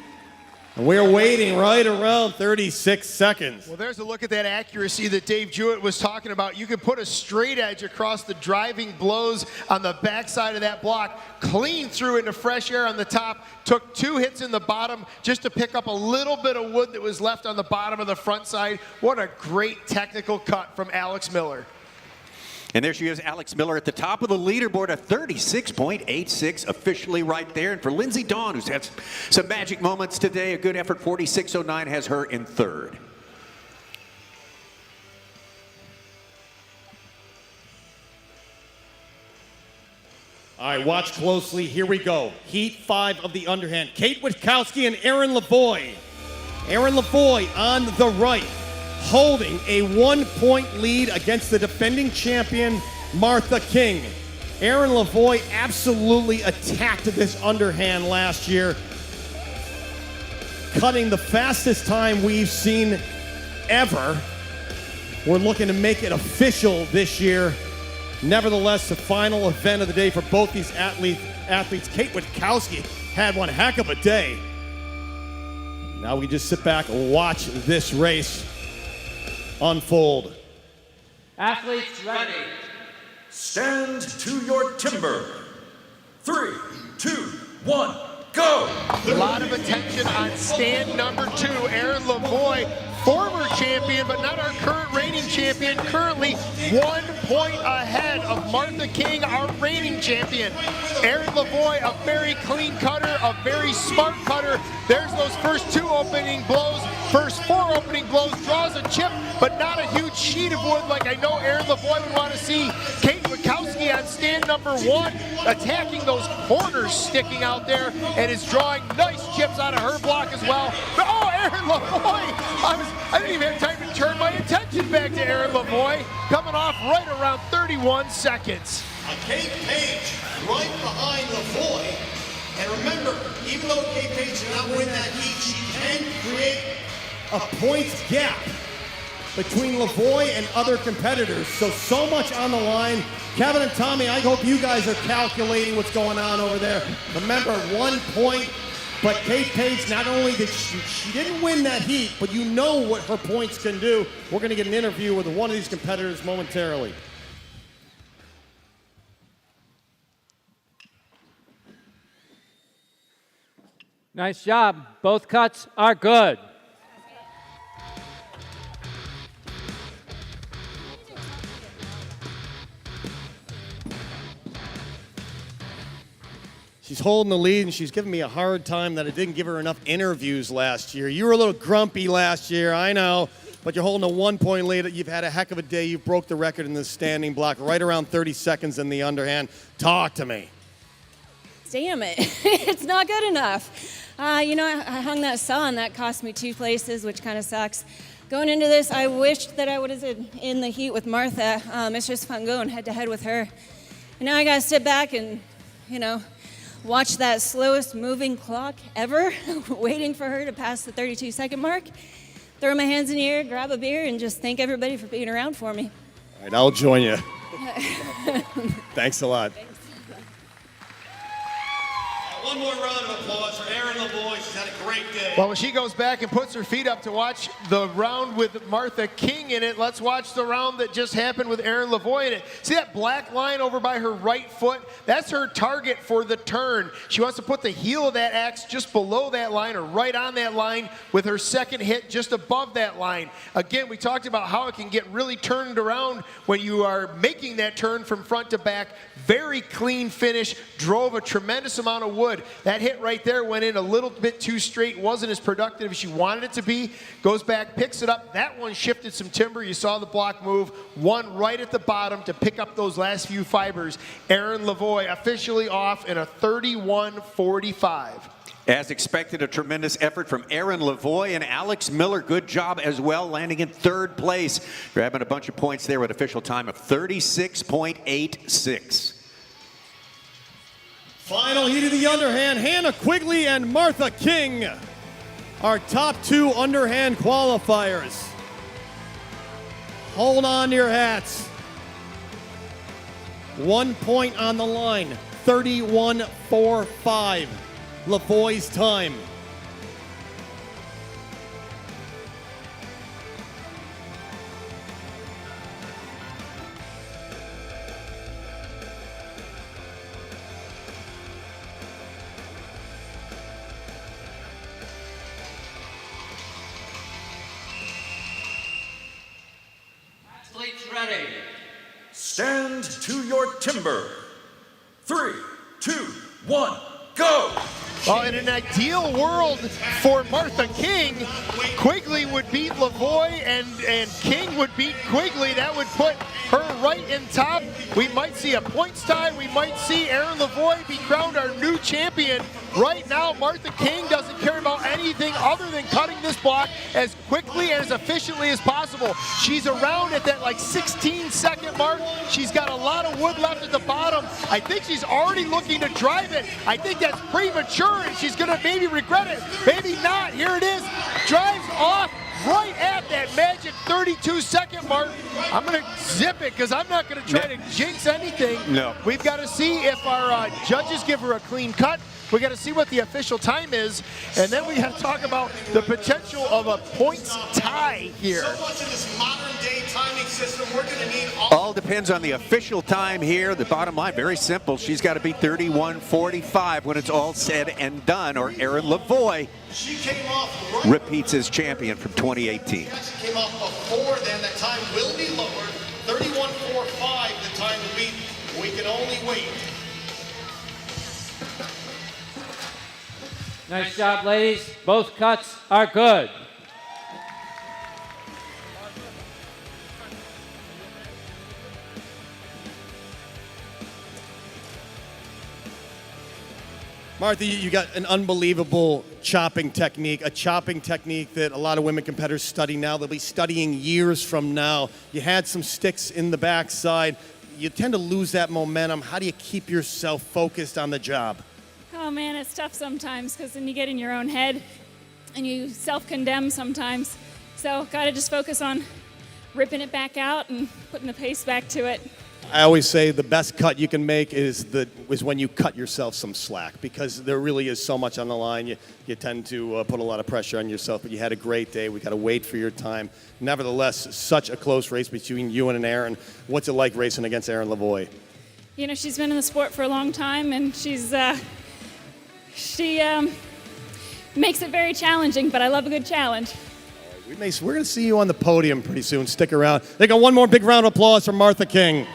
And we're waiting right around 36 seconds. Well, there's a look at that accuracy that Dave Jewett was talking about. You could put a straight edge across the driving blows on the backside of that block, clean through into fresh air on the top, took 2 hits in the bottom just to pick up a little bit of wood that was left on the bottom of the front side. What a great technical cut from Alex Miller. And there she is, Alex Miller at the top of the leaderboard at 36.86, officially right there. And for Lindsey Dawn, who's had some magic moments today, a good effort, 46.09 has her in third. All right, watch closely. Here we go. Heat 5 of the underhand. Kate Witkowski and Erin Lavoie. Erin Lavoie on the right, holding a 1-point lead against the defending champion, Martha King. Erin Lavoie absolutely attacked this underhand last year, cutting the fastest time we've seen ever. We're looking to make it official this year. Nevertheless, the final event of the day for both these athletes. Kate Witkowski had one heck of a day. Now we just sit back and watch this race unfold. Athletes ready. Stand to your timber. 3, 2, 1, go! A lot of attention on stand number 2, Erin Lavoie, former champion, but not our current reigning champion, currently 1 point ahead of Martha King, our reigning champion. Erin Lavoie, a very clean cutter, a very smart cutter. There's those first 2 opening blows. First 4 opening blows, draws a chip, but not a huge sheet of wood like I know Erin Lavoie would want to see. Kate Witkowski on stand number 1, attacking those corners sticking out there, and is drawing nice chips out of her block as well. But, oh, Erin Lavoie! I didn't even have time to turn my attention back to Erin Lavoie, coming off right around 31 seconds. Kate Page right behind Lavoie. And remember, even though Kate Page did not win that heat, she can create A points gap between Lavoie and other competitors. So much on the line. Kevin and Tommy, I hope you guys are calculating what's going on over there. Remember, 1 point, but Kate Page, not only did she didn't win that heat, but you know what her points can do. We're going to get an interview with one of these competitors momentarily. Nice job. Both cuts are good. She's holding the lead, and she's giving me a hard time that I didn't give her enough interviews last year. You were a little grumpy last year, I know, but you're holding a 1-point lead. You've had a heck of a day. You broke the record in the standing block, right around 30 seconds in the underhand. Talk to me. Damn it. It's not good enough. I hung that saw, and that cost me 2 places, which kind of sucks. Going into this, I wished that I would have been in the heat with Martha. It's just fun going head-to-head with her. And now I got to sit back and, watch that slowest moving clock ever, waiting for her to pass the 32-second mark. Throw my hands in the air, grab a beer, and just thank everybody for being around for me. All right, I'll join you. Thanks a lot. One more round of applause for Erin Lavoie. She's had a great day. Well, when she goes back and puts her feet up to watch the round with Martha King in it, let's watch the round that just happened with Erin Lavoie in it. See that black line over by her right foot? That's her target for the turn. She wants to put the heel of that axe just below that line or right on that line with her second hit just above that line. Again, we talked about how it can get really turned around when you are making that turn from front to back. Very clean finish, drove a tremendous amount of wood. That hit right there went in a little bit too straight, wasn't as productive as she wanted it to be. Goes back, picks it up. That one shifted some timber. You saw the block move. One right at the bottom to pick up those last few fibers. Erin Lavoie officially off in a 31-45. As expected, a tremendous effort from Erin Lavoie and Alex Miller. Good job as well, landing in 3rd place. Grabbing a bunch of points there with official time of 36.86. Final heat of the underhand, Hannah Quigley and Martha King, our top 2 underhand qualifiers. Hold on to your hats. 1 point on the line, 31-45, Lavoie's time. Athletes ready. stand to your timber. 3, 2, 1, go! Well, in an ideal world for Martha King, Quigley would beat Lavoie and King would beat Quigley. That would put her right in top. We might see a points tie. We might see Erin Lavoie be crowned our new champion. Right now, Martha King doesn't care about anything other than cutting this block as quickly and as efficiently as possible. She's around at that like 16-second mark. She's got a lot of wood left at the bottom. I think she's already looking to drive it. I think that's premature and she's gonna maybe regret it. Maybe not. Here it is. Drives off right at that magic 32-second mark. I'm gonna zip it because I'm not gonna try to jinx anything. No. We've got to see if our judges give her a clean cut. We got to see what the official time is, and then we have to talk about the potential of a points tie here. So much of this modern day timing system, we're going to need All depends on the official time here. The bottom line, very simple. She's got to be 31:45 when it's all said and done, or Erin Lavoie repeats as champion from 2018. She came off before then. That time will be lowered. 31:45, the time to beat. We can only wait. Nice job, ladies. Both cuts are good. Martha, you got an unbelievable chopping technique, a chopping technique that a lot of women competitors study now. They'll be studying years from now. You had some sticks in the backside. You tend to lose that momentum. How do you keep yourself focused on the job? Oh man, it's tough sometimes because then you get in your own head and you self-condemn sometimes. So gotta just focus on ripping it back out and putting the pace back to it. I always say the best cut you can make is when you cut yourself some slack, because there really is so much on the line. You tend to put a lot of pressure on yourself, but you had a great day. We got to wait for your time. Nevertheless, such a close race between you and Erin. What's it like racing against Erin Lavoie? You know, she's been in the sport for a long time, and she makes it very challenging, but I love a good challenge. We're going to see you on the podium pretty soon. Stick around. They got one more big round of applause for Martha King.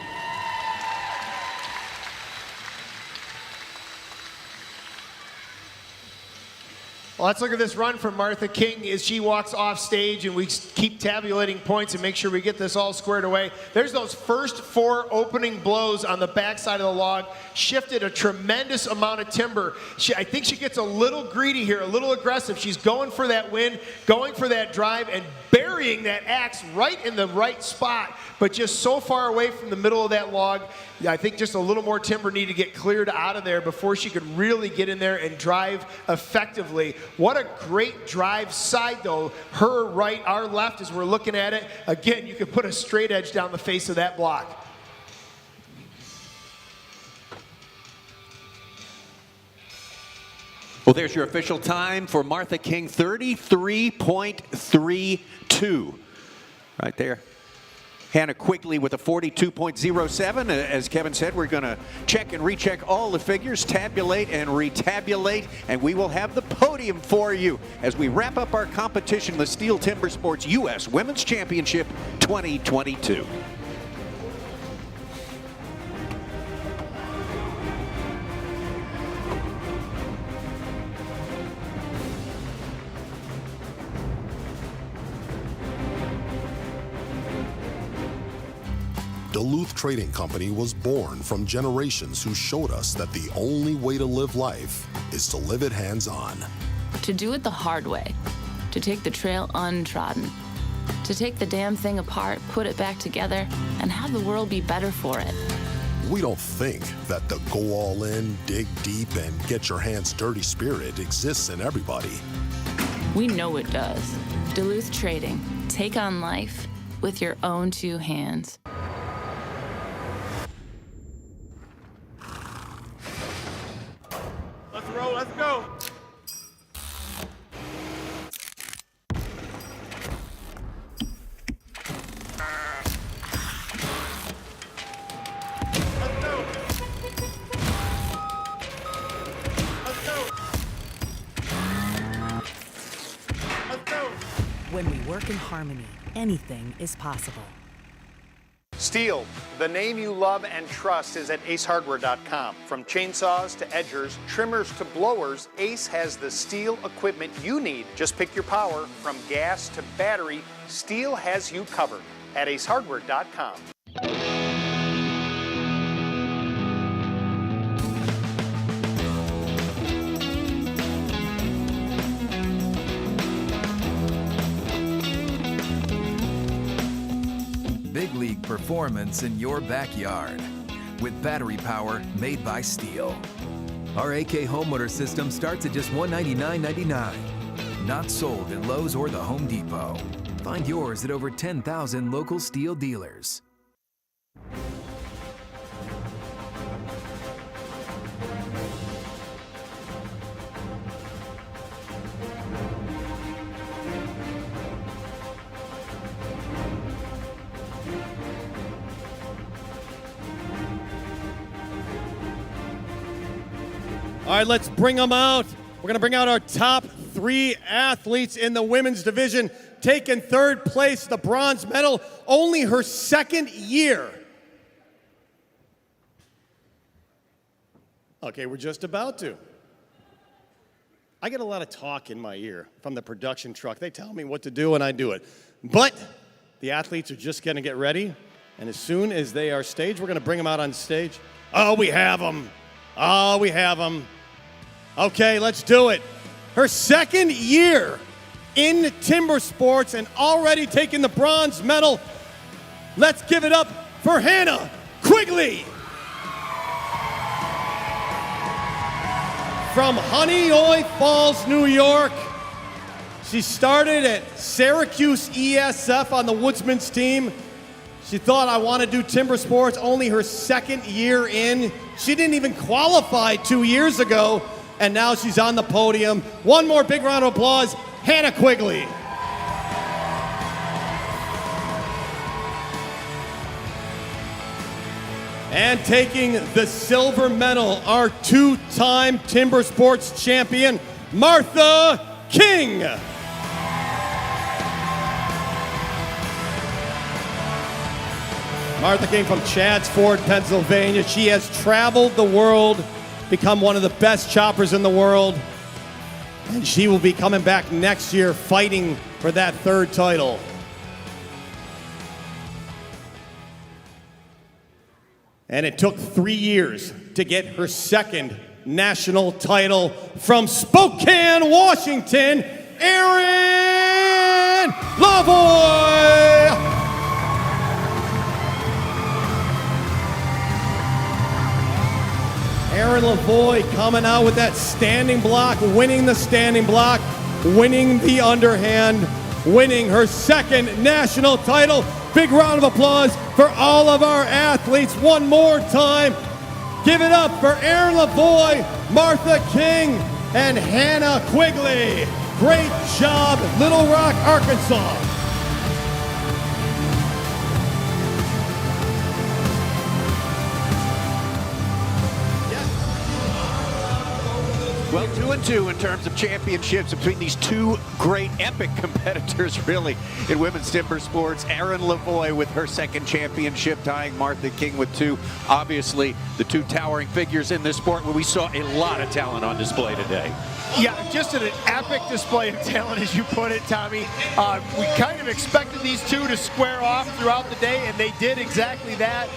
Well, let's look at this run from Martha King as she walks off stage, and we keep tabulating points and make sure we get this all squared away. There's those first 4 opening blows on the backside of the log, shifted a tremendous amount of timber. I think she gets a little greedy here, a little aggressive. She's going for that win, going for that drive, and burying that axe right in the right spot, but just so far away from the middle of that log. I think just a little more timber needed to get cleared out of there before she could really get in there and drive effectively. What a great drive side, though. Her right, our left, as we're looking at it. Again, you could put a straight edge down the face of that block. Well, there's your official time for Martha King, 33.32. Right there. Hannah Quigley with a 42.07. As Kevin said, we're going to check and recheck all the figures, tabulate and retabulate, and we will have the podium for you as we wrap up our competition, the Stihl Timbersports U.S. Women's Championship 2022. Duluth Trading Company was born from generations who showed us that the only way to live life is to live it hands-on. To do it the hard way. To take the trail untrodden. To take the damn thing apart, put it back together, and have the world be better for it. We don't think that the go all in, dig deep, and get your hands dirty spirit exists in everybody. We know it does. Duluth Trading. Take on life with your own 2 hands. Let's roll, let's go. When we work in harmony, anything is possible. Stihl, the name you love and trust, is at acehardware.com. From chainsaws to edgers, trimmers to blowers, Ace has the Stihl equipment you need. Just pick your power from gas to battery. Stihl has you covered at acehardware.com. Big league performance in your backyard with battery power made by Stihl. Our AK home motor system starts at just $199.99. Not sold at Lowe's or the Home Depot. Find yours at over 10,000 local Stihl dealers. All right, let's bring them out. We're going to bring out our top 3 athletes in the women's division. Taking third place, the bronze medal, only her second year. Okay, we're just about to. I get a lot of talk in my ear from the production truck. They tell me what to do and I do it. But the athletes are just going to get ready. And as soon as they are staged, we're going to bring them out on stage. Oh, we have them. Oh, we have them. Okay, let's do it. Her second year in timber sports and already taking the bronze medal. Let's give it up for Hannah Quigley. From Honeoye Falls, New York. She started at Syracuse ESF on the Woodsman's team. She thought, I want to do timber sports, only her second year in. She didn't even qualify 2 years ago, and now she's on the podium. One more big round of applause, Hannah Quigley. And taking the silver medal, our 2-time timber sports champion, Martha King. Martha King from Chadds Pennsylvania. She has traveled the world, become one of the best choppers in the world, and she will be coming back next year fighting for that 3rd title. And it took 3 years to get her 2nd national title from Spokane, Washington, Erin Lavoie. Erin Lavoie coming out with that standing block, winning the standing block, winning the underhand, winning her 2nd national title. Big round of applause for all of our athletes one more time. Give it up for Erin Lavoie, Martha King, and Hannah Quigley. Great job, Little Rock, Arkansas. Well, 2-2 in terms of championships between these 2 great epic competitors, really, in women's timber sports. Erin Lavoie with her 2nd championship, tying Martha King with 2. Obviously, the 2 towering figures in this sport where we saw a lot of talent on display today. Yeah, just an epic display of talent, as you put it, Tommy. We kind of expected these 2 to square off throughout the day, and they did exactly that.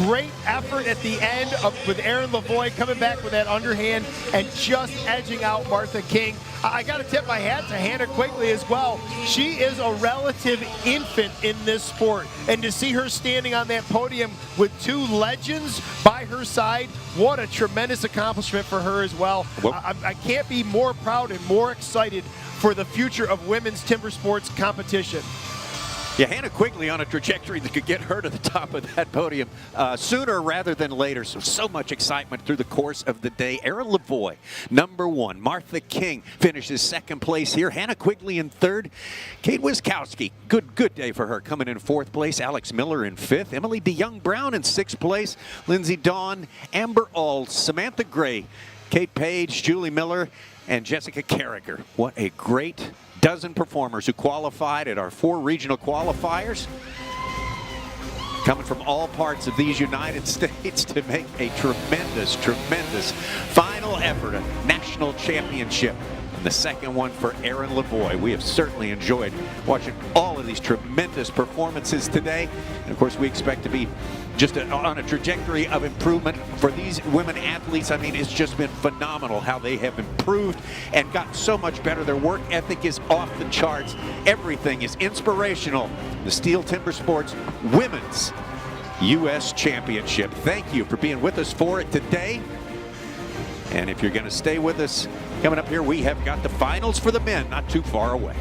Great effort at the end with Erin Lavoie coming back with that underhand and just edging out Martha King. I got to tip my hat to Hannah Quigley as well. She is a relative infant in this sport, and to see her standing on that podium with 2 legends by her side, what a tremendous accomplishment for her as well. I can't be more proud and more excited for the future of women's timber sports competition. Yeah, Hannah Quigley on a trajectory that could get her to the top of that podium sooner rather than later. So much excitement through the course of the day. Erin Lavoie, number 1. Martha King finishes 2nd place here. Hannah Quigley in 3rd. Kate Wiskowski, good day for her, coming in 4th place. Alex Miller in 5th. Emily DeYoung-Brown in 6th place. Lindsay Dawn, Amber Auld, Samantha Gray, Kate Page, Julie Miller, and Jessica Carragher. What a great dozen performers who qualified at our 4 regional qualifiers. coming from all parts of these United States to make a tremendous final effort, a national championship. And the second one for Erin Lavoie. We have certainly enjoyed watching all of these tremendous performances today. And of course, we expect to be just on a trajectory of improvement for these women athletes. I mean, it's just been phenomenal how they have improved and gotten so much better. Their work ethic is off the charts. Everything is inspirational. The Stihl Timbersports Women's U.S. Championship. Thank you for being with us for it today. And if you're going to stay with us, coming up here, we have got the finals for the men not too far away.